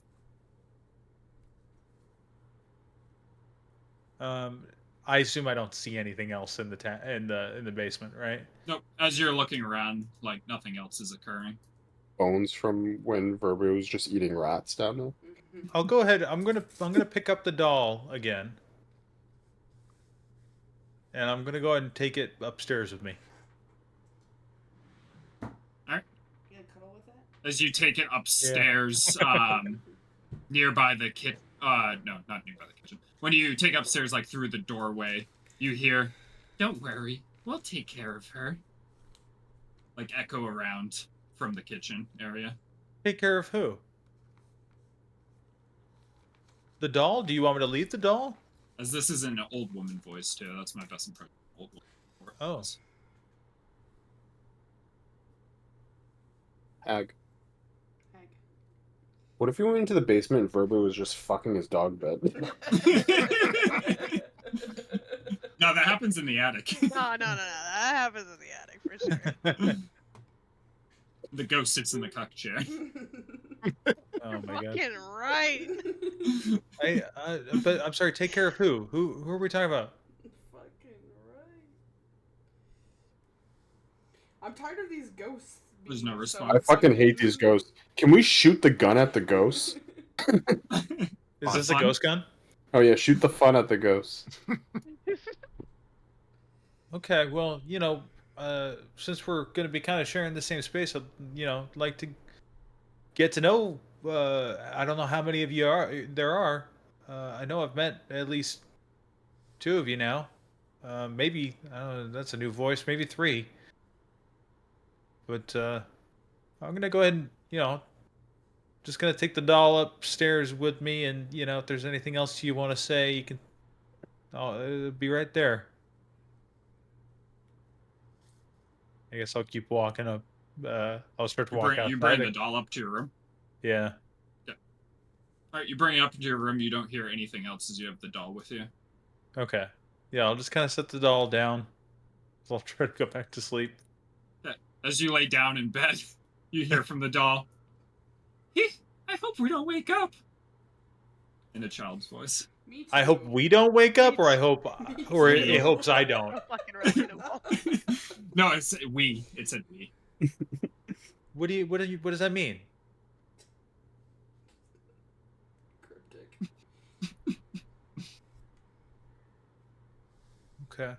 B: I assume I don't see anything else in the basement, right?
D: Nope. As you're looking around, like nothing else is occurring.
G: Bones from when Verbu was just eating rats down there.
B: I'll go ahead. I'm gonna pick up the doll again, and I'm gonna go ahead and take it upstairs with me.
D: Alright.
E: You gonna cuddle with that?
D: As you take it upstairs, nearby the kitchen. No, not nearby the kitchen. When you take upstairs, like through the doorway, you hear, "Don't worry, we'll take care of her." Like echo around from the kitchen area.
B: Take care of who? The doll? Do you want me to leave the doll?
D: As this is an old woman voice too. That's my best impression. Old woman voice.
G: Hag.
E: Heck.
G: What if you went into the basement and Verbu was just fucking his dog bed?
D: No, that happens in the attic.
F: No. That happens in the attic for sure.
D: The ghost sits in the cuck chair.
B: Oh my god.
F: Fucking right.
B: But I'm sorry. Take care of who? Who are we talking about?
E: Fucking right. I'm tired of these ghosts
D: There's no
E: being so
D: response.
C: I fucking hate
E: excited.
C: these ghosts. Can we shoot the gun at the ghosts?
B: Is this a
D: Fun?
B: ghost gun?
C: Oh yeah, shoot the fun at the ghosts.
B: Okay, well, since we're going to be kind of sharing the same space, I'd, like to get to know. I don't know how many of you there are. I know I've met at least 2 of you now. Maybe I don't know, that's a new voice. Maybe 3. But I'm gonna go ahead and just gonna take the doll upstairs with me, and if there's anything else you want to say, you can. I'll be right there. I guess I'll keep walking up. I'll start to walk
D: You bring
B: outside.
D: the doll up to your room.
B: Yeah.
D: All right, you bring it up into your room. You don't hear anything else as you have the doll with you.
B: Okay. Yeah, I'll just kind of set the doll down. I'll try to go back to sleep.
D: As you lay down in bed, you hear from the doll, I hope we don't wake up. In a child's voice.
E: Me too.
B: I hope we don't wake up, or I hope,
E: Me
B: or
E: too.
B: it hopes I don't.
F: Fucking relatable.
D: No, it's we. It said we.
B: What does that mean?
E: Cryptic.
B: Okay.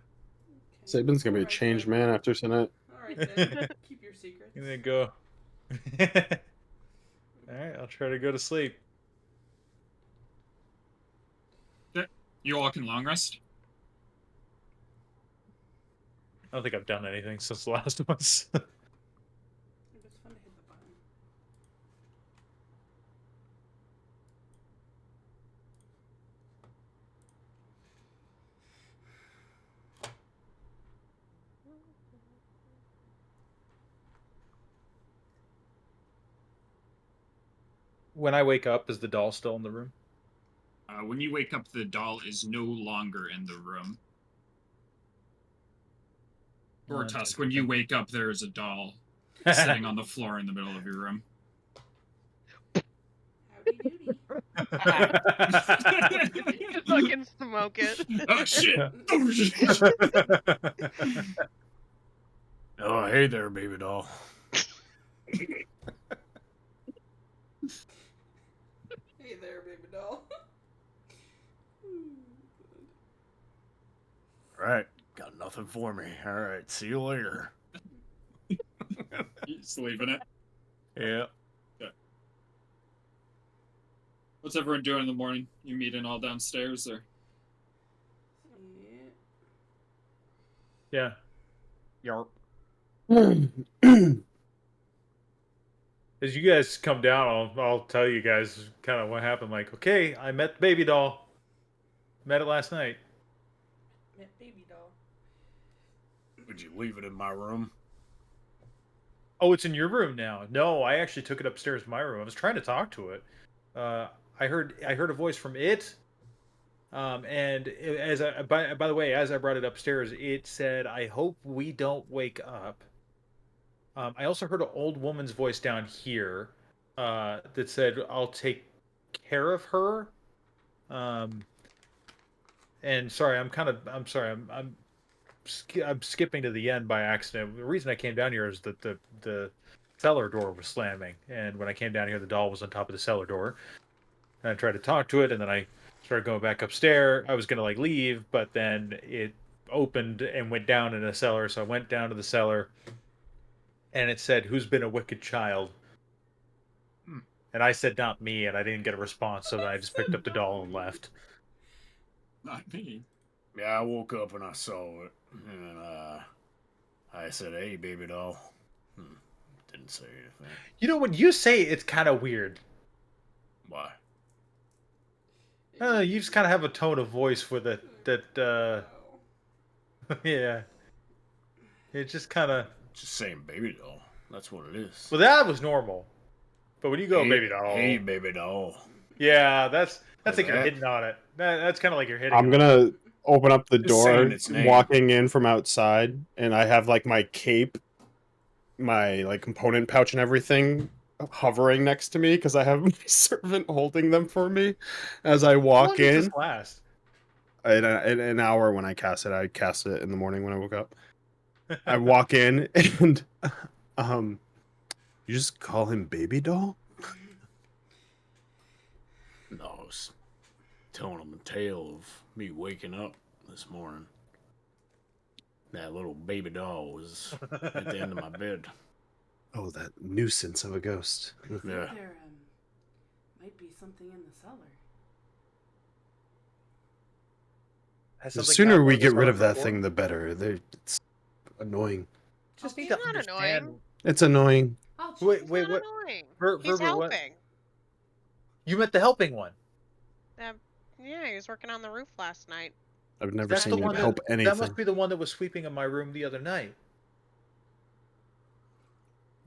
C: Saban's gonna be a
E: Alright,
C: changed
E: then.
C: man after tonight.
E: Alright then. Keep your secrets.
B: I'm gonna go. All right, I'll try to go to sleep.
D: You all can long rest.
B: I don't think I've done anything since the last one.
E: It was fun to hit the button.
B: When I wake up, is the doll still in the room?
D: When you wake up, the doll is no longer in the room. Or Tusk, when you wake up, there is a doll sitting on the floor in the middle of your room.
E: Howdy doody.
F: You fucking smoke it.
D: Oh shit!
A: Oh, hey there, baby doll.
E: Hey there, baby doll.
A: Right, got nothing for me. All right, see you later.
D: You just leaving it.
A: Yeah.
D: What's everyone doing in the morning? You meeting all downstairs, or?
E: Yeah.
B: Yeah. As you guys come down, I'll tell you guys kind of what happened. Like, okay, I met the baby doll. Met it last night.
E: Met baby doll.
A: Would you leave it in my room?
B: Oh, it's in your room now. No, I actually took it upstairs to my room. I was trying to talk to it. I heard a voice from it. And by the way, as I brought it upstairs, it said, "I hope we don't wake up." I also heard an old woman's voice down here that said, "I'll take care of her." And sorry, I'm sorry, I'm skipping to the end by accident. The reason I came down here is that the cellar door was slamming, and when I came down here, the doll was on top of the cellar door. And I tried to talk to it, and then I started going back upstairs. I was gonna leave, but then it opened and went down in a cellar. So I went down to the cellar, and it said, "Who's been a wicked child?" And I said, "Not me," and I didn't get a response, so then I just picked up the doll and left.
D: Not me.
A: Yeah, I woke up and I saw it, and I said, "Hey, baby doll." Didn't say anything.
B: When you say it's kind of weird.
A: Why?
B: You just kind of have a tone of voice with it that, yeah. It's just kind of.
A: Just saying, baby doll. That's what it is.
B: Well, that was normal. But when you go,
A: Hey,
B: baby doll.
A: Hey, baby doll.
B: Yeah, that's like you're
A: that.
B: hitting on it. That's kind of like you're hitting.
C: I'm gonna open up the
A: Just saying
C: door,
A: its name.
C: walking in from outside, and I have my cape, my component pouch, and everything hovering next to me because I have my servant holding them for me as I
B: How
C: walk
B: long does
C: in.
B: this last?
C: In an hour when I cast it. I cast it in the morning when I woke up. I walk in and
G: You just call him baby doll?
A: No, I was telling him a tale of me waking up this morning. That little baby doll was at the end of my bed.
G: Oh, that nuisance of a ghost.
E: I think
A: Yeah.
E: there might be something in the cellar.
B: Has
G: The
B: something
G: sooner
B: happened
G: we
B: with this
G: get rid of
B: cellar
G: that
B: before?
G: thing, the better. It's annoying.
B: Just need
F: He's
B: to
F: not
B: understand.
F: annoying.
G: It's annoying.
E: I'll check.
B: Wait,
F: He's
B: wait,
F: not
B: what?
F: annoying. He's
B: Verber, what?
F: helping.
B: You meant the helping one.
F: Yeah, he was working on the roof last night.
G: I've never
B: That's
G: seen
B: the
G: him
B: one
G: help
B: that
G: anything.
B: must be the one that was sweeping in my room the other night.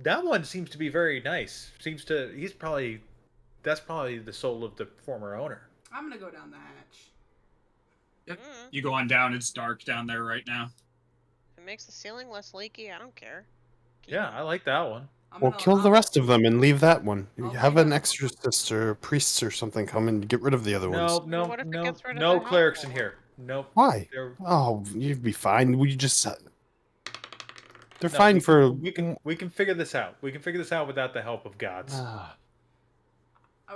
B: That one seems to be very nice. That's probably the soul of the former owner.
E: I'm gonna go down the hatch.
D: Yep.
F: Mm.
D: You go on down. It's dark down there right now.
F: If it makes the ceiling less leaky, I don't care. Keep
B: Yeah,
F: it.
B: I like that one.
G: Well, kill the rest of them and leave that one.
E: I'll
G: Have
E: take
G: an
E: a-
G: exorcist or priests or something come and get rid of the other ones.
B: No,
F: what if it
B: no,
F: gets rid of
B: no
F: the
B: clerics in
F: helpful
B: here. Nope.
G: Why?
B: They're,
G: Oh, you'd be fine. We just. They're
B: no,
G: fine for.
B: we can figure this out. We can figure this out without the help of gods.
E: I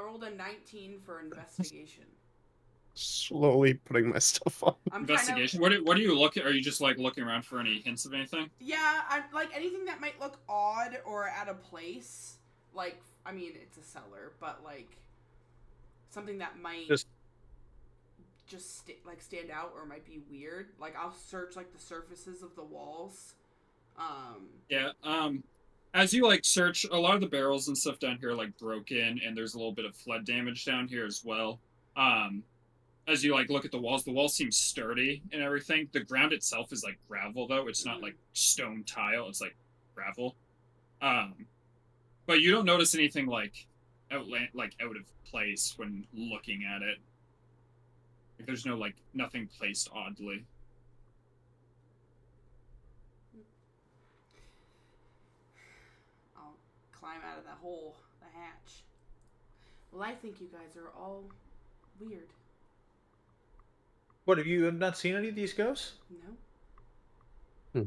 E: rolled a 19 for investigation.
G: Slowly putting my stuff on.
E: I'm
D: Investigation.
E: Kind of,
D: What do you look at? Are you just like looking around for any hints of anything?
E: yeah, I'm like anything that might look odd or out of place. Like, I mean, it's a cellar, but like something that might just stand out or might be weird. Like, I'll search like the surfaces of the walls.
D: Yeah. As you like search, a lot of the barrels and stuff down here like broke in, and there's a little bit of flood damage down here as well. As you like look at the walls seem sturdy and everything. The ground itself is like gravel though. It's not like stone tile. It's like gravel. But you don't notice anything like out of place when looking at it. Like, there's no like nothing placed oddly.
E: I'll climb out of that hole, the hatch. Well, I think you guys are all weird.
B: What, have you not seen any of these ghosts?
E: No,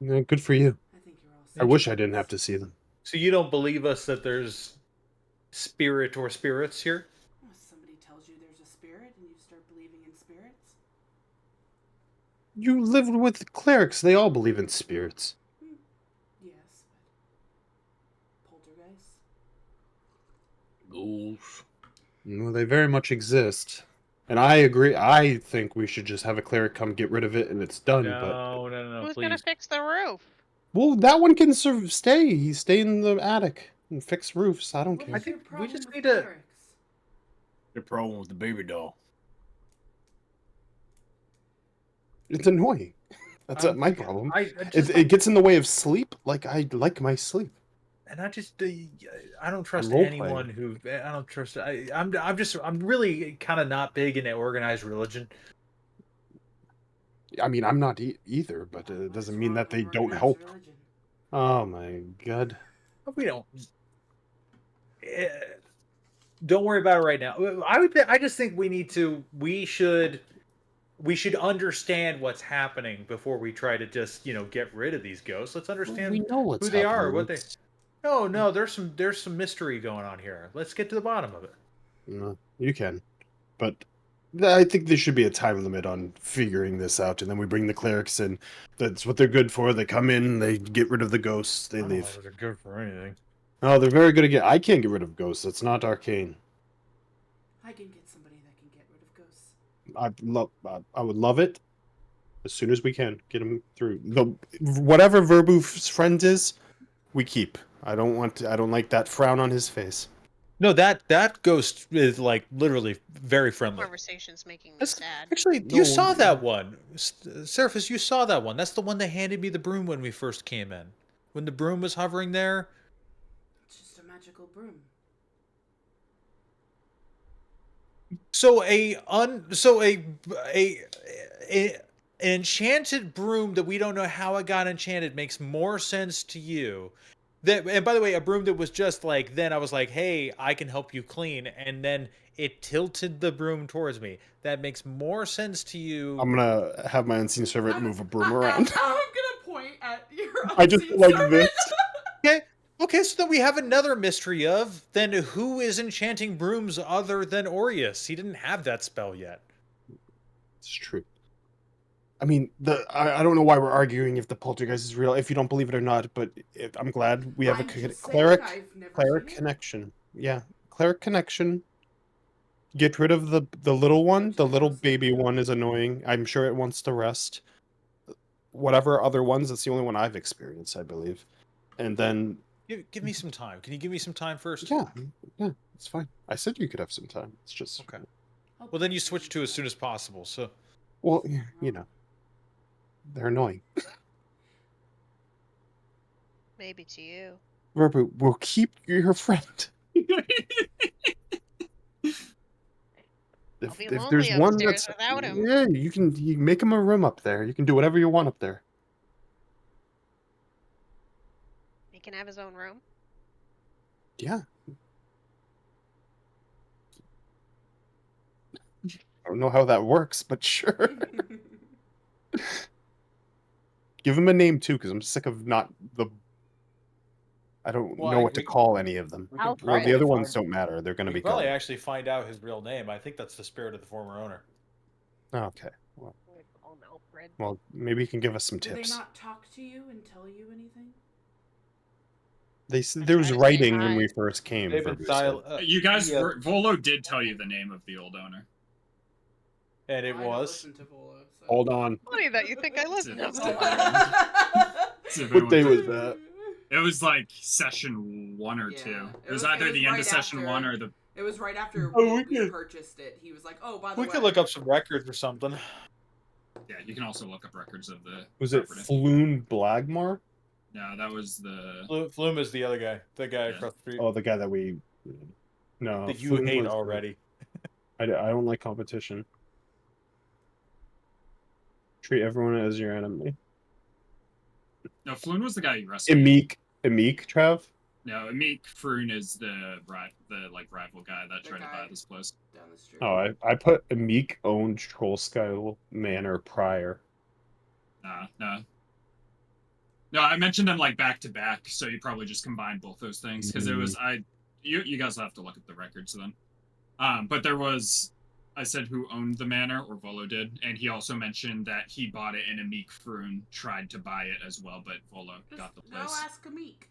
G: Yeah, good for you.
E: I think you're all.
G: I wish I didn't have to see them.
B: So you don't believe us that there's spirit or spirits here?
E: Well, somebody tells you there's a spirit, and you start believing in spirits.
G: You lived with clerics. They all believe in spirits.
E: Yes, but poltergeists.
A: Ghouls.
G: No, they very much exist. And I agree. I think we should just have a cleric come get rid of it and it's done. But
B: No,
F: Who's
B: please.
F: gonna fix the roof?
G: well, that one can stay. He stay in the attic and fix roofs. I don't
E: What
G: care.
E: is your
B: think we
E: problem
B: just
E: with
B: need to-
E: clerics?
A: The problem with the baby doll.
G: It's annoying. That's my
B: Okay,
G: problem.
B: I just
G: It gets in the way of sleep. Like I like my sleep.
B: and I just I don't trust
G: role-playing.
B: anyone who I don't trust. I'm really kind of not big into organized religion.
G: I mean, I'm not either, but
E: What
G: it
E: is
G: doesn't mean
E: wrong
G: that
E: with
G: they don't
E: organized
G: help.
E: religion?
G: Oh my god.
B: We don't. eh, Don't worry about it right now. I just think we should understand what's happening before we try to just get rid of these ghosts. Let's understand
G: We know what's
B: who they are,
G: happening.
B: what they. No, there's some mystery going on here. Let's get to the bottom of it.
G: No, you can, but I think there should be a time limit on figuring this out, and then we bring the clerics in. That's what they're good for. They come in, they get rid of the ghosts, they
B: I don't know
G: leave.
B: if they're good for anything.
G: Oh, they're very good at I can't get rid of ghosts. It's not arcane.
E: I can get somebody that can get rid of ghosts.
G: I would love it. As soon as we can, get them through. Whatever Verboof's friend is, we keep. I don't like that frown on his face.
B: No, that ghost is like literally very friendly.
F: Conversation's making me
B: That's-
F: sad.
B: Actually,
G: No,
B: you saw that one. Surface, you saw that one. That's the one that handed me the broom when we first came in. When the broom was hovering there.
E: It's just a magical broom.
B: So an enchanted broom that we don't know how it got enchanted makes more sense to you. And by the way, a broom that was just like, then I was like, hey, I can help you clean. And then it tilted the broom towards me. That makes more sense to you.
G: I'm gonna have my unseen servant move a broom around.
E: I'm gonna point at your
G: I just
E: unseen
G: like
E: servant.
G: this.
B: Okay. Okay, so then we have another mystery of then who is enchanting brooms other than Aureus? He didn't have that spell yet.
C: It's true. I mean, I don't know why we're arguing if the poltergeist is real, if you don't believe it or not, but I'm glad we have
E: I'm
C: a
E: just saying,
C: cleric
E: I've never
C: cleric
E: seen it.
C: connection. Yeah, cleric connection. Get rid of the little one. The little baby one is annoying. I'm sure it wants to rest. Whatever other ones, that's the only one I've experienced, I believe. And then
B: Give me some time. Can you give me some time first?
C: yeah, it's fine. I said you could have some time. It's just
B: Okay. Well, then you switch to as soon as possible. So
C: well, you know, they're annoying.
F: Maybe to you.
C: Remember, we'll keep your friend.
F: I'll be
C: If there's
F: lonely
C: one
F: upstairs
C: that's
F: without him.
C: yeah, you can make him a room up there. You can do whatever you want up there.
F: He can have his own room.
C: Yeah. I don't know how that works, but sure. Give him a name too, because I'm sick of not the. I don't know what to call any of them.
B: we can
C: Well, the
B: probably
C: other ones
B: find-
C: don't matter. They're going to
B: we
C: be
B: can probably
C: gone.
B: actually find out his real name. I think that's the spirit of the former owner.
C: Okay. Well,
F: We call him Alfred.
C: well, maybe he can give us some
E: Do they
C: tips.
E: not talk to you and tell you anything?
C: There was
F: try to say
C: writing when
F: hi.
C: we first came.
B: They've been
C: Verbu said.
D: You guys,
B: yeah.
D: Volo did tell you the name of the old owner.
B: And it
E: I don't
B: was.
E: listen to Volo, so.
C: Hold on.
F: Funny that you think I listen to
D: It's
F: him.
C: What day was that?
D: It was like session 1 or 2. It was either the end of session 1 or the.
E: It was right after
B: Oh,
E: we purchased it. He was like, "Oh, by the way."
B: We could look up some records or something.
D: Yeah, you can also look up records of the.
C: Was it
D: property.
C: Floon Blagmar?
D: No, that was the.
B: Flume is the other guy. The guy
D: Yeah.
B: across the street.
C: Oh, the guy that we. No,
B: that you
C: Floon
B: hate
C: was the-
B: already.
C: I don't like competition. Treat everyone as your enemy.
D: No, Floon was the guy you rescued.
C: Emik, Trav?
D: No, Amik Froon is the rival guy that
E: The
D: tried to
E: guy.
D: buy this place.
E: Down the street.
C: Oh, I put Emik owned Trollskull Manor prior.
D: No. No, I mentioned them like back to back, so you probably just combined both those things because it was you guys will have to look at the records then. But there was I said who owned the manor, or Volo did, and he also mentioned that he bought it and Amik Froon tried to buy it as well, but Volo got the place.
E: Go ask Amik.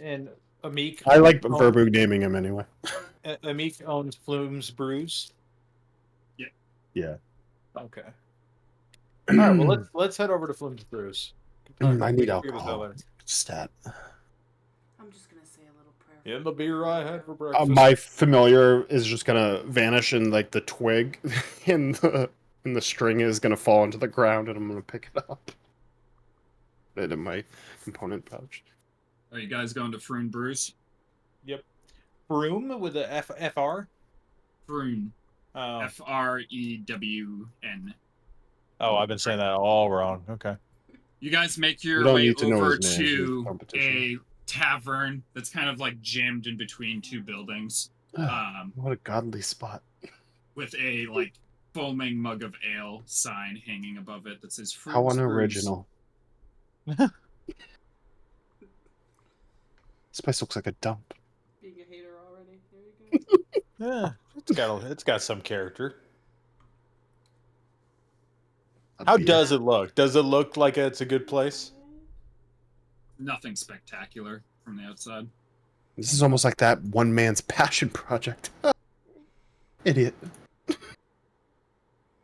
B: And Amik.
C: I like Verbu naming him anyway.
B: Amik owns Flume's Brews.
C: Yeah.
B: Okay. All right. Well, let's head over to Flume's Brews.
C: I need
B: We can figure this out
C: alcohol.
B: later.
C: Stat.
E: I'm just gonna say a little prayer.
B: In the beer I had for breakfast.
C: My familiar is just gonna vanish, and like the twig in the string is gonna fall into the ground, and I'm gonna pick it up. Put it in my component pouch.
D: Are you guys going to Froon Brews?
B: Yep. Broom with a FR?
D: Froon.
B: Oh.
D: Frewn.
B: Oh, I've been saying that all wrong. Okay.
D: You guys make your
C: don't
D: way
C: need to know
D: over
C: his name, he's
D: to
C: competition.
D: a tavern that's kind of like jammed in between two buildings,
C: What a godly spot.
D: with a like foaming mug of ale sign hanging above it that says
C: How
D: Froon's Brews.
C: unoriginal. This place looks like a dump.
E: Being a hater already. There you go.
B: Yeah, it's got some character.
C: A
B: How
C: beer.
B: does it look? Does it look like it's a good place?
D: Nothing spectacular from the outside.
C: This is almost like that one man's passion project. Idiot.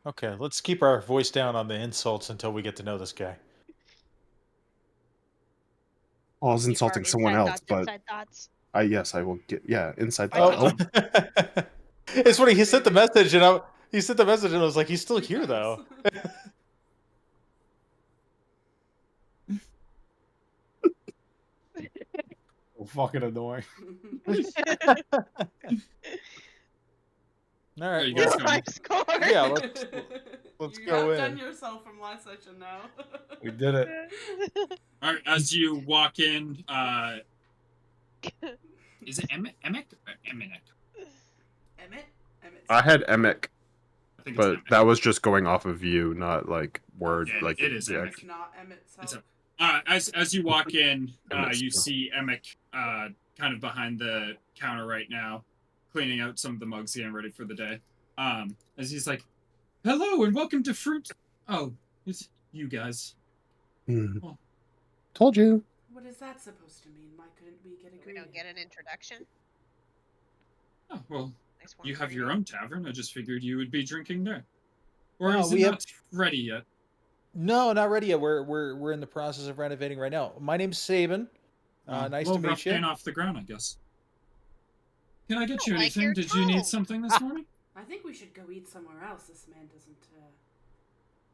B: Okay, let's keep our voice down on the insults until we get to know this guy.
C: Well, I was
F: Keep our
C: insulting someone
F: inside
C: else,
F: thoughts,
C: but
F: inside thoughts.
C: I will get inside
F: Oh.
C: thoughts.
B: It's funny. He sent the message, and I was like, he's still here though.
A: Fucking annoying.
B: All
D: There
B: right.
D: you
B: well,
D: go.
F: High score.
B: yeah, let's
E: you
B: go
E: outdone
B: in.
E: yourself from last session now.
A: We did it.
D: All right, as you walk in, is it Emic or Eminek?
E: Emmett?
C: I had Emic,
D: I think it's
C: but
D: Emic.
C: that was just going off of you, not like word.
D: Yeah,
C: like
D: it is
C: yeah.
D: Emic.
E: It's not Emmett
D: It's
E: Selk.
D: As you walk in,
C: Emmett
D: you
C: still.
D: see Emick kind of behind the counter right now, cleaning out some of the mugs getting ready for the day. As he's like, "Hello and welcome to Fruit." Oh, it's you guys.
C: Hmm.
D: Oh.
C: Told you.
E: What is that supposed to mean? Why couldn't we get
F: We
E: agreed?
F: don't get an introduction.
D: Oh well,
F: Nice one
D: you
F: for
D: have your own tavern. I just figured you would be drinking there. Or
B: No,
D: is it
B: we have-
D: not ready yet?
B: No, not ready yet. We're in the process of renovating right now. My name's Saban. Nice
D: well,
B: to meet
D: rough
B: you.
D: paint off the ground, I guess. Can I get
F: don't
D: you
F: like
D: anything?
F: your
D: Did you need
F: tone.
D: something this morning?
E: I think we should go eat somewhere else. This man doesn't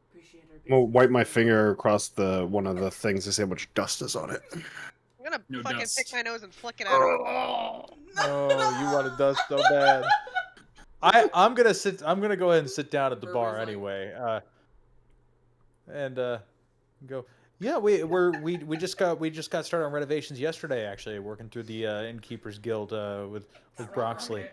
E: appreciate our business.
G: I'll wipe my finger across the one of the things to see how much dust is on it.
F: I'm gonna
D: No
F: fucking
D: dust.
F: pick my nose and flick it at him.
B: Oh, you want to dust so bad. I'm gonna go ahead and sit down at the bar
E: Verber's like-
B: anyway. And go. Yeah, we just got started on renovations yesterday. Actually, working through the Innkeepers Guild with Broxley.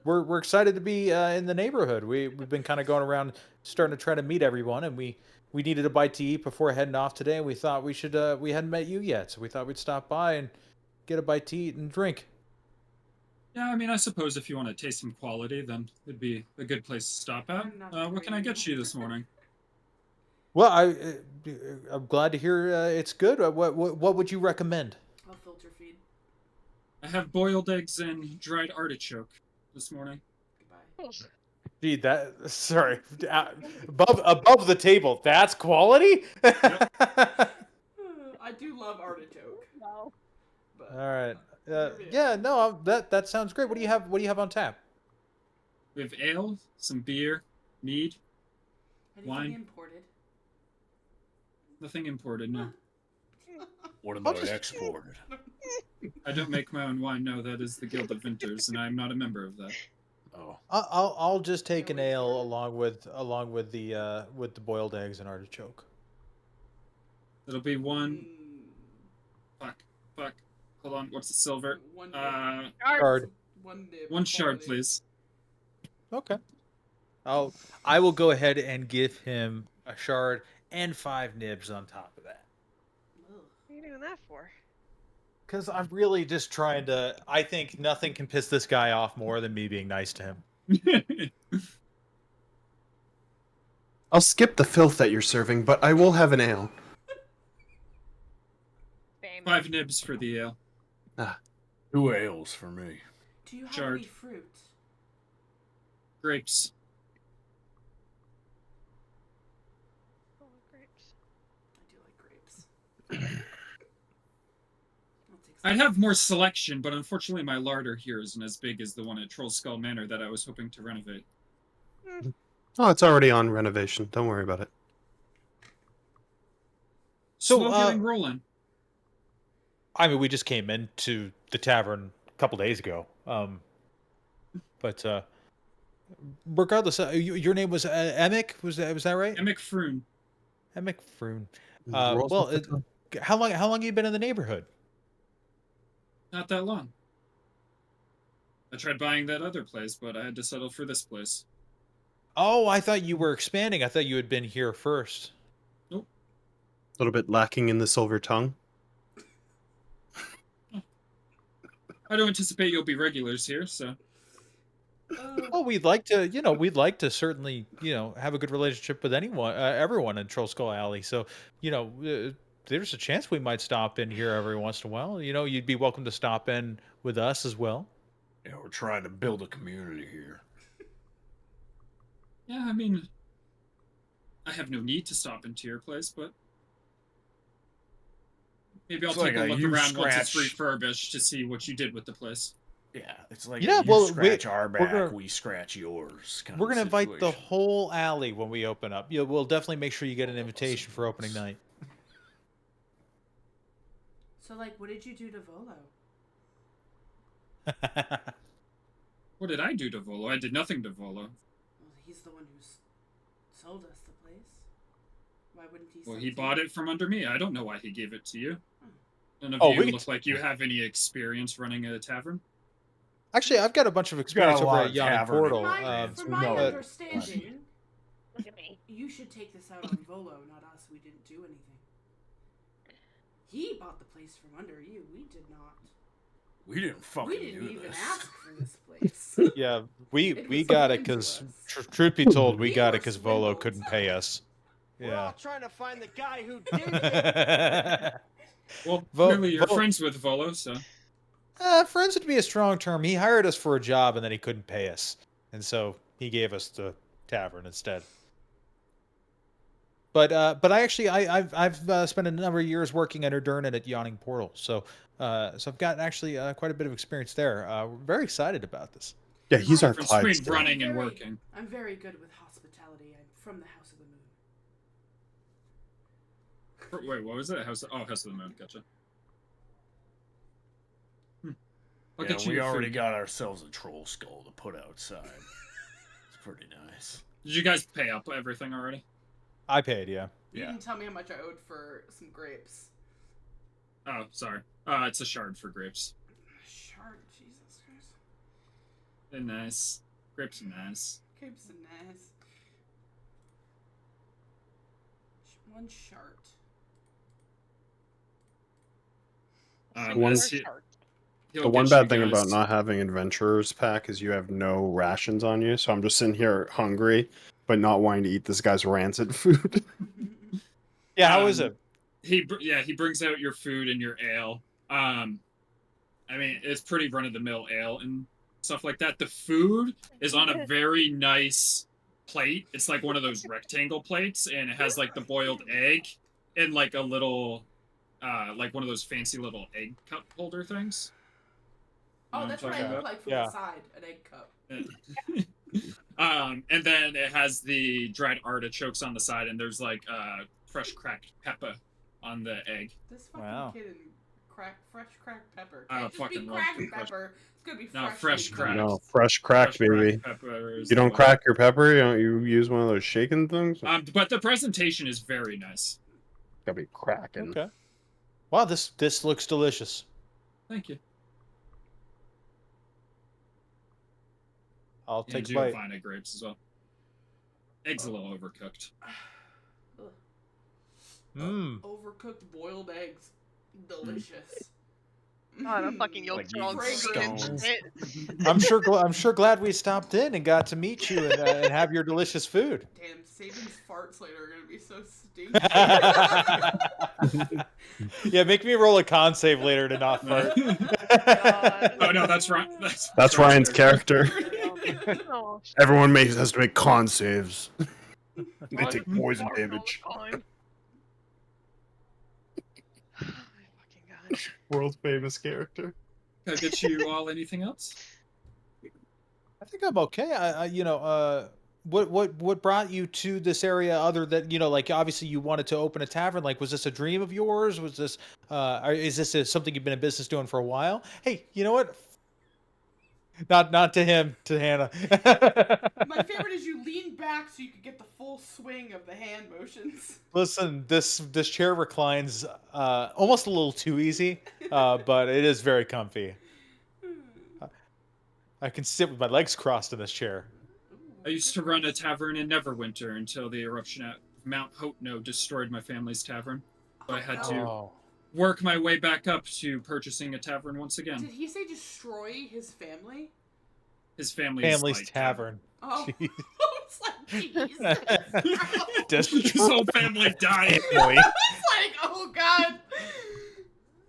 B: We're excited to be in the neighborhood. We've been kind of going around, starting to try to meet everyone, and we needed a bite to eat before heading off today. And we thought we should we hadn't met you yet, so we thought we'd stop by and get a bite to eat and drink.
D: Yeah, I mean, I suppose if you want to taste some quality, then it'd be a good place to stop at.
E: I'm not
D: What can I
E: hungry
D: get you this morning?
B: Well, I'm glad to hear it's good. What would you recommend?
E: I'll filter feed.
D: I have boiled eggs and dried artichoke this morning.
E: Goodbye.
B: Gee, sorry, above the table. That's quality.
E: I do love artichoke.
F: No.
E: But
B: All right.
E: Maybe.
B: Yeah, no, that sounds great. What do you have on tap?
D: We have ale, some beer, mead,
E: Anything
D: wine.
E: imported?
D: Nothing imported, no.
A: What
B: I'll
A: about
B: just-
A: exported?
D: I don't make my own wine, no, that is the Guild of Vintners, and I'm not a member of that.
A: Oh,
B: I'll just take
E: No
B: an ale
E: imported.
B: along with the boiled eggs and artichoke.
D: It'll be one.
E: Mm,
D: Fuck. Hold on, what's the silver?
E: one
B: Card.
E: One nib.
D: One shard,
E: quality.
D: please.
B: Okay. I will go ahead and give him a shard and 5 nibs on top of that.
E: Ugh.
F: What are you doing that for?
B: Because I'm really just trying to. I think nothing can piss this guy off more than me being nice to him.
G: I'll skip the filth that you're serving, but I will have an ale.
F: Same.
D: 5 nibs for the ale.
A: 2 ales for me.
E: Do you have
D: Shard.
E: any fruit?
D: Grapes.
F: Oh, grapes.
E: I do like grapes. I'll take some.
D: I'd have more selection, but unfortunately my larder here isn't as big as the one at Troll Skull Manor that I was hoping to renovate.
G: Oh, it's already on renovation. Don't worry about it.
B: So,
D: Slow getting rolling.
B: I mean, we just came into the tavern a couple days ago. But regardless, your name was Emick. Was that right?
D: Emick Froon.
B: Emick Froon.
C: Rolls
B: Well,
C: off the tongue.
B: how long have you been in the neighborhood?
D: Not that long. I tried buying that other place, but I had to settle for this place.
B: Oh, I thought you were expanding. I thought you had been here first.
G: A little bit lacking in the silver tongue.
D: I don't anticipate you'll be regulars here, so.
B: Well, we'd like to certainly, have a good relationship with everyone in Troll Skull Alley. So, there's a chance we might stop in here every once in a while. You'd be welcome to stop in with us as well.
A: Yeah, we're trying to build a community here.
D: Yeah, I mean, I have no need to stop into your place, but maybe I'll
A: It's
D: take
A: like
D: a
A: a
D: look
A: you
D: around once it's
A: scratch-
D: refurbished to see what you did with the place.
A: Yeah, it's like
B: Yeah,
A: you
B: well,
A: scratch our
B: we're
A: back,
B: gonna-
A: we scratch yours. Kind
B: We're
A: of
B: gonna invite the
A: situation.
B: whole alley when we open up. We'll definitely make sure you get an invitation for opening night.
E: So, like, what did you do to Volo?
D: What did I do to Volo? I did nothing to Volo.
E: Well, he's the one who sold us the place. Why wouldn't he?
D: Well,
E: sell
D: he
E: to
D: bought
E: you?
D: it from under me. I don't know why he gave it to you. None of
B: Oh,
D: you
B: we can
D: look like you have any experience running a tavern.
B: Actually, I've got a bunch of experience
A: a
B: over
A: lot
B: at
A: of
B: Yawning
A: tavern
B: Portal.
A: experience.
E: From my
A: no.
E: understanding,
F: Look at me.
E: you should take this out on Volo, not us. We didn't do anything. He bought the place from under you. We did not.
A: We didn't fucking
E: We didn't
A: do
E: even
A: this.
E: ask for this place.
B: Yeah, we
E: was
B: got it
E: given to
B: because,
E: us.
B: truth be told, we
E: We
B: got
E: were
B: it because Volo
E: swindled.
B: couldn't pay us.
H: We're all
B: Yeah.
H: trying to find the guy who did it.
D: Well,
B: Vo-
D: clearly you're
B: Vo-
D: friends with Volo, so
B: Friends would be a strong term. He hired us for a job and then he couldn't pay us, and so he gave us the tavern instead. But I've spent a number of years working under Durnan at Yawning Portal, so I've got actually quite a bit of experience there. We're very excited about this.
C: Yeah, he's our
D: difference between
C: Clydesdale.
D: running and working.
E: I'm very good with hospitality. I'm from the House of the Moon.
D: Wait, what was it? House of the Moon. Gotcha. I'll
A: Yeah,
D: get you
A: we
D: your
A: already
D: food.
A: got ourselves a troll skull to put outside. It's pretty nice.
D: Did you guys pay up everything already?
B: I paid, yeah.
E: You
A: Yeah.
E: didn't tell me how much I owed for some grapes.
D: Oh, sorry. It's a shard for grapes.
E: Shard, Jesus Christ.
D: They're nice. Grapes are nice.
E: Grapes are nice. One shard.
C: one-
D: as he- he'll
C: The one
D: get you
C: bad thing about
D: guys-
C: not having Adventurer's Pack is you have no rations on you, so I'm just sitting here hungry, but not wanting to eat this guy's rancid food.
B: Yeah, how is it?
D: He brings out your food and your ale. I mean, it's pretty run of the mill ale and stuff like that. The food is on a very nice plate. It's like one of those rectangle plates, and it has like the boiled egg and like a little, like one of those fancy little egg cup holder things.
E: Oh,
D: I'm
E: that's what
D: talking
E: I look
D: about.
E: like from
B: Yeah.
E: the side, an egg cup.
D: And then it has the dried artichokes on the side, and there's like fresh cracked pepper on the egg.
E: This fucking
B: Wow.
E: kid and fresh cracked pepper.
D: I
E: Can't just be
D: fucking love
E: cracked
D: fresh-
E: pepper. It's gonna be
D: No,
E: fresh.
D: fresh cracked.
C: No, fresh crack,
D: Fresh
C: baby.
D: cracked pepper is
C: You don't
D: the-
C: crack your pepper? You use one of those shaken things?
D: But the presentation is very nice.
C: Gotta be cracking.
B: Okay. Wow, this looks delicious.
D: Thank you.
B: I'll
D: And
B: take a
D: do
B: bite.
D: fine at grapes as well. Egg's a little overcooked.
E: Ugh.
B: Mmm.
E: Overcooked boiled eggs. Delicious.
F: Oh, the fucking
E: Mm.
F: yolks
A: Like
F: are all
A: eating
F: gooey and
A: stones.
F: shit.
B: I'm sure glad we stopped in and got to meet you and have your delicious food.
E: Damn, Saban's farts later are gonna be so stinky.
B: Yeah, make me roll a con save later to not fart.
F: God.
D: Oh no, that's right.
C: That's Ryan's character.
F: Oh, shit.
C: Everyone has to make con saves. They
F: Fart-
C: take poison
F: fart all the
C: damage.
F: time. Oh my fucking god.
C: World famous character.
D: Can I get you all anything else?
B: I think I'm okay. What brought you to this area other than, like obviously you wanted to open a tavern? Like, was this a dream of yours? Was this, is this something you've been in business doing for a while? Hey, you know what? Not to him, to Hannah.
E: My favorite is you lean back so you can get the full swing of the hand motions.
B: Listen, this chair reclines almost a little too easy, but it is very comfy. I can sit with my legs crossed in this chair.
D: I used to run a tavern in Neverwinter until the eruption at Mount Hotno destroyed my family's tavern. So I had to
B: Oh.
D: work my way back up to purchasing a tavern once
E: Did
D: again.
E: he say destroy his family?
D: His family's
B: Family's
D: like,
B: tavern.
E: Oh,
B: Jeez.
E: it's like Jesus.
B: Just
D: His whole family died.
B: family.
E: It's like, oh god.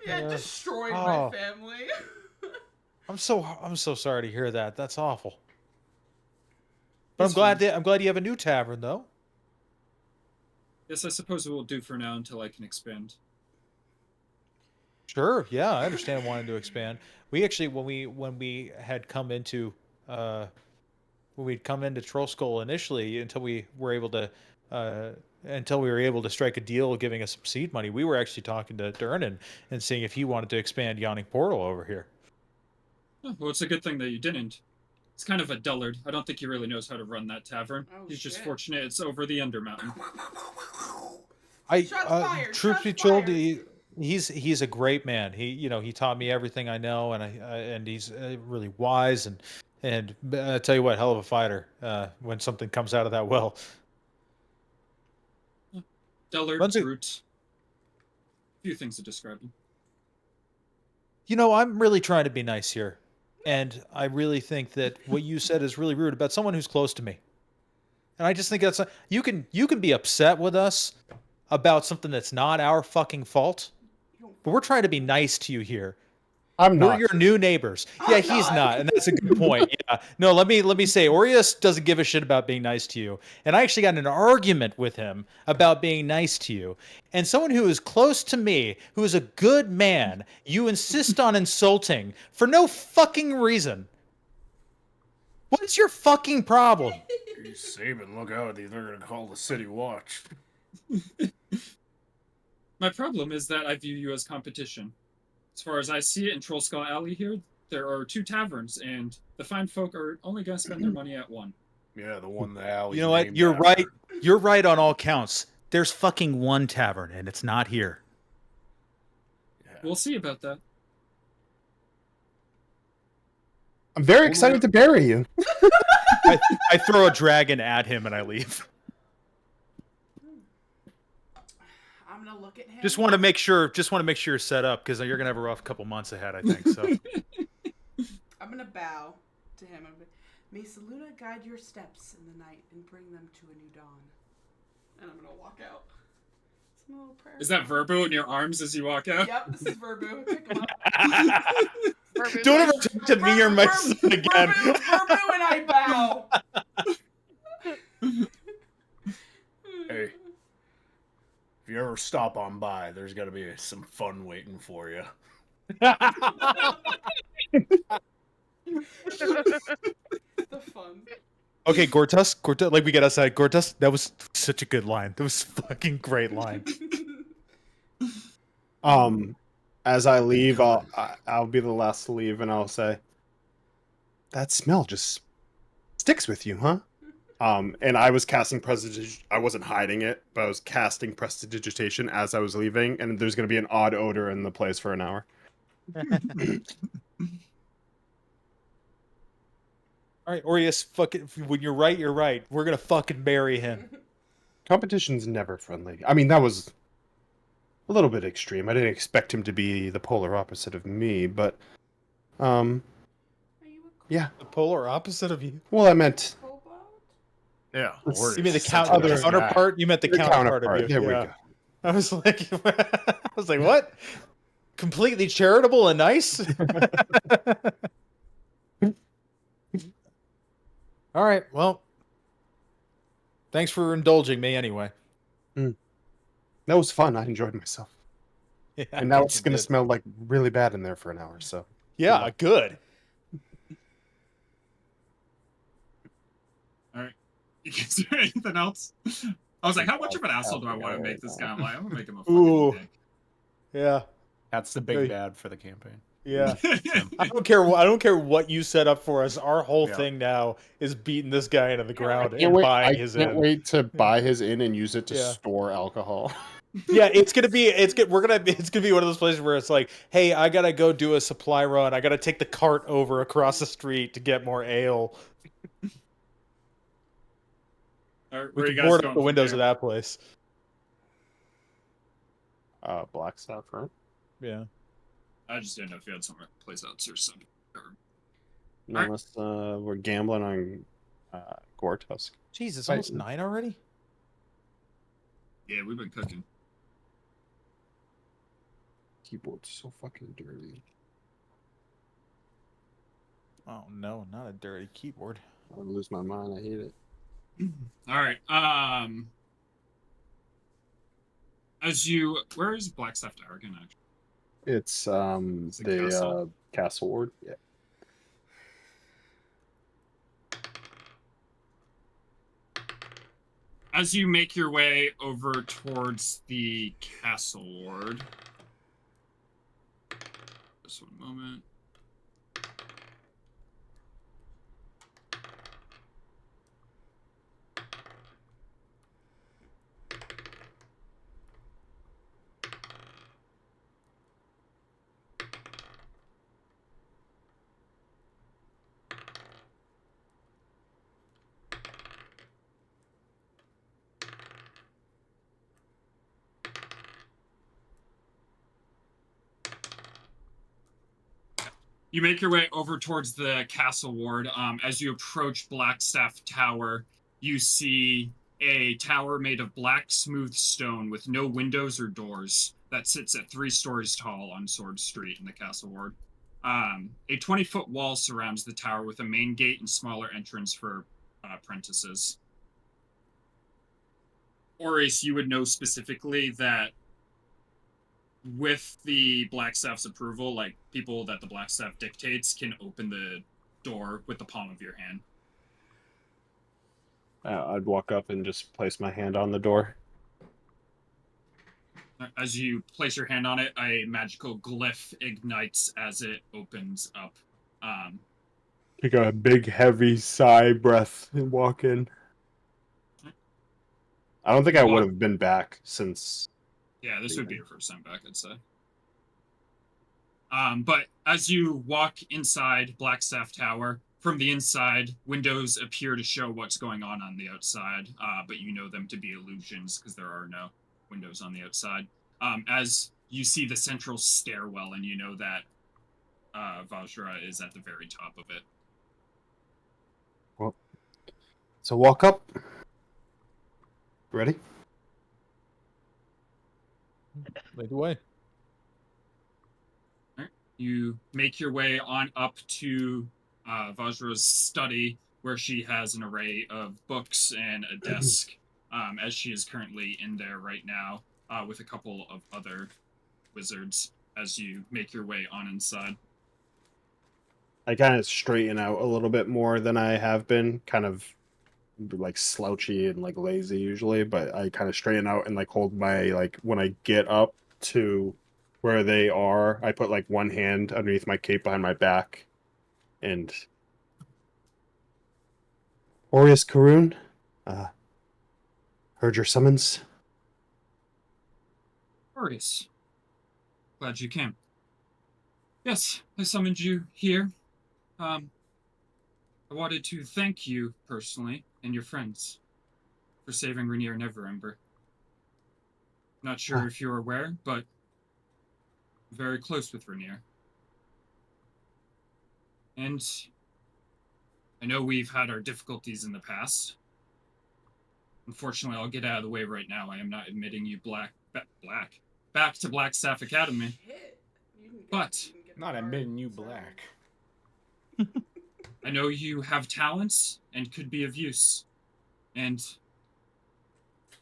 E: Yeah,
B: Yeah.
E: destroyed
B: Oh.
E: my family.
B: I'm so sorry to hear that. That's awful. But
D: It's
B: I'm glad you have a new tavern though.
D: Yes, I suppose it will do for now until I can expand.
B: Sure, yeah, I understand wanting to expand. We actually, when we had come into Troll Skull initially, until we were able to strike a deal giving us some seed money, we were actually talking to Durnan and seeing if he wanted to expand Yawning Portal over here.
D: Oh, well, it's a good thing that you didn't. He's kind of a dullard. I don't think he really knows how to run that tavern.
E: Oh,
D: He's just
E: shit.
D: fortunate it's over the Undermountain.
E: Shots fired,
B: Truth
E: shots
B: be told,
E: fired.
B: he's a great man. He taught me everything I know, and he's really wise and I tell you what, hell of a fighter when something comes out of that well.
D: Dullard,
B: Runs a-
D: brute. few things to describe him.
B: You know, I'm really trying to be nice here. And I really think that what you said is really rude about someone who's close to me. And I just think that's you can be upset with us about something that's not our fucking fault, but we're trying to be nice to you here.
C: I'm
B: We're
C: not.
B: your new neighbors. Yeah,
E: I'm
B: he's
E: not.
B: not, and that's a good point. Yeah. No, let me say, Orius doesn't give a shit about being nice to you. And I actually got in an argument with him about being nice to you. And someone who is close to me, who is a good man, you insist on insulting for no fucking reason. What's your fucking problem?
A: You Saban, look out, they're gonna call the city watch.
D: My problem is that I view you as competition. As far as I see it in Troll Skull Alley here, there are 2 taverns, and the fine folk are only going to spend their money at one.
A: Yeah, the one the alley's
B: You know what?
A: named
B: You're
A: after.
B: right. You're right on all counts. There's fucking one tavern, and it's not here.
A: Yeah.
D: We'll see about that.
C: I'm very excited to bury you.
B: I throw a dragon at him and I leave.
E: I'm gonna look at him.
B: Just want to make sure you're set up because you're gonna have a rough couple months ahead, I think. So
E: I'm gonna bow to him. May Saluna guide your steps in the night and bring them to a new dawn. And I'm gonna walk out. It's my little prayer.
D: Is that Verbo in your arms as you walk out?
E: Yep, this is Verbu. Pick him up.
B: don't ever talk to me or my son again.
E: Verbu and I bow.
A: Hey, if you ever stop on by, there's gotta be some fun waiting for you.
E: The fun.
B: Okay, Gortus, like we get outside. Gortus, that was such a good line. That was a fucking great line.
C: As I leave, I'll be the last to leave, and I'll say, "That smell just sticks with you, huh?" And I was casting prestidigitation. I wasn't hiding it, but I was casting prestidigitation as I was leaving, and there's going to be an odd odor in the place for an hour.
B: All right, Orius, fucking. When you're right, you're right. We're gonna fucking bury him.
C: Competition's never friendly. I mean, that was a little bit extreme. I didn't expect him to be the polar opposite of me, but
E: Are you
C: yeah.
B: The polar opposite of you.
C: Well, I meant
E: a kobold?
A: Yeah.
C: Let's-
A: Orius
B: You mean the
A: is such a
C: other
A: nice guy.
B: counterpart? You meant the
C: the
B: counterpart of you.
C: There we
B: yeah.
C: go.
B: I was like, what? Completely charitable and nice. All right. Well, thanks for indulging me anyway.
C: That was fun. I enjoyed myself.
B: Yeah,
C: And now
B: I
C: it's
B: bet you
C: going to
B: did.
C: smell like really bad in there for an hour, so.
B: Yeah, good.
D: Is there anything else? I was like, how much of an asshole do I want to make this guy? I'm like, I'm gonna make him a
B: Ooh.
D: fucking
B: Yeah.
A: That's the big bad for the campaign.
B: Yeah.
D: dick.
B: I don't care what you set up for us. Our whole
A: Yeah.
B: thing now is beating this guy into the ground
C: I
B: and buying
C: I
B: his
C: can't
B: in.
C: wait to buy his in and use it to
B: Yeah.
C: store alcohol.
B: Yeah, it's gonna be one of those places where it's like, hey, I gotta go do a supply run. I gotta take the cart over across the street to get more ale.
D: Where
B: We
D: you
B: can
D: guys
B: board
D: going
B: up the
D: from
B: windows
D: here?
B: of that place.
C: Black stuff, right?
B: Yeah.
D: I just didn't know if you had some place out or something.
C: Unless we're gambling on Gortusk.
B: Jeez, it's
C: Right.
B: almost 9 already?
D: Yeah, we've been cooking.
C: Keyboard's so fucking dirty.
B: Oh no, not a dirty keyboard.
C: I lose my mind. I hate it.
D: All right. Where is Blackstaff Aragon actually?
C: It's
D: Is it
C: the
D: castle?
C: castle ward. Yeah.
D: As you make your way over towards the castle ward. Just one moment. You make your way over towards the castle ward. As you approach Blackstaff Tower, you see a tower made of black, smooth stone with no windows or doors that sits at 3 stories tall on Sword Street in the castle ward. A 20-foot wall surrounds the tower with a main gate and smaller entrance for apprentices. Oris, you would know specifically that with the Blackstaff's approval, like people that the Blackstaff dictates can open the door with the palm of your hand.
C: I'd walk up and just place my hand on the door.
D: As you place your hand on it, a magical glyph ignites as it opens up.
C: Take a big, heavy sigh breath and walk in. I don't think I would have been back since.
D: Yeah, this would be your first time back, I'd say. But as you walk inside Blackstaff Tower, from the inside, windows appear to show what's going on the outside, but you know them to be illusions because there are no windows on the outside. As you see the central stairwell, and you know that Vajra is at the very top of it.
C: Well, so walk up. Ready?
B: Lead the way.
D: You make your way on up to Vajra's study, where she has an array of books and a desk, as she is currently in there right now, with a couple of other wizards, as you make your way on inside.
C: I kind of straighten out a little bit more than I have been, kind of like slouchy and like lazy usually, but I kind of straighten out and like hold my, like when I get up to where they are, I put like one hand underneath my cape behind my back and Aureus Karoon, heard your summons.
D: Aureus, glad you came. Yes, I summoned you here. I wanted to thank you personally and your friends for saving Rainier Neverember. Not sure if you're aware, but I'm very close with Rainier. And I know we've had our difficulties in the past. Unfortunately, I'll get out of the way right now. I am not admitting you back to Blackstaff Academy.
E: Shit.
D: But
A: Not admitting you black.
D: I know you have talents and could be of use. And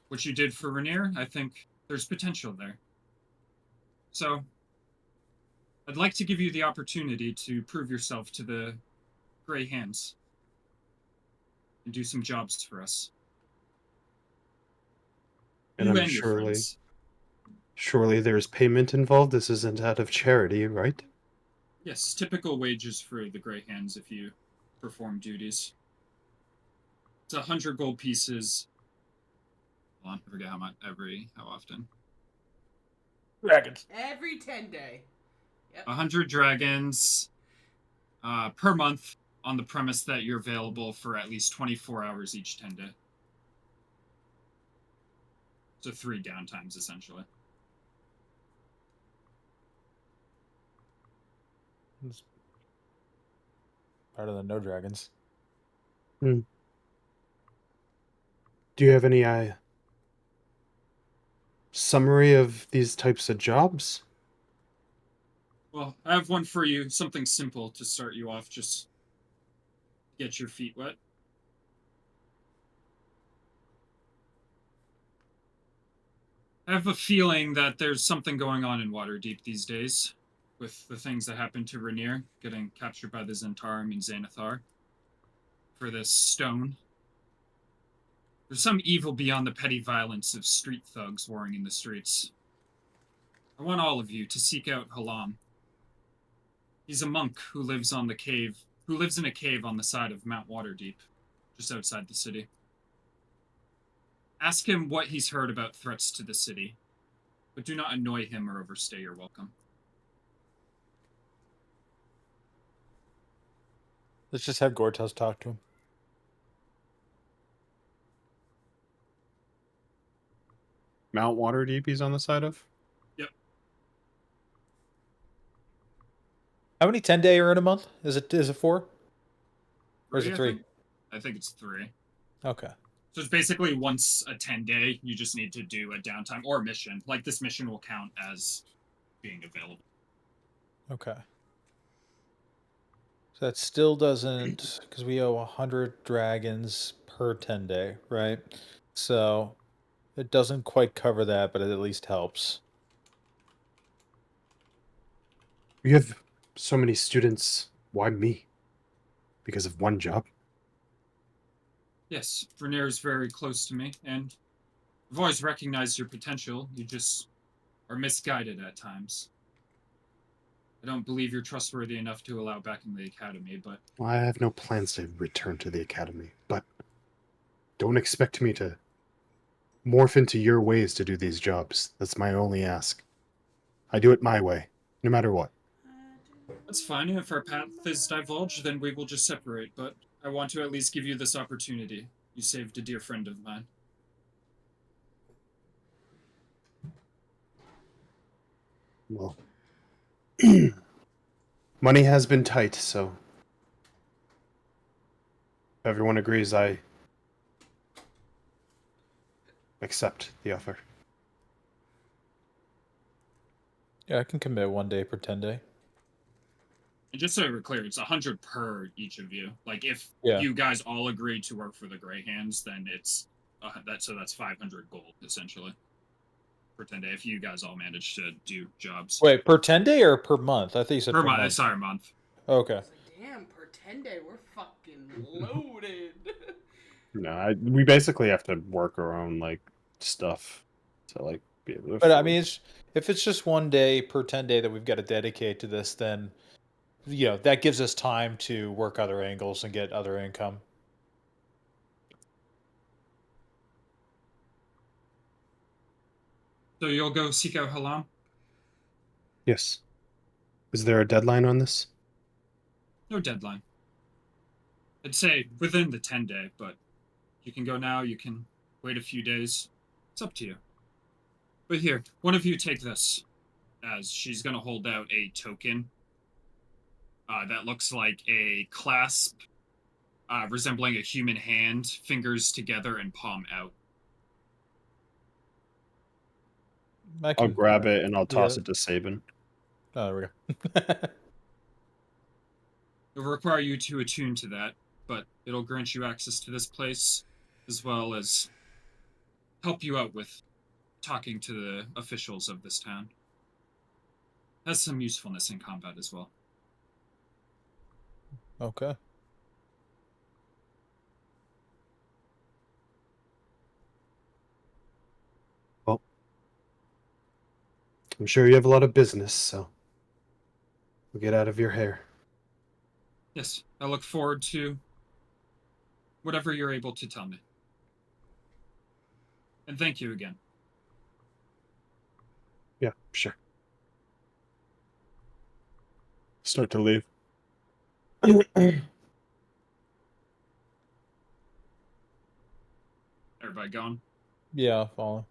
D: what you did for Rainier, I think there's potential there. So, I'd like to give you the opportunity to prove yourself to the Grey Hands and do some jobs for us.
C: And
D: You
C: I'm
D: and your friends.
C: surely there's payment involved. This isn't out of charity, right?
D: Yes, typical wages for the Grey Hands if you perform duties. It's 100 gold pieces. Hold on, I forget how often.
A: Dragons.
E: Every 10 day. Yep.
D: 100 dragons per month on the premise that you're available for at least 24 hours each 10 day. So 3 downtimes, essentially.
B: It's better than no dragons.
C: Do you have any summary of these types of jobs?
D: Well, I have one for you. Something simple to start you off. Just get your feet wet. I have a feeling that there's something going on in Waterdeep these days, with the things that happened to Rainier, getting captured by the Zentarum and Xanathar for this stone. There's some evil beyond the petty violence of street thugs warring in the streets. I want all of you to seek out Halam. He's a monk who lives in a cave on the side of Mount Waterdeep, just outside the city. Ask him what he's heard about threats to the city, but do not annoy him or overstay your welcome.
B: Let's just have Gortaz talk to him.
C: Mount Waterdeep he's on the side of?
D: Yep.
B: How many 10-day are in a month? Is it 4? Or is it 3?
D: I think it's 3.
B: Okay.
D: So it's basically once a 10-day, you just need to do a downtime or a mission. Like this mission will count as being available.
B: Okay. So that still doesn't, because we owe 100 dragons per 10-day, right? So it doesn't quite cover that, but it at least helps.
C: We have so many students. Why me? Because of one job?
D: Yes, Vernier is very close to me, and I've always recognized your potential. You just are misguided at times. I don't believe you're trustworthy enough to allow back in the academy, but
C: Well, I have no plans to return to the academy, but don't expect me to morph into your ways to do these jobs. That's my only ask. I do it my way, no matter what.
D: that's fine. If our path is divulged, then we will just separate, but I want to at least give you this opportunity. You saved a dear friend of mine.
C: Well, money has been tight, so if everyone agrees, I accept the offer.
B: Yeah, I can commit 1 day per 10-day.
D: And just so we're clear, it's 100 per each of you. Like if
B: Yeah.
D: you guys all agree to work for the Grey Hands, then it's that's 500 gold essentially for 10 day. If you guys all manage to do jobs
B: Wait, per 10-day or per month? I think you said
D: per
B: per
D: month.
B: month.
D: Sorry, month.
B: Okay.
E: I was like, damn, per 10-day, we're fucking loaded.
C: No, we basically have to work our own like stuff to like be able to.
B: But I
C: afford.
B: mean, if it's just 1 day per 10-day that we've got to dedicate to this, then that gives us time to work other angles and get other income.
D: So you'll go seek out Halam?
C: Yes. Is there a deadline on this?
D: No deadline. I'd say within the 10 day, but you can go now, you can wait a few days. It's up to you. But here, one of you take this, as she's going to hold out a token that looks like a clasp resembling a human hand, fingers together and palm out.
C: I'll grab it and I'll toss it to Sabin.
B: Oh, there we go.
D: It will require you to attune to that, but it'll grant you access to this place, as well as help you out with talking to the officials of this town. Has some usefulness in combat as well.
B: Okay.
C: Well, I'm sure you have a lot of business, so we'll get out of your hair.
D: Yes, I look forward to whatever you're able to tell me. And thank you again.
C: Yeah, sure. Start to leave.
D: Everybody gone?
B: Yeah, follow.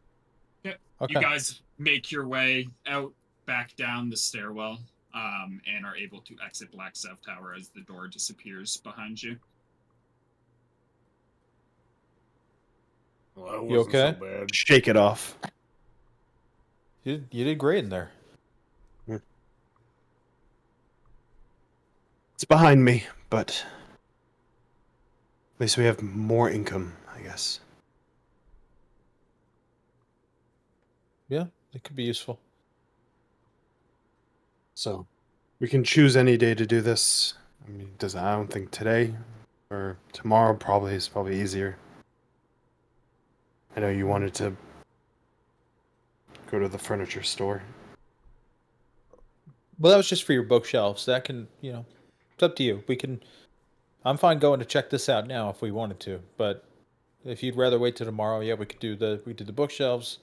D: Okay.
B: Okay.
D: You guys make your way out back down the stairwell and are able to exit Black South Tower as the door disappears behind you.
A: Well, that
B: You
A: wasn't so
B: okay?
A: bad.
C: Shake it off.
B: You did great in there.
C: It's behind me, but at least we have more income, I guess.
B: Yeah, it could be useful.
C: So, we can choose any day to do this. I mean, I don't think today or tomorrow is probably easier. I know you wanted to go to the furniture store.
B: Well, that was just for your bookshelves. That can, it's up to you. I'm fine going to check this out now if we wanted to, but if you'd rather wait till tomorrow, yeah, we could do the bookshelves.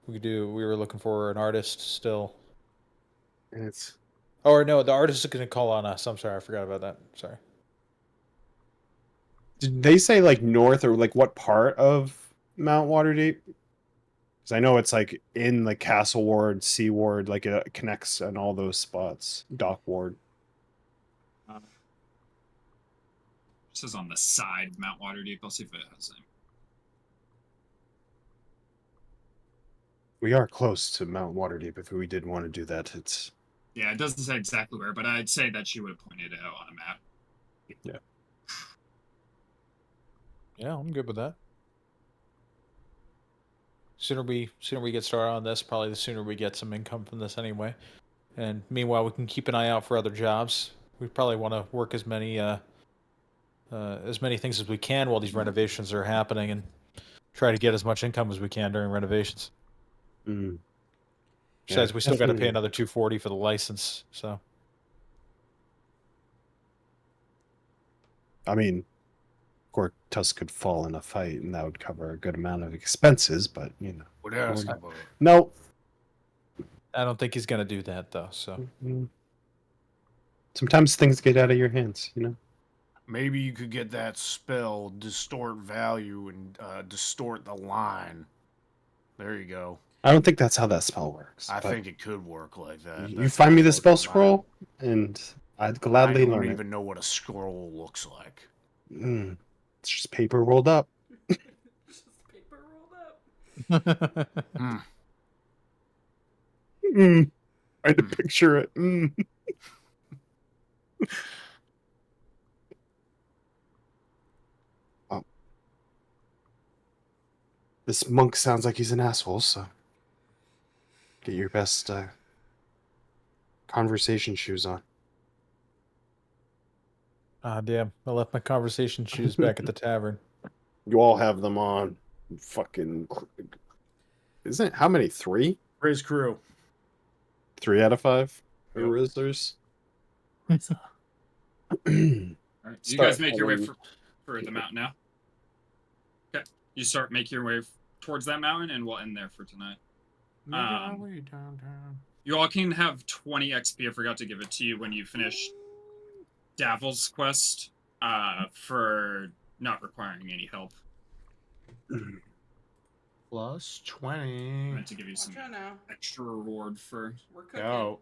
B: We were looking for an artist still.
C: And it's
B: Or no, the artist is going to call on us. I'm sorry, I forgot about that. Sorry.
C: Did they say like north or like what part of Mount Waterdeep? Because I know it's like in the Castle Ward, Sea Ward, like it connects in all those spots. Dock Ward.
D: says on the side of Mount Waterdeep. I'll see if it has any.
C: We are close to Mount Waterdeep. If we did want to do that, it's
D: Yeah, it doesn't say exactly where, but I'd say that she would have pointed it out on a map.
B: Yeah, I'm good with that. Sooner we get started on this, probably the sooner we get some income from this anyway. And meanwhile, we can keep an eye out for other jobs. We probably want to work as many things as we can while these renovations are happening, and try to get as much income as we can during renovations.
C: mm,
B: Besides, we still got to pay
C: definitely.
B: another $240 for the license. So
C: I mean, Gortus could fall in a fight, and that would cover a good amount of expenses. But
A: Would ask about it.
C: no.
B: I don't think he's gonna do that though. So
C: Sometimes things get out of your hands.
A: Maybe you could get that spell, distort value, and distort the line. There you go.
C: I don't think that's how that spell works.
A: I
C: but
A: think it could work like that.
C: you
A: That's
C: find me the
A: floating
C: spell
A: around.
C: scroll, and I'd
A: I
C: gladly
A: don't
C: learn
A: even know what a scroll looks like.
C: it. It's just paper rolled up.
E: Just paper rolled up.
C: Trying to picture it. Oh. This monk sounds like he's an asshole, so get your best conversation shoes on.
B: ah, damn! I left my conversation shoes back at the tavern.
C: You all have them on. Fucking. Isn't it? How many? 3?
A: Raise crew.
C: 3 out of 5?
A: Yep.
C: Rizzlers.
D: All right, you guys
C: Start
D: make your way
C: heading-
D: for the mountain now. Okay, you start making your way towards that mountain, and we'll end there for tonight.
A: Making our way downtown.
D: You all can have 20 XP. I forgot to give it to you when you finish Davil's quest for not requiring any help.
A: Plus
D: I
A: 20.
D: meant to give you some
E: Watch out now.
D: extra reward for.
E: We're cooking.
A: Go.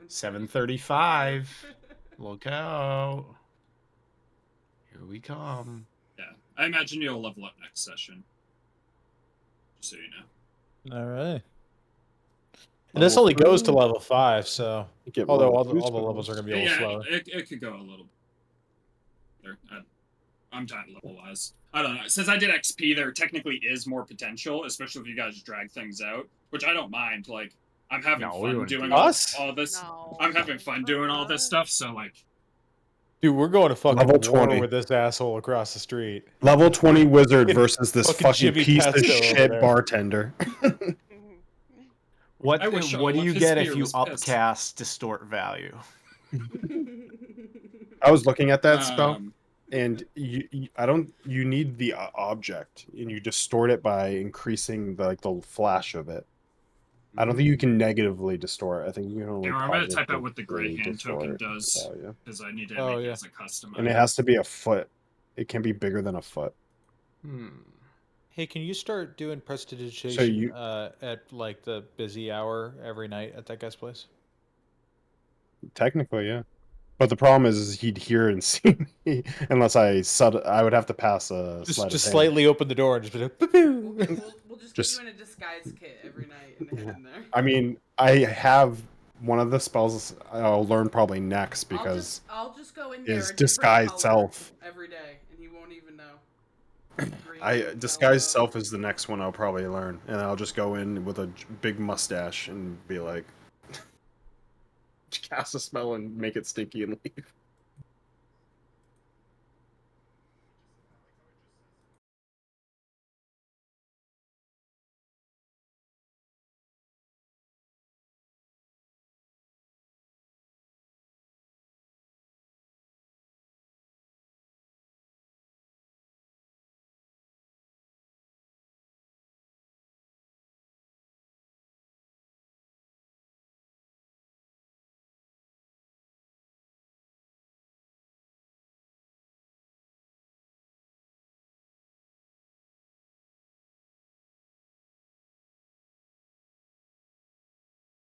E: 7:35.
A: 7:35. Look out. Here we come.
D: Yeah, I imagine you'll level up next session. Just so you know.
B: All right. And this only goes to level 5, so
C: Get
B: although
C: more
B: all the
C: boost
B: levels are going to be a
D: Yeah,
B: little slower.
D: it could go a little bit. I'm tight level wise. I don't know. Since I did XP, there technically is more potential, especially if you guys drag things out, which I don't mind. Like, I'm having
A: No, we
D: fun
A: wouldn't
D: doing
A: do
D: all this.
F: No.
D: I'm having fun doing all this stuff. So like,
B: Dude, we're going to fucking
C: Level
B: war
C: 20.
B: with this asshole across the street.
C: Level 20 wizard
B: Fucking-
C: versus this
B: fucking
C: fucking
B: Jimmy
C: piece of
B: Pesto over
C: shit
B: there.
C: bartender.
A: What
D: I wish
A: what do
D: all
A: you
D: of
A: get
D: his
A: if
D: beer
A: you
D: was pissed.
A: upcast distort value?
C: I was looking at that spell,
D: um,
C: and you need the object, and you distort it by increasing the flash of it. I don't think you can negatively distort. I think you can only.
D: here, I'm gonna type out what the
C: positively
D: gray hand token
C: distort
D: does
C: value.
D: because I need to
B: Oh,
D: make
B: yeah.
D: it as a custom.
C: And it
D: item.
C: has to be a foot. It can be bigger than a foot.
B: Hey, can you start doing prestidigitation
C: So you-
B: at like the busy hour every night at that guy's place?
C: Technically, yeah. But the problem is he'd hear and see me unless I would have to pass a
B: Just
C: sleight of hand.
B: slightly open the door and just be like, "Boo-boo."
E: We'll just
C: Just-
E: get you in a disguise kit every night and head in there.
C: I mean, I have one of the spells I'll learn probably next because
E: I'll just go in there
C: is
E: a different
C: disguise
E: color
C: self.
E: every day, and he won't even know. Green,
C: disguise
E: yellow.
C: self is the next one I'll probably learn, and I'll just go in with a big mustache and be like, cast a spell and make it stinky and leave.